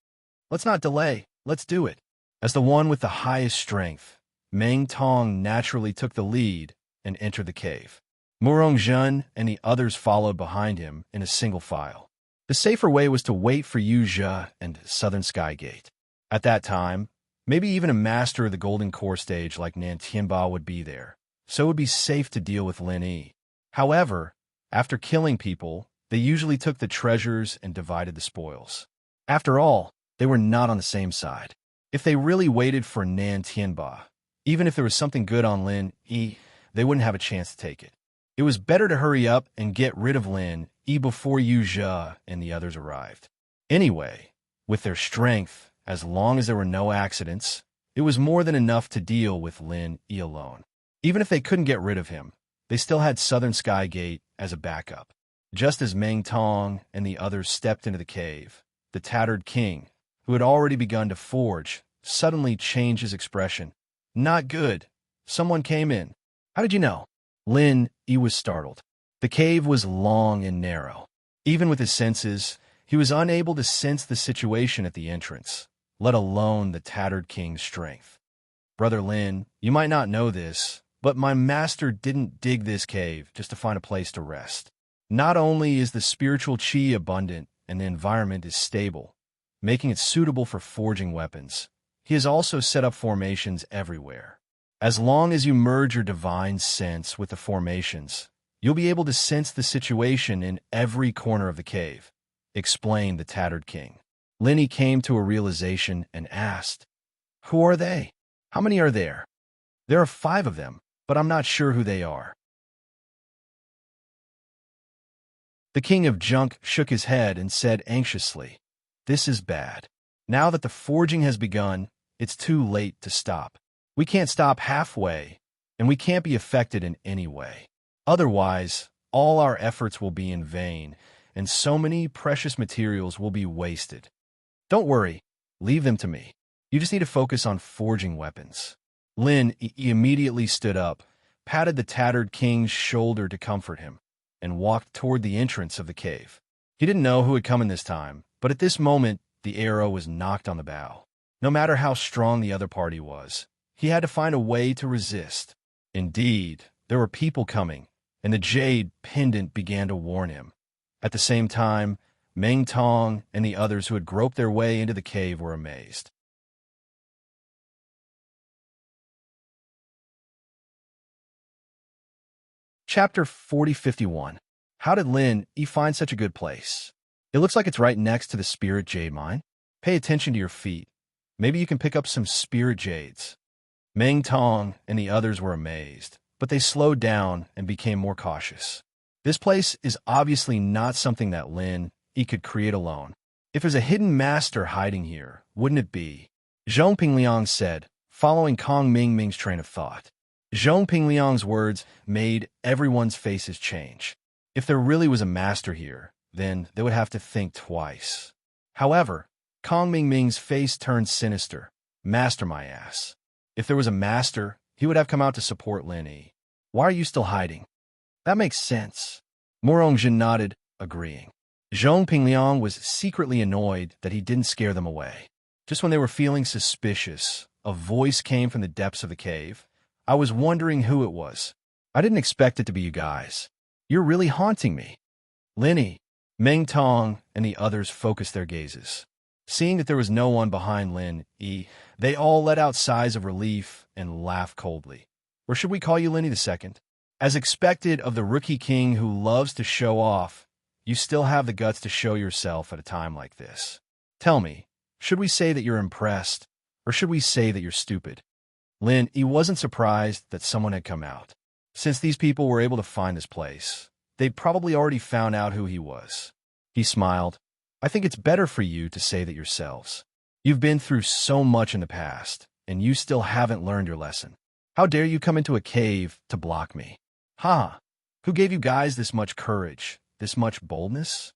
"Let's not delay. Let's do it." As the one with the highest strength, Meng Tong naturally took the lead and entered the cave. Morong Zhen and the others followed behind him in a single file. The safer way was to wait for Yu Zhe and Southern Sky Gate. At that time, maybe even a master of the Golden Core stage like Nan Tianba would be there, so it would be safe to deal with Lin Yi. However, after killing people, they usually took the treasures and divided the spoils. After all, they were not on the same side. If they really waited for Nan Tianba, even if there was something good on Lin Yi, they wouldn't have a chance to take it. It was better to hurry up and get rid of Lin Yi before Yu Zhe and the others arrived. Anyway, with their strength, as long as there were no accidents, it was more than enough to deal with Lin Yi alone. Even if they couldn't get rid of him, they still had Southern Sky Gate as a backup. Just as Meng Tong and the others stepped into the cave, the tattered king, who had already begun to forge, suddenly changed his expression. "Not good. Someone came in." "How did you know?" Lin Yi was startled. The cave was long and narrow. Even with his senses, he was unable to sense the situation at the entrance, let alone the tattered king's strength. "Brother Lin, you might not know this, but my master didn't dig this cave just to find a place to rest. Not only is the spiritual chi abundant and the environment is stable, making it suitable for forging weapons, he has also set up formations everywhere. As long as you merge your divine sense with the formations, you'll be able to sense the situation in every corner of the cave," explained the tattered king. Lin Yi came to a realization and asked, "Who are they? How many are there?" "There are 5 of them. but I'm not sure who they are. The king of junk shook his head and said anxiously, "This is bad. Now that the forging has begun, it's too late to stop. We can't stop halfway, and we can't be affected in any way. Otherwise, all our efforts will be in vain, and so many precious materials will be wasted. Don't worry, leave them to me. You just need to focus on forging weapons." Lin immediately stood up, patted the tattered king's shoulder to comfort him, and walked toward the entrance of the cave. He didn't know who had come in this time, but at this moment, the arrow was knocked on the bow. No matter how strong the other party was, he had to find a way to resist. Indeed, there were people coming, and the jade pendant began to warn him. At the same time, Meng Tong and the others who had groped their way into the cave were amazed. Chapter 4051. How did Lin Yi find such a good place? It looks like it's right next to the spirit jade mine. Pay attention to your feet. Maybe you can pick up some spirit jades. Meng Tong and the others were amazed, but they slowed down and became more cautious. This place is obviously not something that Lin Yi could create alone. If there's a hidden master hiding here, wouldn't it be? Zhong Pingliang said, following Kong Mingming's train of thought. Zhong Pingliang's words made everyone's faces change. If there really was a master here, then they would have to think twice. However, Kong Mingming's face turned sinister. Master my ass. If there was a master, he would have come out to support Lin Yi. Why are you still hiding? That makes sense. Morongjin nodded, agreeing. Zhong Pingliang was secretly annoyed that he didn't scare them away. Just when they were feeling suspicious, a voice came from the depths of the cave. I was wondering who it was. I didn't expect it to be you guys. You're really haunting me. Lin Yi, Meng Tong, and the others focused their gazes. Seeing that there was no one behind Lin Yi, they all let out sighs of relief and laughed coldly. Or should we call you Lin Yi II? As expected of the rookie king who loves to show off, you still have the guts to show yourself at a time like this. Tell me, should we say that you're impressed, or should we say that you're stupid? Lin Yi wasn't surprised that someone had come out. Since these people were able to find this place, they'd probably already found out who he was. He smiled. I think it's better for you to say that yourselves. You've been through so much in the past, and you still haven't learned your lesson. How dare you come into a cave to block me? Ha! Who gave you guys this much courage, this much boldness?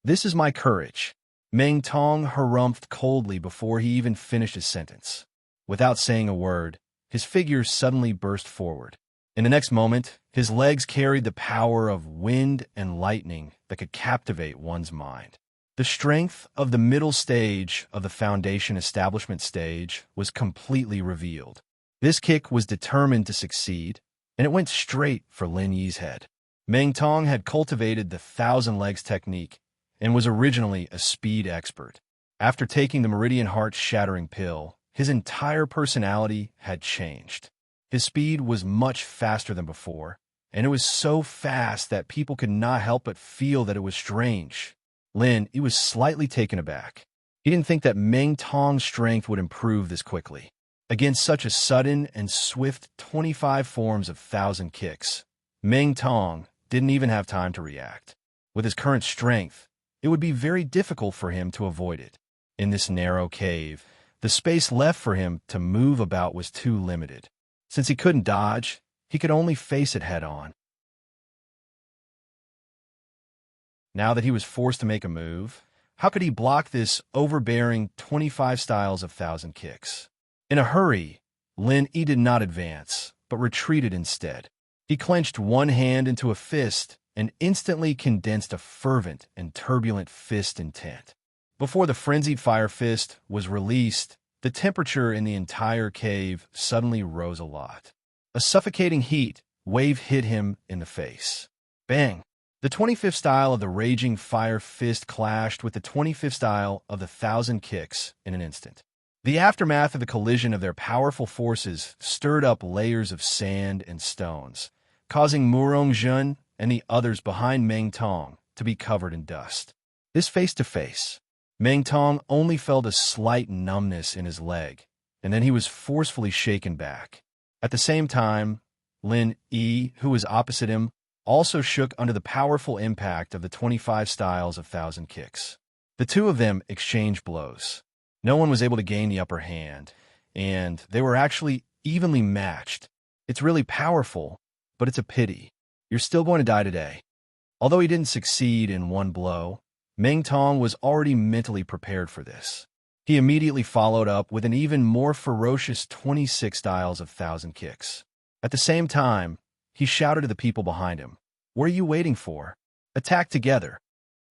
This is my courage. Meng Tong harumphed coldly before he even finished his sentence. Without saying a word, his figure suddenly burst forward. In the next moment, his legs carried the power of wind and lightning that could captivate one's mind. The strength of the middle stage of the foundation establishment stage was completely revealed. This kick was determined to succeed, and it went straight for Lin Yi's head. Meng Tong had cultivated the thousand legs technique and was originally a speed expert. After taking the Meridian Heart-shattering pill, his entire personality had changed. His speed was much faster than before, and it was so fast that people could not help but feel that it was strange. Lin Yi was slightly taken aback. He didn't think that Meng Tong's strength would improve this quickly. Against such a sudden and swift 25 forms of thousand kicks, Meng Tong didn't even have time to react. With his current strength, it would be very difficult for him to avoid it. In this narrow cave, the space left for him to move about was too limited. Since he couldn't dodge, he could only face it head-on. Now that he was forced to make a move, how could he block this overbearing 25 styles of thousand kicks? In a hurry, Lin Yi did not advance, but retreated instead. He clenched one hand into a fist and instantly condensed a fervent and turbulent fist intent. Before the frenzied fire fist was released, the temperature in the entire cave suddenly rose a lot. A suffocating heat wave hit him in the face. Bang! The 25th style of the raging fire fist clashed with the 25th style of the thousand kicks in an instant. The aftermath of the collision of their powerful forces stirred up layers of sand and stones, causing Morongjin and the others behind Meng Tong to be covered in dust. This face-to-face, Meng Tong only felt a slight numbness in his leg, and then he was forcefully shaken back. At the same time, Lin Yi, who was opposite him, also shook under the powerful impact of the 25 styles of thousand kicks. The two of them exchanged blows. No one was able to gain the upper hand, and they were actually evenly matched. It's really powerful, but it's a pity. You're still going to die today. Although he didn't succeed in one blow, Meng Tong was already mentally prepared for this. He immediately followed up with an even more ferocious 26 styles of thousand kicks. At the same time, he shouted to the people behind him, "What are you waiting for? Attack together!"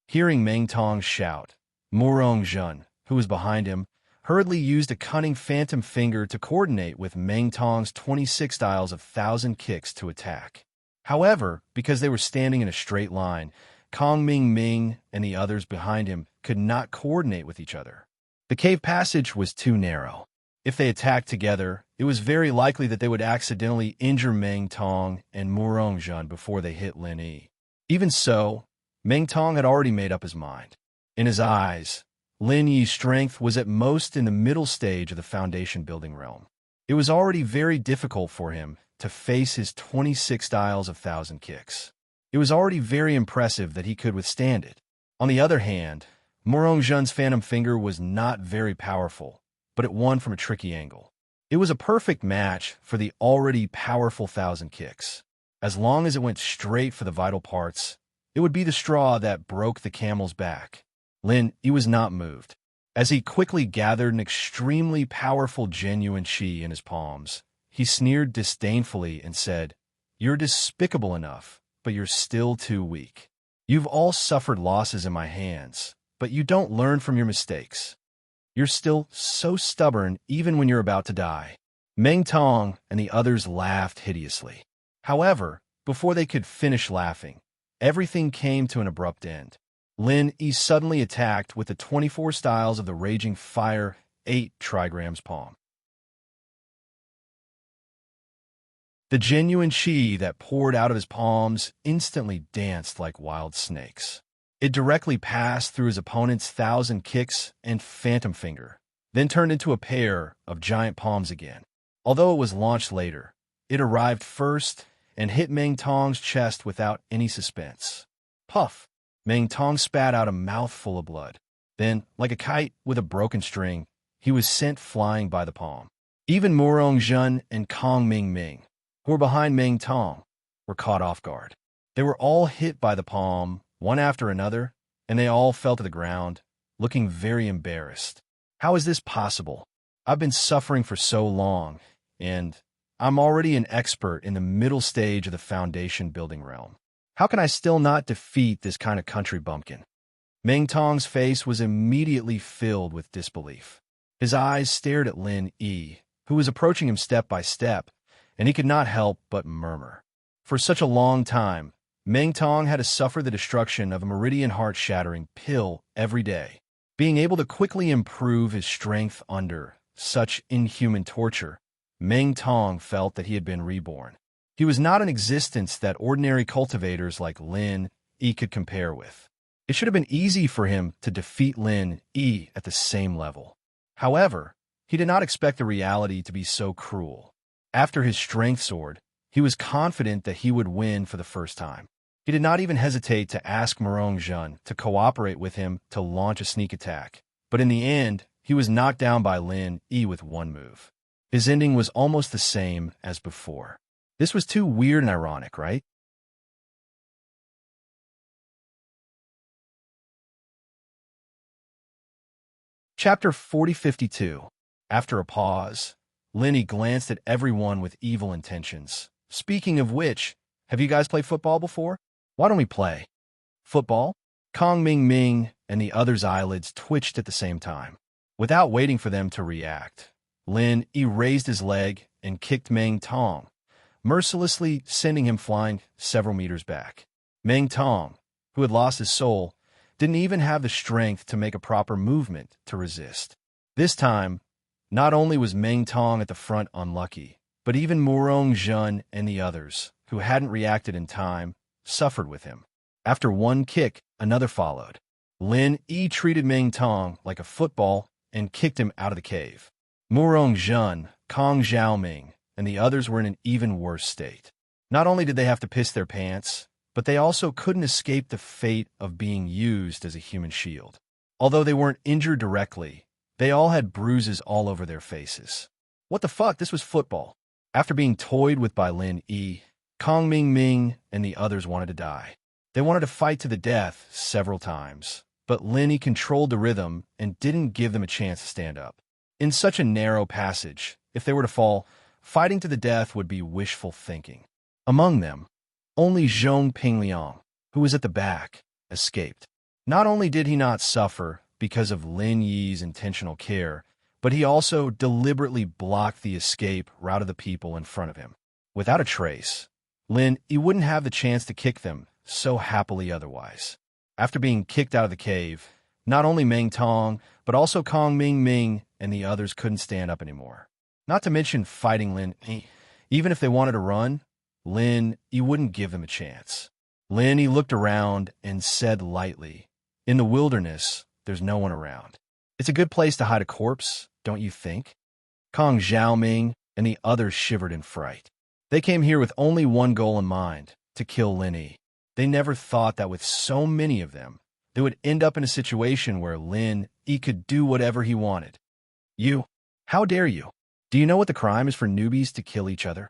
Hearing Meng Tong's shout, Murong Jun, who was behind him, hurriedly used a cunning phantom finger to coordinate with Meng Tong's 26 styles of thousand kicks to attack. However, because they were standing in a straight line, Kong Ming Ming and the others behind him could not coordinate with each other. The cave passage was too narrow. If they attacked together, it was very likely that they would accidentally injure Meng Tong and Murong Jun before they hit Lin Yi. Even so, Meng Tong had already made up his mind. In his eyes, Lin Yi's strength was at most in the middle stage of the foundation building realm. It was already very difficult for him to face his 26 styles of thousand kicks. It was already very impressive that he could withstand it. On the other hand, Murong Jun's phantom finger was not very powerful, but it won from a tricky angle. It was a perfect match for the already powerful thousand kicks. As long as it went straight for the vital parts, it would be the straw that broke the camel's back. Lin Yi was not moved. As he quickly gathered an extremely powerful genuine qi in his palms, he sneered disdainfully and said, "You're despicable enough, but you're still too weak. You've all suffered losses in my hands, but you don't learn from your mistakes. You're still so stubborn even when you're about to die." Meng Tong and the others laughed hideously. However, before they could finish laughing, everything came to an abrupt end. Lin Yi suddenly attacked with the 24 styles of the Raging Fire 8 trigrams palm. The genuine qi that poured out of his palms instantly danced like wild snakes. It directly passed through his opponent's thousand kicks and phantom finger, then turned into a pair of giant palms again. Although it was launched later, it arrived first and hit Meng Tong's chest without any suspense. Puff! Meng Tong spat out a mouthful of blood. Then, like a kite with a broken string, he was sent flying by the palm. Even Murong Jun and Kong Ming Ming, who were behind Meng Tong, were caught off guard. They were all hit by the palm, one after another, and they all fell to the ground, looking very embarrassed. How is this possible? I've been suffering for so long, and I'm already an expert in the middle stage of the foundation building realm. How can I still not defeat this kind of country bumpkin? Meng Tong's face was immediately filled with disbelief. His eyes stared at Lin Yi, who was approaching him step by step, and he could not help but murmur. For such a long time, Meng Tong had to suffer the destruction of a meridian heart-shattering pill every day. Being able to quickly improve his strength under such inhuman torture, Meng Tong felt that he had been reborn. He was not an existence that ordinary cultivators like Lin Yi could compare with. It should have been easy for him to defeat Lin Yi at the same level. However, he did not expect the reality to be so cruel. After his strength sword, he was confident that he would win for the first time. He did not even hesitate to ask Murong Jun to cooperate with him to launch a sneak attack. But in the end, he was knocked down by Lin Yi with one move. His ending was almost the same as before. This was too weird and ironic, right? Chapter 4052. After a pause, Lin Yi glanced at everyone with evil intentions. Speaking of which, have you guys played football before? Why don't we play? Football? Kong Ming Ming and the others' eyelids twitched at the same time. Without waiting for them to react, Lin Yi raised his leg and kicked Meng Tong, mercilessly sending him flying several meters back. Meng Tong, who had lost his soul, didn't even have the strength to make a proper movement to resist. This time, not only was Meng Tong at the front unlucky, but even Murong Jun and the others, who hadn't reacted in time, suffered with him. After one kick, another followed. Lin Yi treated Meng Tong like a football and kicked him out of the cave. Murong Jun, Kong Xiaoming, and the others were in an even worse state. Not only did they have to piss their pants, but they also couldn't escape the fate of being used as a human shield. Although they weren't injured directly, they all had bruises all over their faces. What the fuck? This was football. After being toyed with by Lin Yi, Kong Ming Ming and the others wanted to die. They wanted to fight to the death several times, but Lin Yi controlled the rhythm and didn't give them a chance to stand up. In such a narrow passage, if they were to fall, fighting to the death would be wishful thinking. Among them, only Zhong Pingliang, who was at the back, escaped. Not only did he not suffer because of Lin Yi's intentional care, but he also deliberately blocked the escape route of the people in front of him. Without a trace, Lin Yi wouldn't have the chance to kick them so happily otherwise. After being kicked out of the cave, not only Meng Tong, but also Kong Ming Ming and the others couldn't stand up anymore. Not to mention fighting Lin Yi. Even if they wanted to run, Lin Yi wouldn't give them a chance. Lin Yi looked around and said lightly, "In the wilderness, there's no one around. It's a good place to hide a corpse, don't you think?" Kong Xiaoming and the others shivered in fright. They came here with only one goal in mind, to kill Lin Yi. They never thought that with so many of them, they would end up in a situation where Lin Yi could do whatever he wanted. "You, how dare you? Do you know what the crime is for newbies to kill each other?"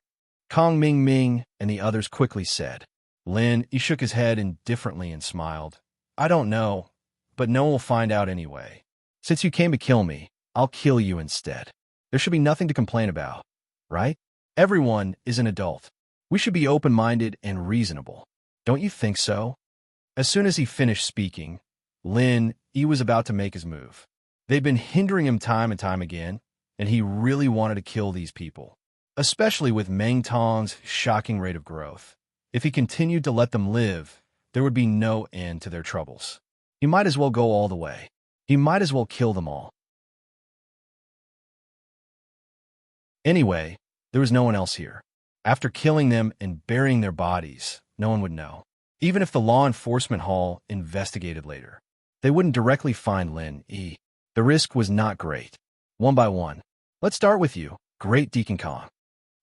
Kong Ming Ming and the others quickly said. Lin Yi shook his head indifferently and smiled. "I don't know, but no one will find out anyway. Since you came to kill me, I'll kill you instead. There should be nothing to complain about, right? Everyone is an adult. We should be open-minded and reasonable. Don't you think so?" As soon as he finished speaking, Lin Yi was about to make his move. They'd been hindering him time and time again, and he really wanted to kill these people, especially with Meng Tong's shocking rate of growth. If he continued to let them live, there would be no end to their troubles. He might as well go all the way. He might as well kill them all. Anyway, there was no one else here. After killing them and burying their bodies, no one would know. Even if the law enforcement hall investigated later, they wouldn't directly find Lin Yi. The risk was not great. One by one. "Let's start with you, Great Deacon Kong."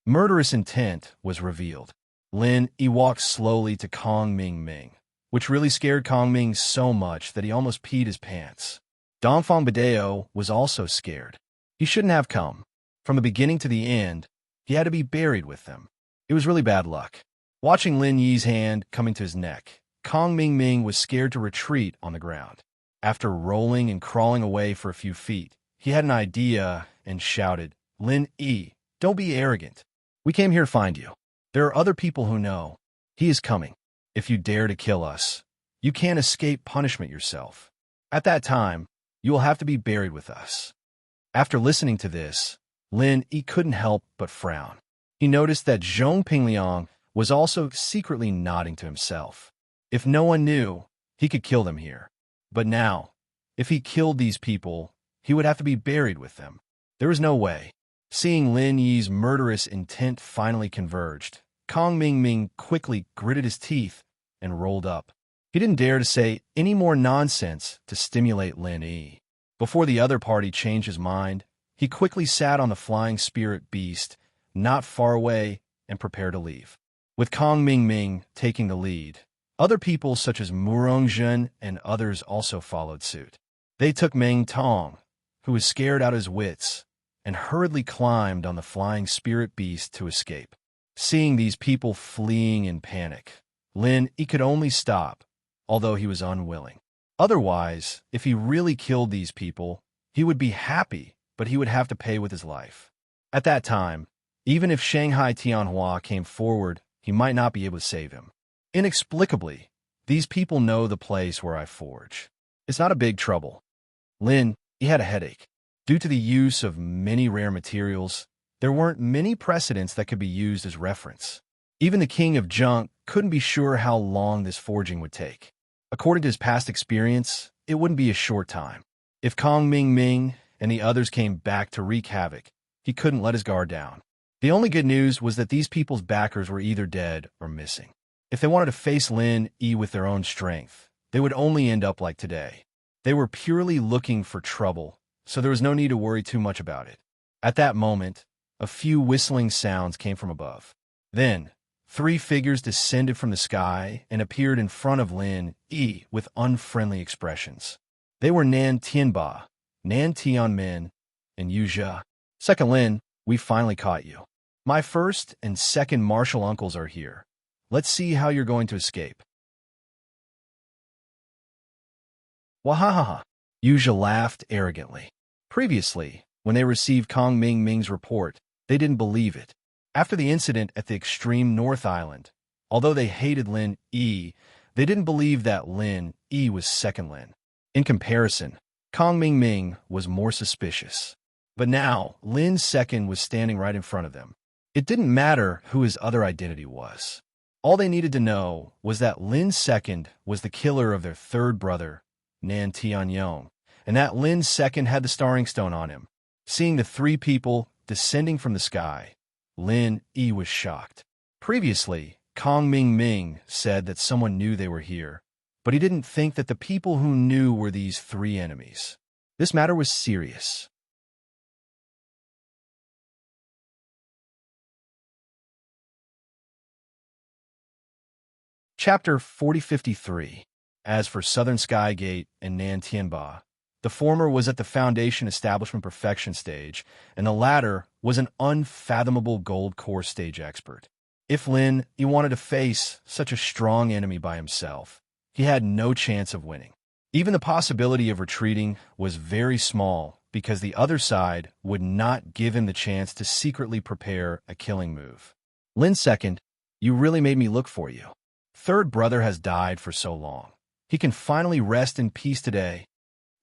Murderous intent was revealed. Lin Yi walked slowly to Kong Ming Ming, which really scared Kong Ming so much that he almost peed his pants. Dongfang Badeo was also scared. He shouldn't have come. From the beginning to the end, he had to be buried with them. It was really bad luck. Watching Lin Yi's hand coming to his neck, Kong Ming Ming was scared to retreat on the ground. After rolling and crawling away for a few feet, he had an idea and shouted, "Lin Yi, don't be arrogant. We came here to find you. There are other people who know. He is coming. If you dare to kill us, you can't escape punishment yourself. At that time, you will have to be buried with us." After listening to this, Lin Yi couldn't help but frown. He noticed that Zhong Pingliang was also secretly nodding to himself. If no one knew, he could kill them here. But now, if he killed these people, he would have to be buried with them. There was no way. Seeing Lin Yi's murderous intent finally converged, Kong Ming Ming quickly gritted his teeth and rolled up. He didn't dare to say any more nonsense to stimulate Lin Yi. Before the other party changed his mind, he quickly sat on the flying spirit beast not far away and prepared to leave. With Kong Ming Ming taking the lead, other people such as Murongzhen and others also followed suit. They took Meng Tong, who was scared out of his wits, and hurriedly climbed on the flying spirit beast to escape. Seeing these people fleeing in panic, Lin Yi could only stop, although he was unwilling. Otherwise, if he really killed these people, he would be happy, but he would have to pay with his life. At that time, even if Shanghai Tianhua came forward, he might not be able to save him. Inexplicably, these people know the place where I forge. It's not a big trouble. Lin Yi had a headache. Due to the use of many rare materials, there weren't many precedents that could be used as reference. Even the king of junk couldn't be sure how long this forging would take. According to his past experience, it wouldn't be a short time. If Kong Ming Ming and the others came back to wreak havoc, he couldn't let his guard down. The only good news was that these people's backers were either dead or missing. If they wanted to face Lin Yi with their own strength, they would only end up like today. They were purely looking for trouble, so there was no need to worry too much about it. At that moment, a few whistling sounds came from above. Then, Three figures descended from the sky and appeared in front of Lin Yi with unfriendly expressions. They were Nan Tianba, Nan Tianmin, and Yu Zhe. Second Lin, we finally caught you. My first and second martial uncles are here. Let's see how you're going to escape. Wahahaha. Yu Zhe laughed arrogantly. Previously, when they received Kong Ming Ming's report, they didn't believe it. After the incident at the extreme North Island, although they hated Lin Yi, they didn't believe that Lin Yi was second Lin. In comparison, Kong Ming Ming was more suspicious. But now, Lin second was standing right in front of them. It didn't matter who his other identity was. All they needed to know was that Lin second was the killer of their third brother, Nan Tianyong, and that Lin second had the starring stone on him. Seeing the three people descending from the sky, Lin Yi was shocked. Previously, Kong Ming Ming said that someone knew they were here, but he didn't think that the people who knew were these three enemies. This matter was serious. Chapter 4053. As for Southern Sky Gate and Nan Tianba, the former was at the Foundation Establishment Perfection stage, and the latter was an unfathomable gold core stage expert. If Lin Yi wanted to face such a strong enemy by himself, he had no chance of winning. Even the possibility of retreating was very small because the other side would not give him the chance to secretly prepare a killing move. Lin second, you really made me look for you. Third brother has died for so long. He can finally rest in peace today.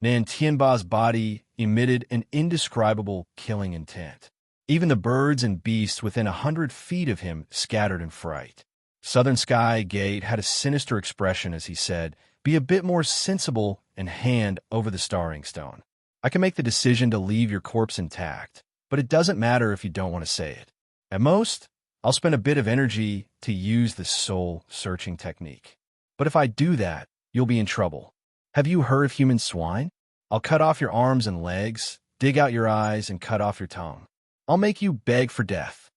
Nan Tianba's body emitted an indescribable killing intent. Even the birds and beasts within 100 feet of him scattered in fright. Southern Sky Gate had a sinister expression as he said, "Be a bit more sensible and hand over the starring stone. I can make the decision to leave your corpse intact, but it doesn't matter if you don't want to say it. At most, I'll spend a bit of energy to use the soul-searching technique. But if I do that, you'll be in trouble. Have you heard of human swine? I'll cut off your arms and legs, dig out your eyes, and cut off your tongue. I'll make you beg for death."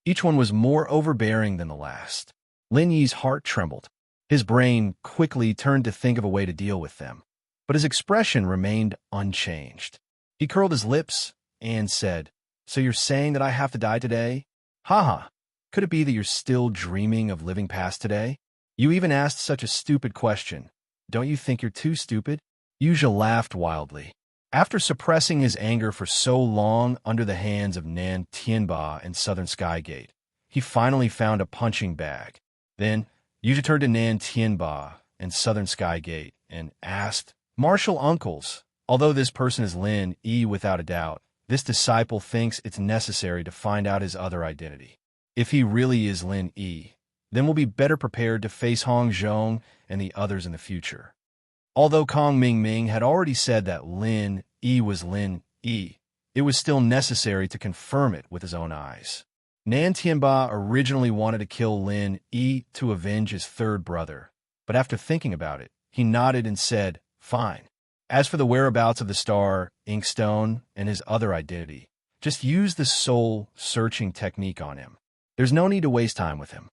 Each one was more overbearing than the last. Lin Yi's heart trembled. His brain quickly turned to think of a way to deal with them, but his expression remained unchanged. He curled his lips and said, "So you're saying that I have to die today? Haha, could it be that you're still dreaming of living past today? You even asked such a stupid question. Don't you think you're too stupid?" Yu Zhe laughed wildly. After suppressing his anger for so long under the hands of Nan Tianba and Southern Sky Gate, he finally found a punching bag. Then, Yu Zhe turned to Nan Tianba and Southern Sky Gate and asked, "Martial uncles, although this person is Lin Yi without a doubt, this disciple thinks it's necessary to find out his other identity. If he really is Lin Yi, then we'll be better prepared to face Hong Zhong and the others in the future." Although Kong Ming Ming had already said that Lin Yi was Lin Yi, it was still necessary to confirm it with his own eyes. Nan Tianba originally wanted to kill Lin Yi to avenge his third brother, but after thinking about it, he nodded and said, "Fine. As for the whereabouts of the star, Inkstone, and his other identity, just use the soul-searching technique on him. There's no need to waste time with him."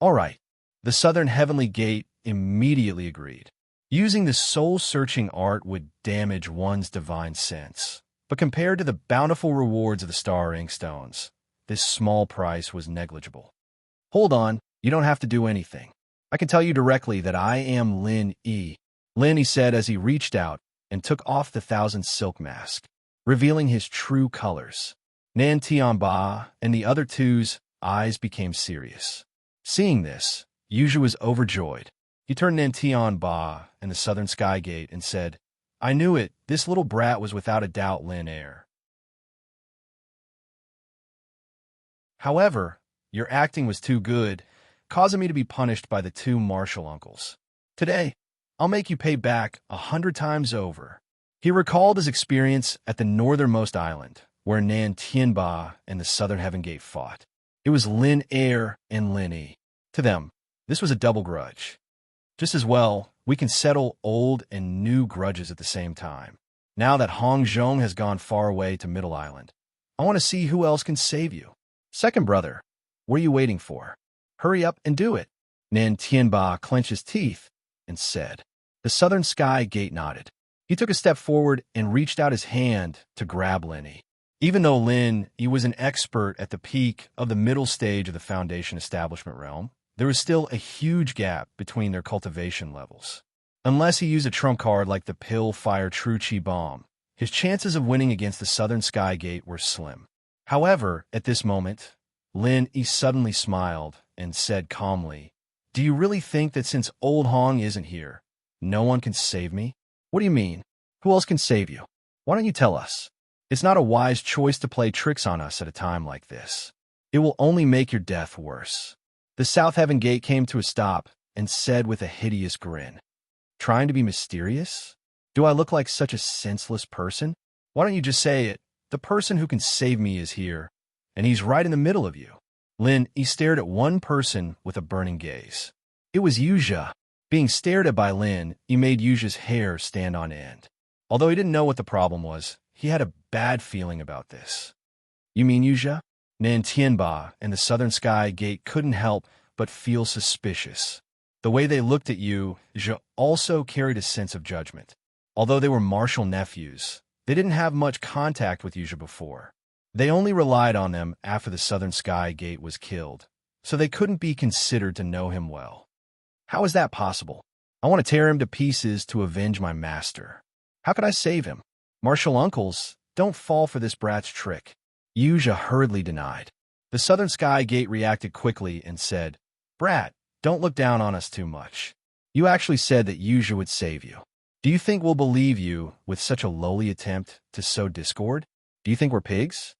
All right. The Southern Heavenly Gate immediately agreed. Using the soul-searching art would damage one's divine sense, but compared to the bountiful rewards of the star inkstones, this small price was negligible. "Hold on, you don't have to do anything. I can tell you directly that I am Lin Yi," Lin, he said as he reached out and took off the thousand silk mask, revealing his true colors. Nan Tianba and the other two's eyes became serious. Seeing this, Yu Zhe was overjoyed. He turned Nan Tianba and the Southern Sky Gate and said, "I knew it. This little brat was without a doubt Lin Heir. However, your acting was too good, causing me to be punished by the two martial uncles. Today, I'll make you pay back 100 times over." He recalled his experience at the northernmost island, where Nan Tianba and the Southern Heaven Gate fought. It was Lin Heir and Lin Yi. To them, this was a double grudge. Just as well, we can settle old and new grudges at the same time. Now that Hong Zhong has gone far away to Middle Island, I want to see who else can save you. Second brother, what are you waiting for? Hurry up and do it. Nan Tianba clenched his teeth and said. The Southern Sky Gate nodded. He took a step forward and reached out his hand to grab Lin Yi. Even though Lin Yi was an expert at the peak of the middle stage of the Foundation establishment realm, there was still a huge gap between their cultivation levels. Unless he used a trump card like the Pill Fire True Chi Bomb, his chances of winning against the Southern Sky Gate were slim. However, at this moment, Lin Yi suddenly smiled and said calmly, Do you really think that since Old Hong isn't here, no one can save me? What do you mean? Who else can save you? Why don't you tell us? It's not a wise choice to play tricks on us at a time like this. It will only make your death worse. The South Heaven Gate came to a stop and said with a hideous grin, Trying to be mysterious? Do I look like such a senseless person? Why don't you just say it? The person who can save me is here, and he's right in the middle of you. Lin Yi stared at one person with a burning gaze. It was Yuzha. Being stared at by Lin Yi made Yuzha's hair stand on end. Although he didn't know what the problem was, he had a bad feeling about this. You mean Yuzha? Nan Tianba and the Southern Sky Gate couldn't help but feel suspicious. The way they looked at Yuzha also carried a sense of judgment. Although they were martial nephews, they didn't have much contact with Yuzha before. They only relied on them after the Southern Sky Gate was killed, so they couldn't be considered to know him well. How is that possible? I want to tear him to pieces to avenge my master. How could I save him? Martial uncles, don't fall for this brat's trick. Yuzha hurriedly denied. The Southern Sky Gate reacted quickly and said, Brat, don't look down on us too much. You actually said that Yuzha would save you. Do you think we'll believe you with such a lowly attempt to sow discord? Do you think we're pigs?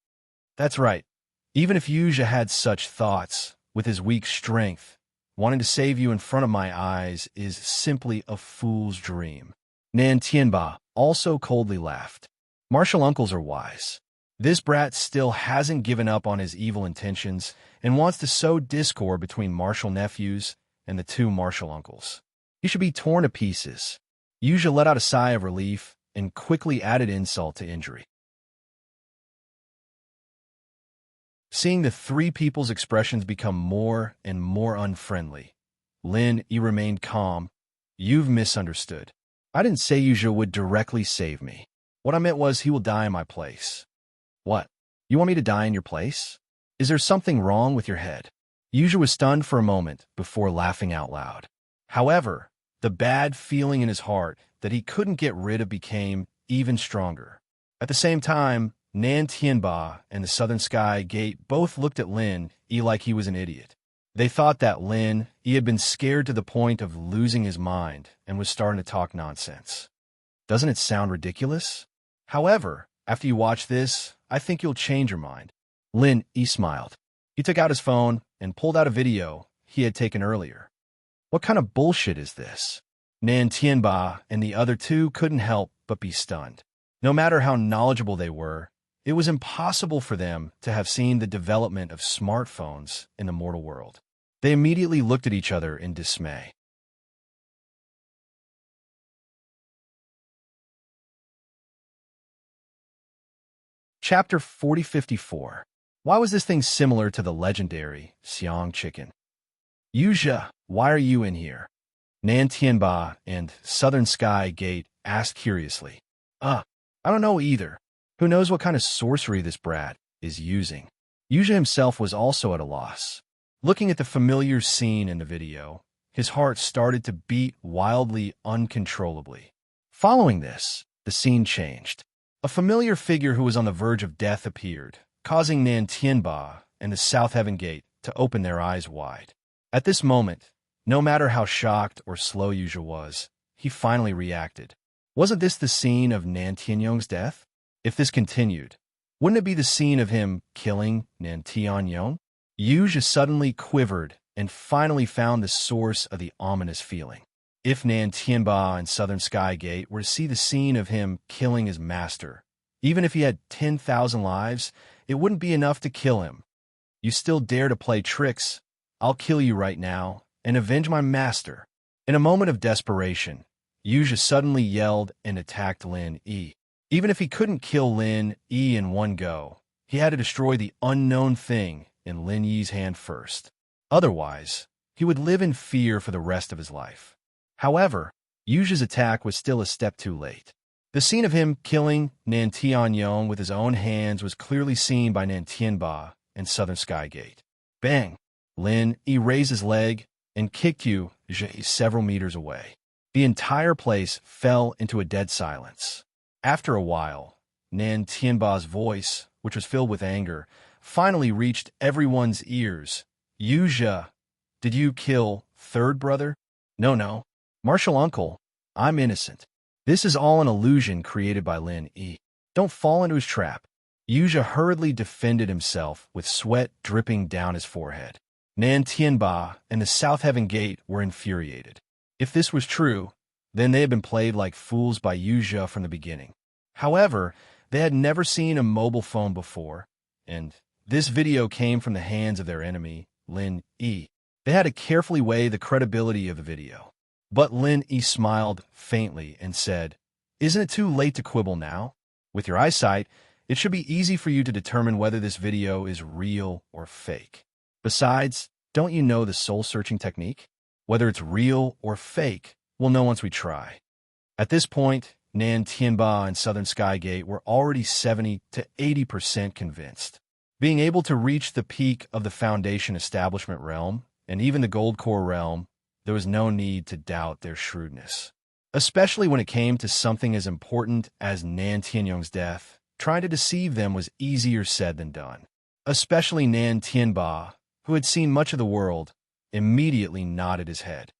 That's right. Even if Yuzha had such thoughts, with his weak strength, wanting to save you in front of my eyes is simply a fool's dream. Nan Tianba also coldly laughed. Martial uncles are wise. This brat still hasn't given up on his evil intentions and wants to sow discord between martial nephews and the two martial uncles. He should be torn to pieces. Yuzha let out a sigh of relief and quickly added insult to injury. Seeing the three people's expressions become more and more unfriendly, Lin Yi remained calm. You've misunderstood. I didn't say Yuzha would directly save me. What I meant was he will die in my place. What? You want me to die in your place? Is there something wrong with your head? Yuzha was stunned for a moment before laughing out loud. However, the bad feeling in his heart that he couldn't get rid of became even stronger. At the same time, Nan Tianba and the Southern Sky Gate both looked at Lin Yi like he was an idiot. They thought that Lin Yi had been scared to the point of losing his mind and was starting to talk nonsense. Doesn't it sound ridiculous? However, after you watch this, I think you'll change your mind. Lin Yi smiled. He took out his phone and pulled out a video he had taken earlier. What kind of bullshit is this? Nan Tianba and the other two couldn't help but be stunned. No matter how knowledgeable they were, it was impossible for them to have seen the development of smartphones in the mortal world. They immediately looked at each other in dismay. Chapter 4054. Why was this thing similar to the legendary Xiang chicken? Yuzha, why are you in here? Nan Tianba and Southern Sky Gate asked curiously. I don't know either. Who knows what kind of sorcery this brat is using? Yuzha himself was also at a loss. Looking at the familiar scene in the video, his heart started to beat wildly, uncontrollably. Following this, the scene changed. A familiar figure who was on the verge of death appeared, causing Nan Tianba and the South Heaven Gate to open their eyes wide. At this moment, no matter how shocked or slow Yuzha was, he finally reacted. Wasn't this the scene of Nan Tianyong's death? If this continued, wouldn't it be the scene of him killing Nan Tianyong? Yuzha suddenly quivered and finally found the source of the ominous feeling. If Nan Tianba and Southern Sky Gate were to see the scene of him killing his master, even if he had 10,000 lives, it wouldn't be enough to kill him. You still dare to play tricks? I'll kill you right now and avenge my master. In a moment of desperation, Yuzha suddenly yelled and attacked Lin Yi. Even if he couldn't kill Lin Yi in one go, he had to destroy the unknown thing in Lin Yi's hand first. Otherwise, he would live in fear for the rest of his life. However, Yuja's attack was still a step too late. The scene of him killing Nan Tianyong with his own hands was clearly seen by Nan Tianba and Southern Sky Gate. Bang! Lin Yi raised his leg and kicked Yuja several meters away. The entire place fell into a dead silence. After a while, Nan Tianba's voice, which was filled with anger, finally reached everyone's ears. Yuja, did you kill third brother? No. Martial uncle, I'm innocent. This is all an illusion created by Lin Yi. Don't fall into his trap. Yuja hurriedly defended himself with sweat dripping down his forehead. Nan Tianba and the South Heaven Gate were infuriated. If this was true, then they had been played like fools by Yuja from the beginning. However, they had never seen a mobile phone before, and this video came from the hands of their enemy, Lin Yi. They had to carefully weigh the credibility of the video. But Lin Yi smiled faintly and said, "Isn't it too late to quibble now? With your eyesight, it should be easy for you to determine whether this video is real or fake. Besides, don't you know the soul-searching technique? Whether it's real or fake, we'll know once we try." At this point, Nan Tianba and Southern Sky Gate were already 70 to 80% convinced. Being able to reach the peak of the Foundation Establishment realm, and even the Gold Core realm, there was no need to doubt their shrewdness. Especially when it came to something as important as Nan Tianyong's death, trying to deceive them was easier said than done. Especially Nan Tianba, who had seen much of the world, immediately nodded his head.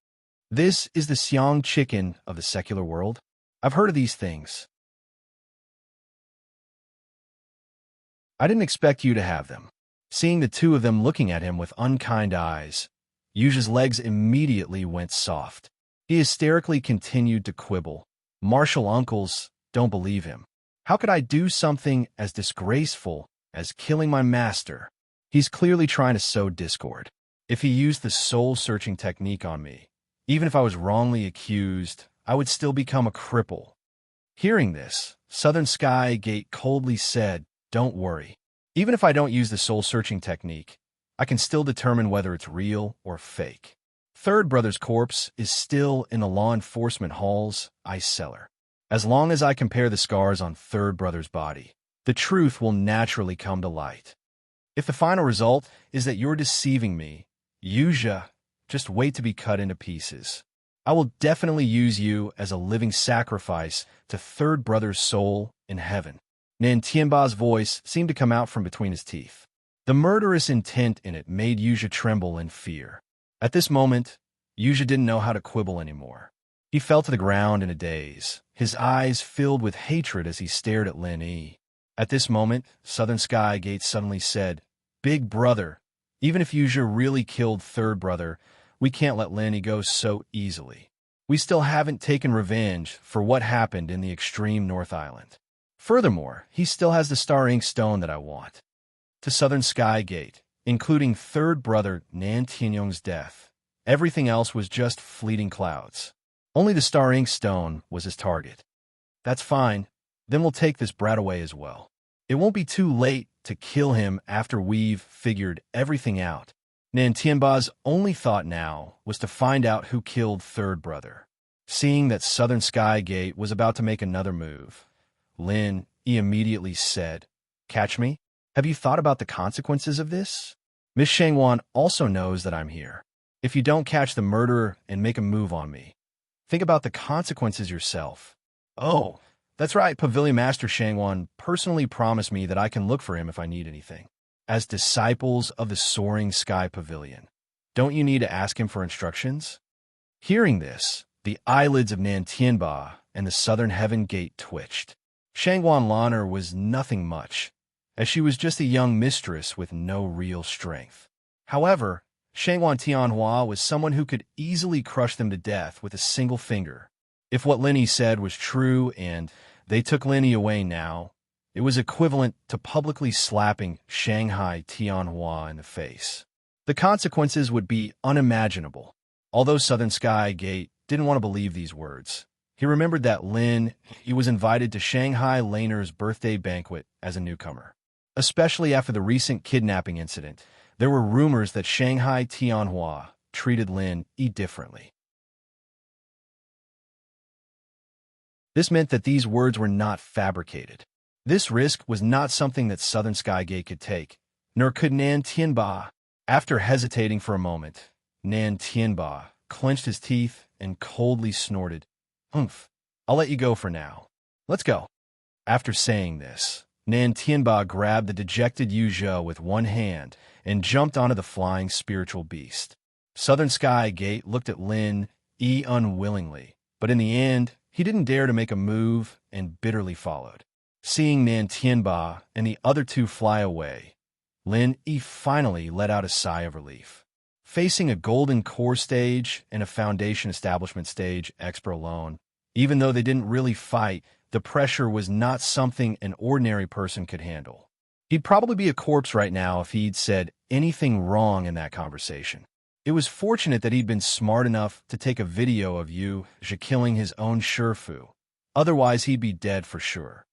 This is the Xiang chicken of the secular world? I've heard of these things. I didn't expect you to have them. Seeing the two of them looking at him with unkind eyes, Yuja's legs immediately went soft. He hysterically continued to quibble. Martial uncles don't believe him. How could I do something as disgraceful as killing my master? He's clearly trying to sow discord. If he used the soul-searching technique on me, even if I was wrongly accused, I would still become a cripple. Hearing this, Southern Sky Gate coldly said, "Don't worry. Even if I don't use the soul-searching technique, I can still determine whether it's real or fake. Third brother's corpse is still in the law enforcement hall's ice cellar. As long as I compare the scars on third brother's body, the truth will naturally come to light. If the final result is that you're deceiving me, Yuja, just wait to be cut into pieces. I will definitely use you as a living sacrifice to third brother's soul in heaven." Nan Tianba's voice seemed to come out from between his teeth. The murderous intent in it made Yuja tremble in fear. At this moment, Yuja didn't know how to quibble anymore. He fell to the ground in a daze, his eyes filled with hatred as he stared at Lin Yi. At this moment, Southern Sky Gate suddenly said, "Big brother, even if Yuja really killed third brother, we can't let Lin Yi go so easily. We still haven't taken revenge for what happened in the extreme North Island. Furthermore, he still has the Star Ink Stone that I want." To Southern Sky Gate, including third brother Nan Tianyong's death, everything else was just fleeting clouds. Only the Star Ink Stone was his target. "That's fine. Then we'll take this brat away as well. It won't be too late to kill him after we've figured everything out." Nan Tianba's only thought now was to find out who killed third brother. Seeing that Southern Sky Gate was about to make another move, Lin Yi immediately said, "Catch me? Have you thought about the consequences of this? Miss Shangwan also knows that I'm here. If you don't catch the murderer and make a move on me, think about the consequences yourself." "Oh, that's right, Pavilion Master Shangwan personally promised me that I can look for him if I need anything. As disciples of the Soaring Sky Pavilion, don't you need to ask him for instructions?" Hearing this, the eyelids of Nan Tianba and the Southern Heaven Gate twitched. Shangwan Lan'er was nothing much, as she was just a young mistress with no real strength. However, Shangwan Tianhua was someone who could easily crush them to death with a single finger. If what Lin Yi said was true and they took Lin Yi away now, it was equivalent to publicly slapping Shanghai Tianhua in the face. The consequences would be unimaginable. Although Southern Sky Gate didn't want to believe these words, he remembered that Lin Yi was invited to Shanghai Laner's birthday banquet as a newcomer. Especially after the recent kidnapping incident, There were rumors that Shanghai Tianhua treated Lin Yi differently. This meant that these words were not fabricated. This risk was not something that Southern Skygate could take, nor could Nan Tianba. After hesitating for a moment, Nan Tianba clenched his teeth and coldly snorted, "Humph, I'll let you go for now. Let's go." After saying this, Nan Tianba grabbed the dejected Yu Zhe with one hand and jumped onto the flying spiritual beast. Southern Sky Gate looked at Lin Yi unwillingly, but in the end, he didn't dare to make a move and bitterly followed. Seeing Nan Tianba and the other two fly away, Lin Yi finally let out a sigh of relief. Facing a golden core stage and a foundation establishment stage expert alone, even though they didn't really fight, the pressure was not something an ordinary person could handle. He'd probably be a corpse right now if he'd said anything wrong in that conversation. It was fortunate that he'd been smart enough to take a video of Yu Zhe killing his own Shifu. Otherwise, he'd be dead for sure.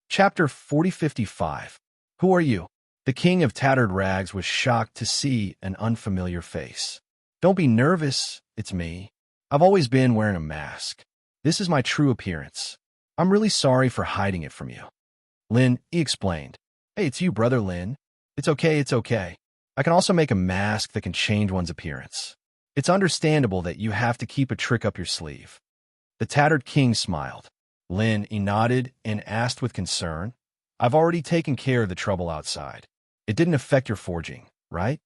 Chapter 4055. Who are you? The king of tattered rags was shocked to see an unfamiliar face. Don't be nervous, it's me. I've always been wearing a mask. This is my true appearance. I'm really sorry for hiding it from you. Lin Yi explained. Hey, it's you, brother Lin. It's okay, it's okay. I can also make a mask that can change one's appearance. It's understandable that you have to keep a trick up your sleeve. The tattered king smiled. Lin Yi nodded and asked with concern, I've already taken care of the trouble outside. It didn't affect your forging, right?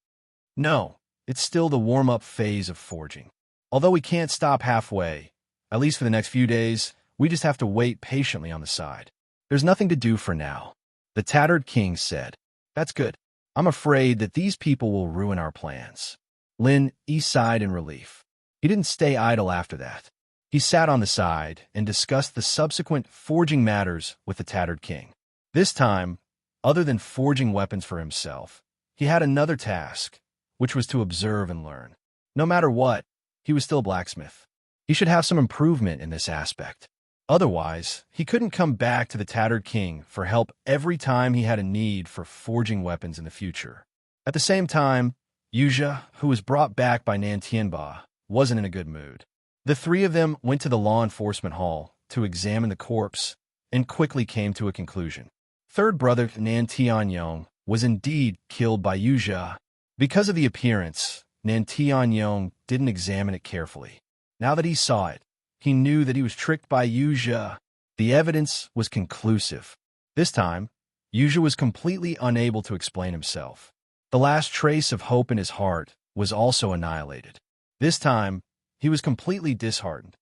No, it's still the warm-up phase of forging. Although we can't stop halfway, at least for the next few days, we just have to wait patiently on the side. There's nothing to do for now. The tattered king said, That's good. I'm afraid that these people will ruin our plans. Lin Yi sighed in relief. He didn't stay idle after that. He sat on the side and discussed the subsequent forging matters with the tattered king. This time, other than forging weapons for himself, he had another task, which was to observe and learn. No matter what, he was still a blacksmith. He should have some improvement in this aspect. Otherwise, he couldn't come back to the tattered king for help every time he had a need for forging weapons in the future. At the same time, Yu Zhe, who was brought back by Nan Tianba, wasn't in a good mood. The three of them went to the law enforcement hall to examine the corpse and quickly came to a conclusion. Third brother Nan Tianyong was indeed killed by Yu Zhe. Because of the appearance, Nan Tianyong didn't examine it carefully. Now that he saw it, he knew that he was tricked by Yu Zhe. The evidence was conclusive. This time, Yu Zhe was completely unable to explain himself. The last trace of hope in his heart was also annihilated. This time, he was completely disheartened.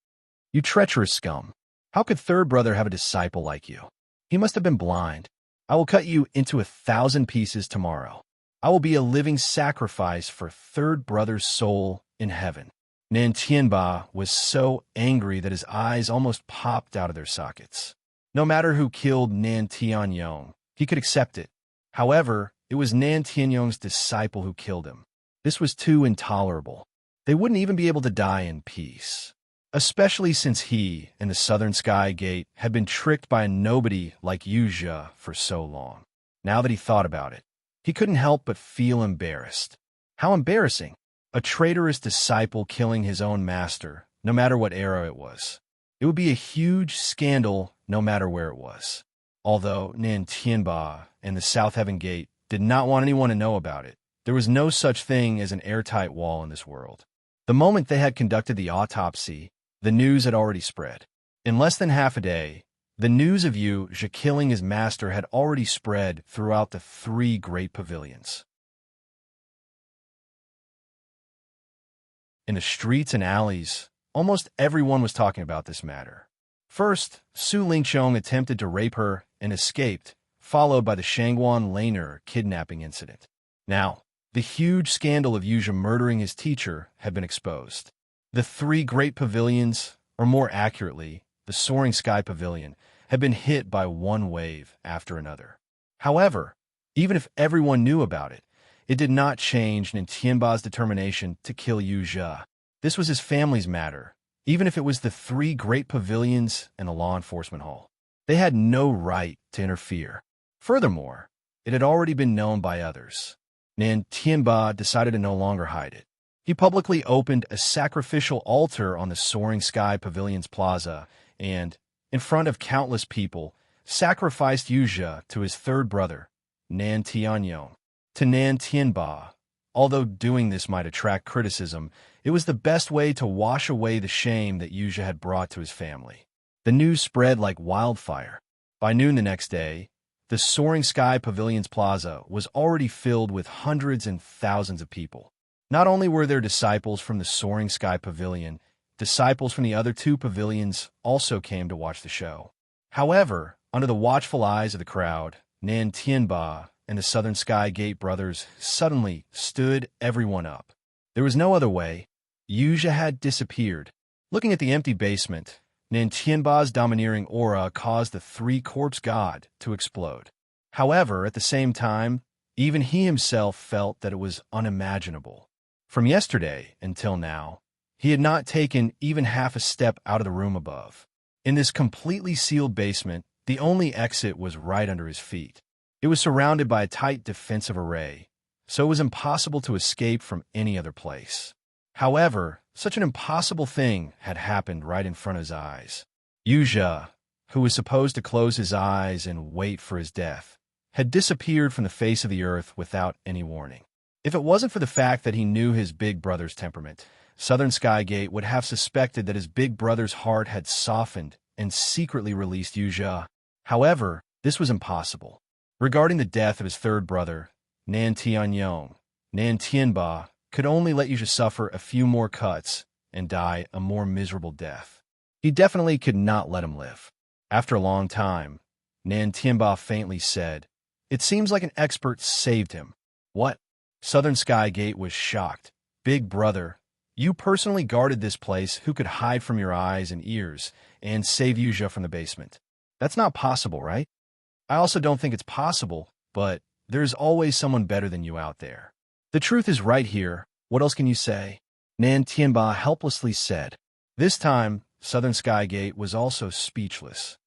You treacherous scum. How could third brother have a disciple like you? He must have been blind. I will cut you into 1,000 pieces tomorrow. I will be a living sacrifice for third brother's soul in heaven. Nan Tianba was so angry that his eyes almost popped out of their sockets. No matter who killed Nan Tianyong, he could accept it. However, it was Nan Tianyong's disciple who killed him. This was too intolerable. They wouldn't even be able to die in peace. Especially since he and the Southern Sky Gate had been tricked by a nobody like Yu Zhe for so long. Now that he thought about it, he couldn't help but feel embarrassed. How embarrassing! A traitorous disciple killing his own master, no matter what era it was. It would be a huge scandal no matter where it was. Although Nan Tianba and the South Heaven Gate did not want anyone to know about it, there was no such thing as an airtight wall in this world. The moment they had conducted the autopsy, the news had already spread. In less than half a day, the news of Yu Zhe killing his master had already spread throughout the 3 great pavilions. In the streets and alleys, almost everyone was talking about this matter. First, Su Lingqiong attempted to rape her and escaped, followed by the Shangguan Laner kidnapping incident. Now, the huge scandal of Yu Zhe murdering his teacher had been exposed. The 3 great pavilions, or more accurately, the Soaring Sky Pavilion, had been hit by one wave after another. However, even if everyone knew about it, it did not change Nan Tianba's determination to kill Yu Zhe. This was his family's matter, even if it was the three great pavilions and the law enforcement hall. They had no right to interfere. Furthermore, it had already been known by others. Nan Tianba decided to no longer hide it. He publicly opened a sacrificial altar on the Soaring Sky Pavilion's plaza and, in front of countless people, sacrificed Yuzha to his third brother, Nan Tianyong. To Nan Tianba, although doing this might attract criticism, it was the best way to wash away the shame that Yuzha had brought to his family. The news spread like wildfire. By noon the next day, the Soaring Sky Pavilion's plaza was already filled with hundreds and thousands of people. Not only were there disciples from the Soaring Sky Pavilion, disciples from the other two pavilions also came to watch the show. However, under the watchful eyes of the crowd, Nan Tianba and the Southern Sky Gate brothers suddenly stood everyone up. There was no other way. Yuzha had disappeared. Looking at the empty basement, Nan Tianba's domineering aura caused the three-corpse god to explode. However, at the same time, even he himself felt that it was unimaginable. From yesterday until now, he had not taken even half a step out of the room above. In this completely sealed basement, the only exit was right under his feet. It was surrounded by a tight defensive array, so it was impossible to escape from any other place. However, such an impossible thing had happened right in front of his eyes. Yuzha, who was supposed to close his eyes and wait for his death, had disappeared from the face of the earth without any warning. If it wasn't for the fact that he knew his big brother's temperament, Southern Skygate would have suspected that his big brother's heart had softened and secretly released Yuzha. However, this was impossible. Regarding the death of his third brother, Nan Tianyong, Nan Tianba could only let Yuzha suffer a few more cuts and die a more miserable death. He definitely could not let him live. After a long time, Nan Tianba faintly said, "It seems like an expert saved him." "What?" Southern Skygate was shocked. "Big brother, you personally guarded this place who could hide from your eyes and ears and save Yuzha from the basement. That's not possible, right?" "I also don't think it's possible, but there's always someone better than you out there. The truth is right here. What else can you say?" Nan Tianba helplessly said. This time, Southern Skygate was also speechless.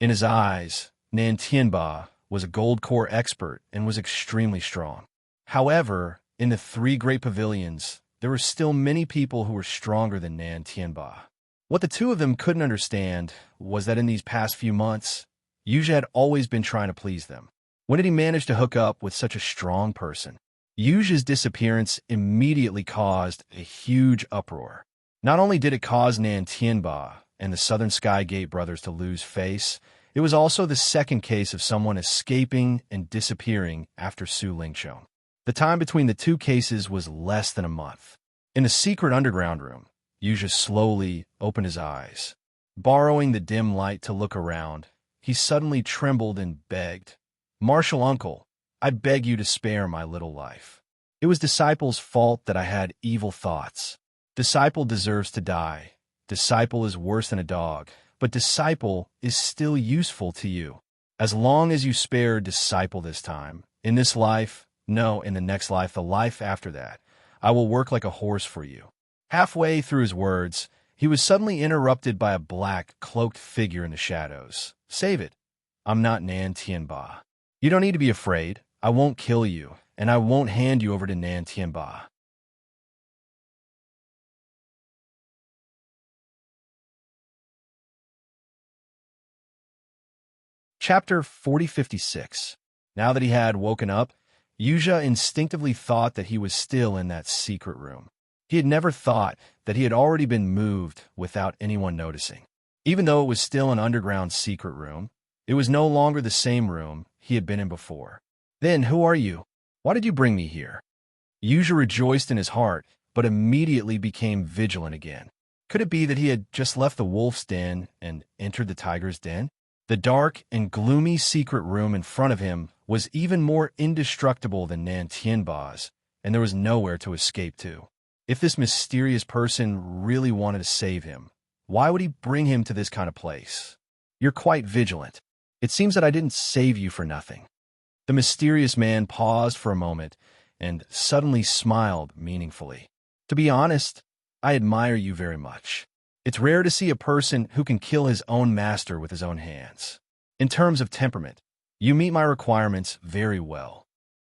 In his eyes, Nan Tianba was a gold core expert and was extremely strong. However, in the three great pavilions, there were still many people who were stronger than Nan Tianba. What the two of them couldn't understand was that in these past few months, Yuzha had always been trying to please them. When did he manage to hook up with such a strong person? Yuzha's disappearance immediately caused a huge uproar. Not only did it cause Nan Tianba and the Southern Skygate brothers to lose face, it was also the second case of someone escaping and disappearing after Su Lingqiang. The time between the two cases was less than a month. In the secret underground room, Yuzha slowly opened his eyes. Borrowing the dim light to look around, he suddenly trembled and begged, "Martial uncle, I beg you to spare my little life. It was Disciple's fault that I had evil thoughts. Disciple deserves to die. Disciple is worse than a dog, but Disciple is still useful to you. As long as you spare Disciple this time, in this life, no, in the next life, the life after that, I will work like a horse for you." Halfway through his words, he was suddenly interrupted by a black, cloaked figure in the shadows. "Save it. I'm not Nan Tianba. You don't need to be afraid. I won't kill you, and I won't hand you over to Nan Tianba." Chapter 4056. Now that he had woken up, Yuzha instinctively thought that he was still in that secret room. He had never thought that he had already been moved without anyone noticing. Even though it was still an underground secret room, it was no longer the same room he had been in before. "Then who are you? Why did you bring me here?" Yuzha rejoiced in his heart, but immediately became vigilant again. Could it be that he had just left the wolf's den and entered the tiger's den? The dark and gloomy secret room in front of him was even more indestructible than Nan Tianba's, and there was nowhere to escape to. If this mysterious person really wanted to save him, why would he bring him to this kind of place? "You're quite vigilant. It seems that I didn't save you for nothing." The mysterious man paused for a moment and suddenly smiled meaningfully. To be honest, I admire you very much. It's rare to see a person who can kill his own master with his own hands. In terms of temperament, you meet my requirements very well.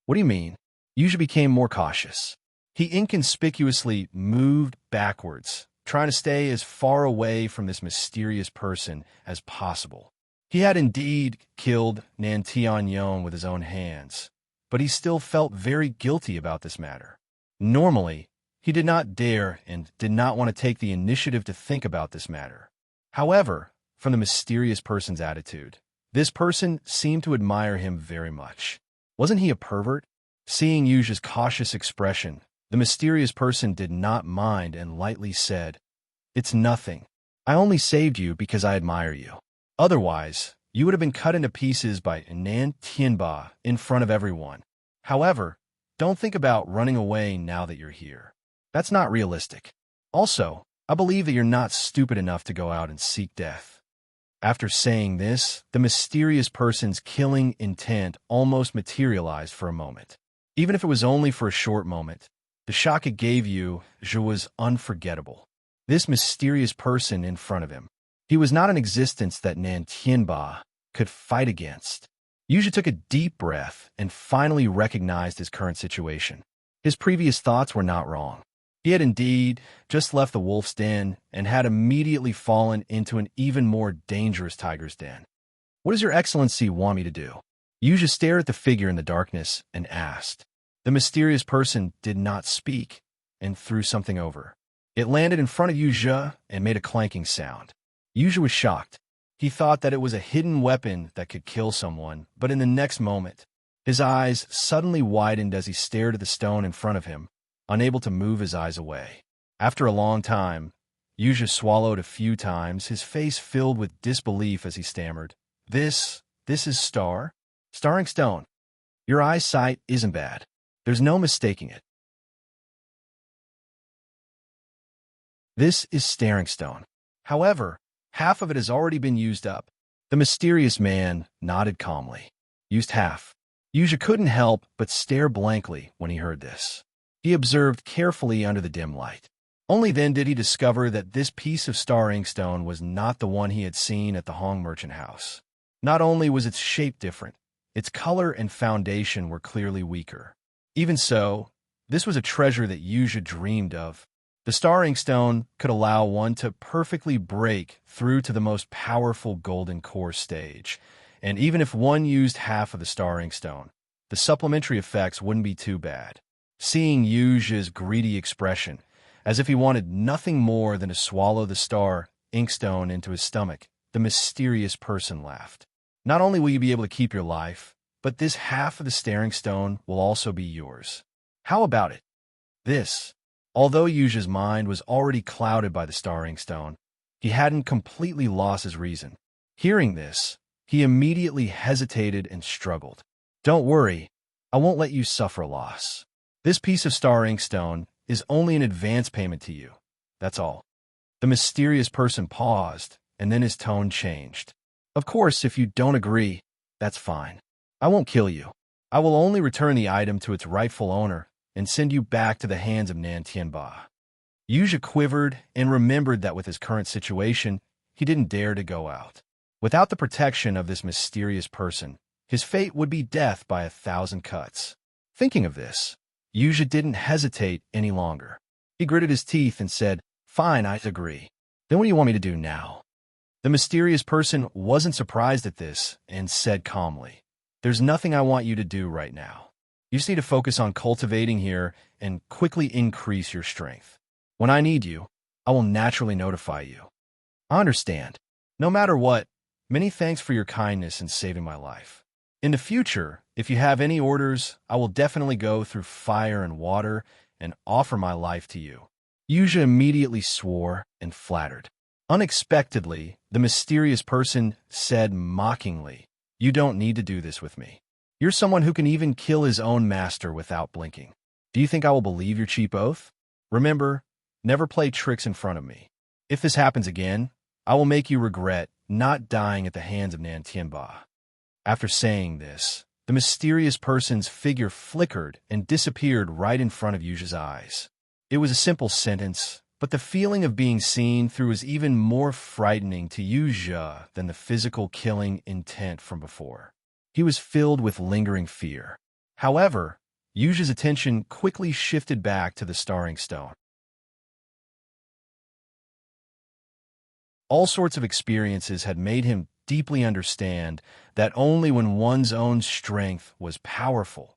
What do you mean? Yuja became more cautious. He inconspicuously moved backwards, trying to stay as far away from this mysterious person as possible. He had indeed killed Nan Tianyon with his own hands, but he still felt very guilty about this matter. Normally, he did not dare and did not want to take the initiative to think about this matter. However, from the mysterious person's attitude, this person seemed to admire him very much. Wasn't he a pervert? Seeing Yuja's cautious expression, the mysterious person did not mind and lightly said, "It's nothing. I only saved you because I admire you. Otherwise, you would have been cut into pieces by Nan Tianba in front of everyone. However, don't think about running away now that you're here. That's not realistic. Also, I believe that you're not stupid enough to go out and seek death." After saying this, the mysterious person's killing intent almost materialized for a moment. Even if it was only for a short moment, the shock it gave you was unforgettable. This mysterious person in front of him, he was not an existence that Nan Tianba could fight against. Yuja took a deep breath and finally recognized his current situation. His previous thoughts were not wrong. He had indeed just left the wolf's den and had immediately fallen into an even more dangerous tiger's den. "What does your excellency want me to do?" Yuja stared at the figure in the darkness and asked. The mysterious person did not speak and threw something over. It landed in front of Yuja and made a clanking sound. Yuja was shocked. He thought that it was a hidden weapon that could kill someone, but in the next moment, his eyes suddenly widened as he stared at the stone in front of him, unable to move his eyes away. After a long time, Yuja swallowed a few times, his face filled with disbelief as he stammered, This is Starring stone. Your eyesight isn't bad. There's no mistaking it. This is staring stone. However, half of it has already been used up." The mysterious man nodded calmly. "Used half." Yuja couldn't help but stare blankly when he heard this. He observed carefully under the dim light. Only then did he discover that this piece of star inkstone was not the one he had seen at the Hong merchant house. Not only was its shape different, its color and foundation were clearly weaker. Even so, this was a treasure that Yuja dreamed of. The star inkstone could allow one to perfectly break through to the most powerful golden core stage, and even if one used half of the star inkstone, the supplementary effects wouldn't be too bad. Seeing Yuja's greedy expression, as if he wanted nothing more than to swallow the star inkstone into his stomach, the mysterious person laughed. "Not only will you be able to keep your life, but this half of the staring stone will also be yours. How about it?" Although Yuja's mind was already clouded by the star inkstone, he hadn't completely lost his reason. Hearing this, he immediately hesitated and struggled. "Don't worry, I won't let you suffer a loss. This piece of star inkstone is only an advance payment to you. That's all." The mysterious person paused, and then his tone changed. "Of course, if you don't agree, that's fine. I won't kill you. I will only return the item to its rightful owner and send you back to the hands of Nan Tianba." Yuja quivered and remembered that with his current situation, he didn't dare to go out. Without the protection of this mysterious person, his fate would be death by 1,000 cuts. Thinking of this, Yuja didn't hesitate any longer. He gritted his teeth and said, "Fine, I agree. Then what do you want me to do now?" The mysterious person wasn't surprised at this and said calmly, "There's nothing I want you to do right now. You just need to focus on cultivating here and quickly increase your strength. When I need you, I will naturally notify you." "I understand. No matter what, many thanks for your kindness in saving my life. In the future, if you have any orders, I will definitely go through fire and water and offer my life to you." Yuja immediately swore and flattered. Unexpectedly, the mysterious person said mockingly, "You don't need to do this with me. You're someone who can even kill his own master without blinking. Do you think I will believe your cheap oath? Remember, never play tricks in front of me. If this happens again, I will make you regret not dying at the hands of Nan Tianba." After saying this, the mysterious person's figure flickered and disappeared right in front of Yuja's eyes. It was a simple sentence, but the feeling of being seen through was even more frightening to Yuja than the physical killing intent from before. He was filled with lingering fear. However, Yuja's attention quickly shifted back to the starring stone. All sorts of experiences had made him deeply understand that only when one's own strength was powerful,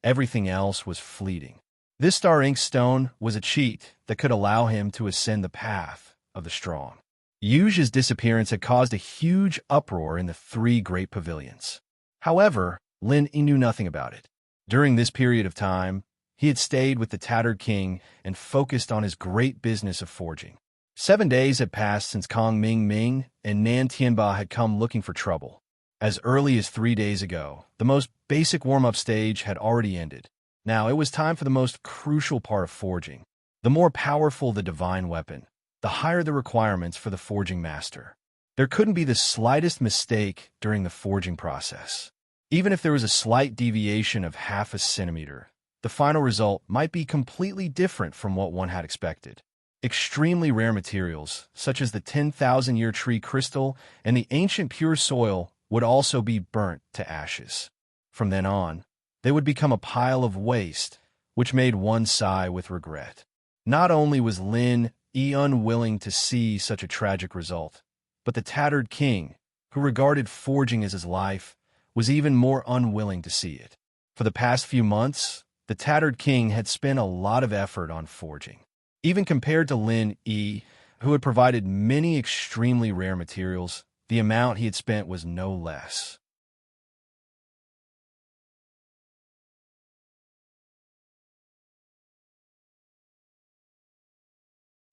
everything else was fleeting. This star ink stone was a cheat that could allow him to ascend the path of the strong. Yuja's disappearance had caused a huge uproar in the three great pavilions. However, Lin Yi knew nothing about it. During this period of time, he had stayed with the Tattered King and focused on his great business of forging. 7 days had passed since Kong Ming Ming and Nan Tianba had come looking for trouble. As early as 3 days ago, the most basic warm-up stage had already ended. Now it was time for the most crucial part of forging. The more powerful the divine weapon, the higher the requirements for the forging master. There couldn't be the slightest mistake during the forging process. Even if there was a slight deviation of half a centimeter, the final result might be completely different from what one had expected. Extremely rare materials, such as the 10,000-year tree crystal and the ancient pure soil, would also be burnt to ashes. From then on, they would become a pile of waste, which made one sigh with regret. Not only was Lin Yi unwilling to see such a tragic result, but the Tattered King, who regarded forging as his life, was even more unwilling to see it. For the past few months, the Tattered King had spent a lot of effort on forging. Even compared to Lin Yi, who had provided many extremely rare materials, the amount he had spent was no less.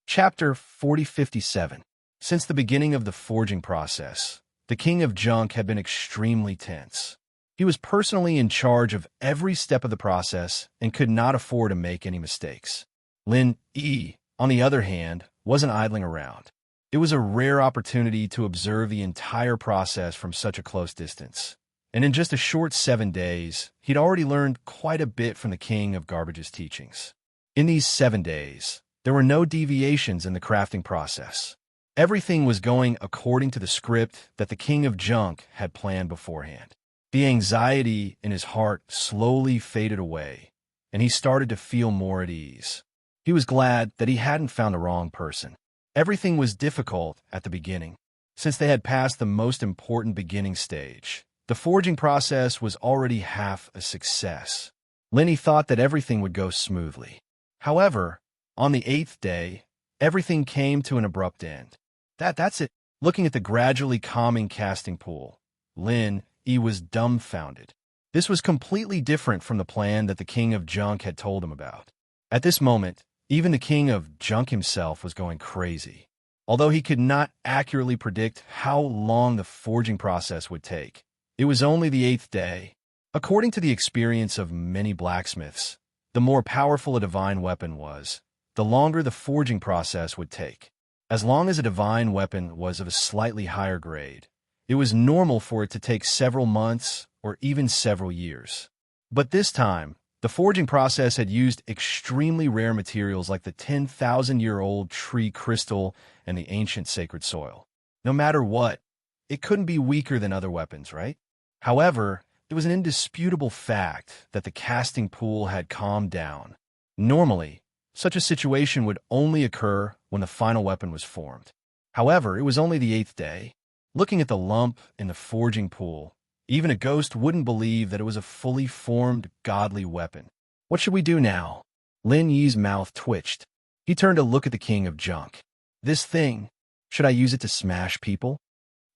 Chapter 4057. Since the beginning of the forging process, the King of Junk had been extremely tense. He was personally in charge of every step of the process and could not afford to make any mistakes. Lin Yi, on the other hand, wasn't idling around. It was a rare opportunity to observe the entire process from such a close distance. And in just a short 7 days, he'd already learned quite a bit from the King of Garbage's teachings. In these 7 days, there were no deviations in the crafting process. Everything was going according to the script that the King of Junk had planned beforehand. The anxiety in his heart slowly faded away, and he started to feel more at ease. He was glad that he hadn't found the wrong person. Everything was difficult at the beginning. Since they had passed the most important beginning stage, the forging process was already half a success. Lenny thought that everything would go smoothly. However, on the 8th day, everything came to an abrupt end. That's it. Looking at the gradually calming casting pool, Lin Yi was dumbfounded. This was completely different from the plan that the King of Junk had told him about. At this moment, even the King of Junk himself was going crazy. Although he could not accurately predict how long the forging process would take, it was only the 8th day. According to the experience of many blacksmiths, the more powerful a divine weapon was, the longer the forging process would take. As long as a divine weapon was of a slightly higher grade, it was normal for it to take several months or even several years. But this time, the forging process had used extremely rare materials like the 10,000-year-old tree crystal and the ancient sacred soil. No matter what, it couldn't be weaker than other weapons, right? However, it was an indisputable fact that the casting pool had calmed down. Normally, such a situation would only occur when the final weapon was formed. However, it was only the 8th day. Looking at the lump in the forging pool, even a ghost wouldn't believe that it was a fully formed, godly weapon. What should we do now? Lin Yi's mouth twitched. He turned to look at the King of Junk. This thing, should I use it to smash people?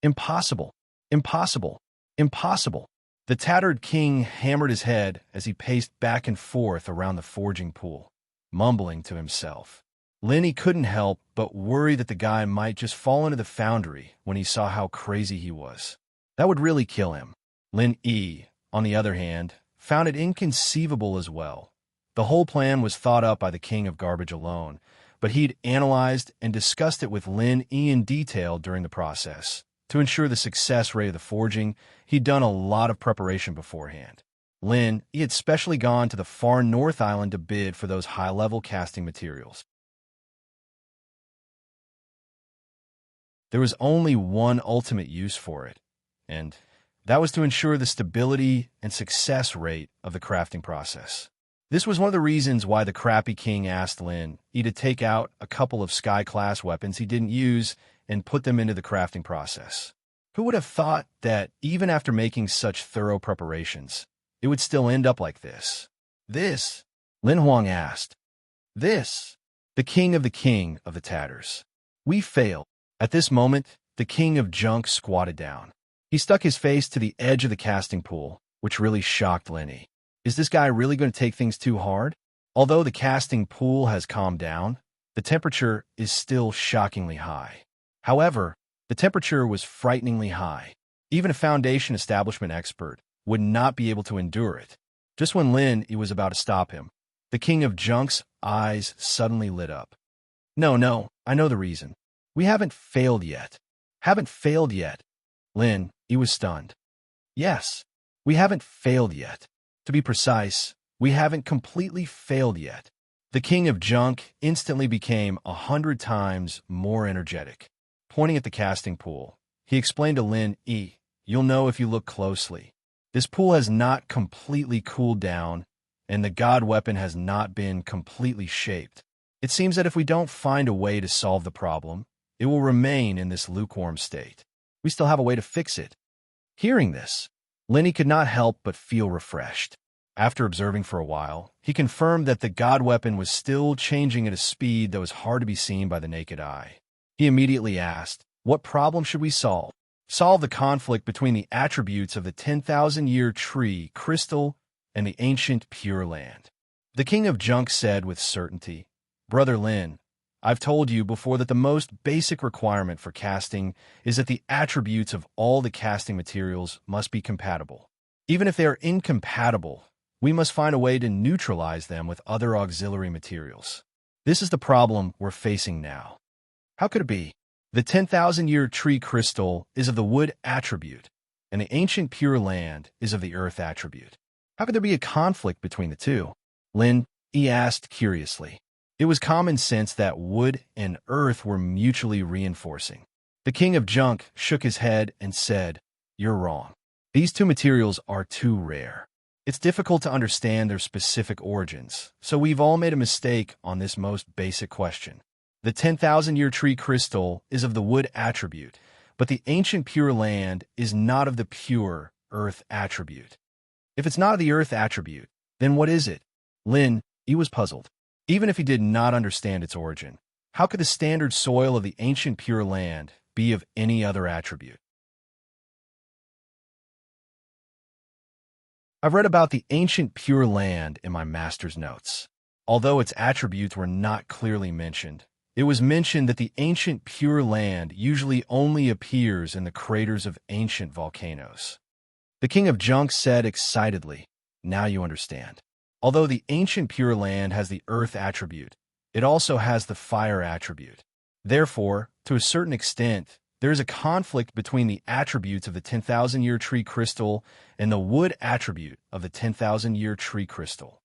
Impossible. Impossible. Impossible. The Tattered King hammered his head as he paced back and forth around the forging pool, mumbling to himself. Lenny couldn't help but worry that the guy might just fall into the foundry when he saw how crazy he was. That would really kill him. Lin Yi, on the other hand, found it inconceivable as well. The whole plan was thought up by the King of Garbage alone, but he'd analyzed and discussed it with Lin Yi in detail during the process. To ensure the success rate of the forging, he'd done a lot of preparation beforehand. Lin, he had specially gone to the far north island to bid for those high-level casting materials. There was only one ultimate use for it, and that was to ensure the stability and success rate of the crafting process. This was one of the reasons why the crappy king asked Lin to take out a couple of Sky-class weapons he didn't use and put them into the crafting process. Who would have thought that, even after making such thorough preparations, it would still end up like this? This? Lin Huang asked. This? The king of the tatters. We failed. At this moment, the king of junk squatted down. He stuck his face to the edge of the casting pool, which really shocked Lenny. Is this guy really going to take things too hard? Although the casting pool has calmed down, the temperature is still shockingly high. However, the temperature was frighteningly high. Even a foundation establishment expert would not be able to endure it. Just when Lin was about to stop him, the king of junk's eyes suddenly lit up. No, I know the reason. We haven't failed yet. Haven't failed yet. Lin, he was stunned. Yes, we haven't failed yet. To be precise, we haven't completely failed yet. The king of junk instantly became 100 times more energetic. Pointing at the casting pool, he explained to Lin, you'll know if you look closely. This pool has not completely cooled down, and the god weapon has not been completely shaped. It seems that if we don't find a way to solve the problem, it will remain in this lukewarm state. We still have a way to fix it. Hearing this, Lenny could not help but feel refreshed. After observing for a while, he confirmed that the god weapon was still changing at a speed that was hard to be seen by the naked eye. He immediately asked, what problem should we solve? Solve the conflict between the attributes of the 10,000-year tree crystal and the ancient Pure Land. The king of junk said with certainty, Brother Lin, I've told you before that the most basic requirement for casting is that the attributes of all the casting materials must be compatible. Even if they are incompatible, we must find a way to neutralize them with other auxiliary materials. This is the problem we're facing now. How could it be? The 10,000-year tree crystal is of the wood attribute, and the ancient Pure Land is of the earth attribute. How could there be a conflict between the two? Lin, he asked curiously. It was common sense that wood and earth were mutually reinforcing. The king of junk shook his head and said, You're wrong. These two materials are too rare. It's difficult to understand their specific origins, so we've all made a mistake on this most basic question. The 10,000-year tree crystal is of the wood attribute, but the ancient Pure Land is not of the pure earth attribute. If it's not of the earth attribute, then what is it? Lin, he was puzzled. Even if he did not understand its origin, how could the standard soil of the ancient Pure Land be of any other attribute? I've read about the ancient Pure Land in my master's notes. Although its attributes were not clearly mentioned, it was mentioned that the ancient Pure Land usually only appears in the craters of ancient volcanoes. The king of junk said excitedly, Now you understand. Although the ancient Pure Land has the earth attribute, it also has the fire attribute. Therefore, to a certain extent, there is a conflict between the attributes of the 10,000-year tree crystal and the wood attribute of the 10,000-year tree crystal.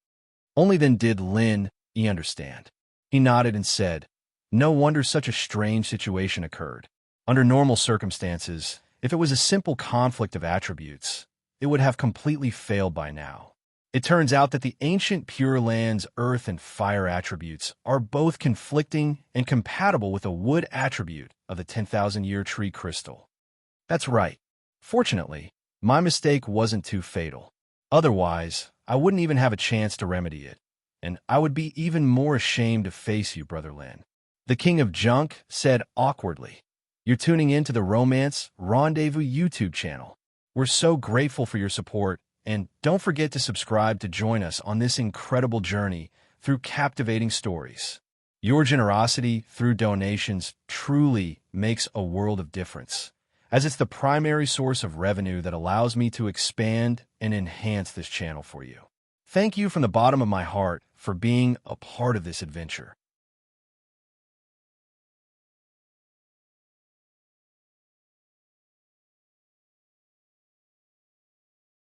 Only then did Lin understand. He nodded and said, No wonder such a strange situation occurred. Under normal circumstances, if it was a simple conflict of attributes, it would have completely failed by now. It turns out that the ancient Pure Land's earth and fire attributes are both conflicting and compatible with the wood attribute of the 10,000-year tree crystal. That's right. Fortunately, my mistake wasn't too fatal. Otherwise, I wouldn't even have a chance to remedy it, and I would be even more ashamed to face you, Brother Lin. The king of junk said awkwardly, You're tuning in to the Romance Rendezvous YouTube channel. We're so grateful for your support, and don't forget to subscribe to join us on this incredible journey through captivating stories. Your generosity through donations truly makes a world of difference, as it's the primary source of revenue that allows me to expand and enhance this channel for you. Thank you from the bottom of my heart for being a part of this adventure.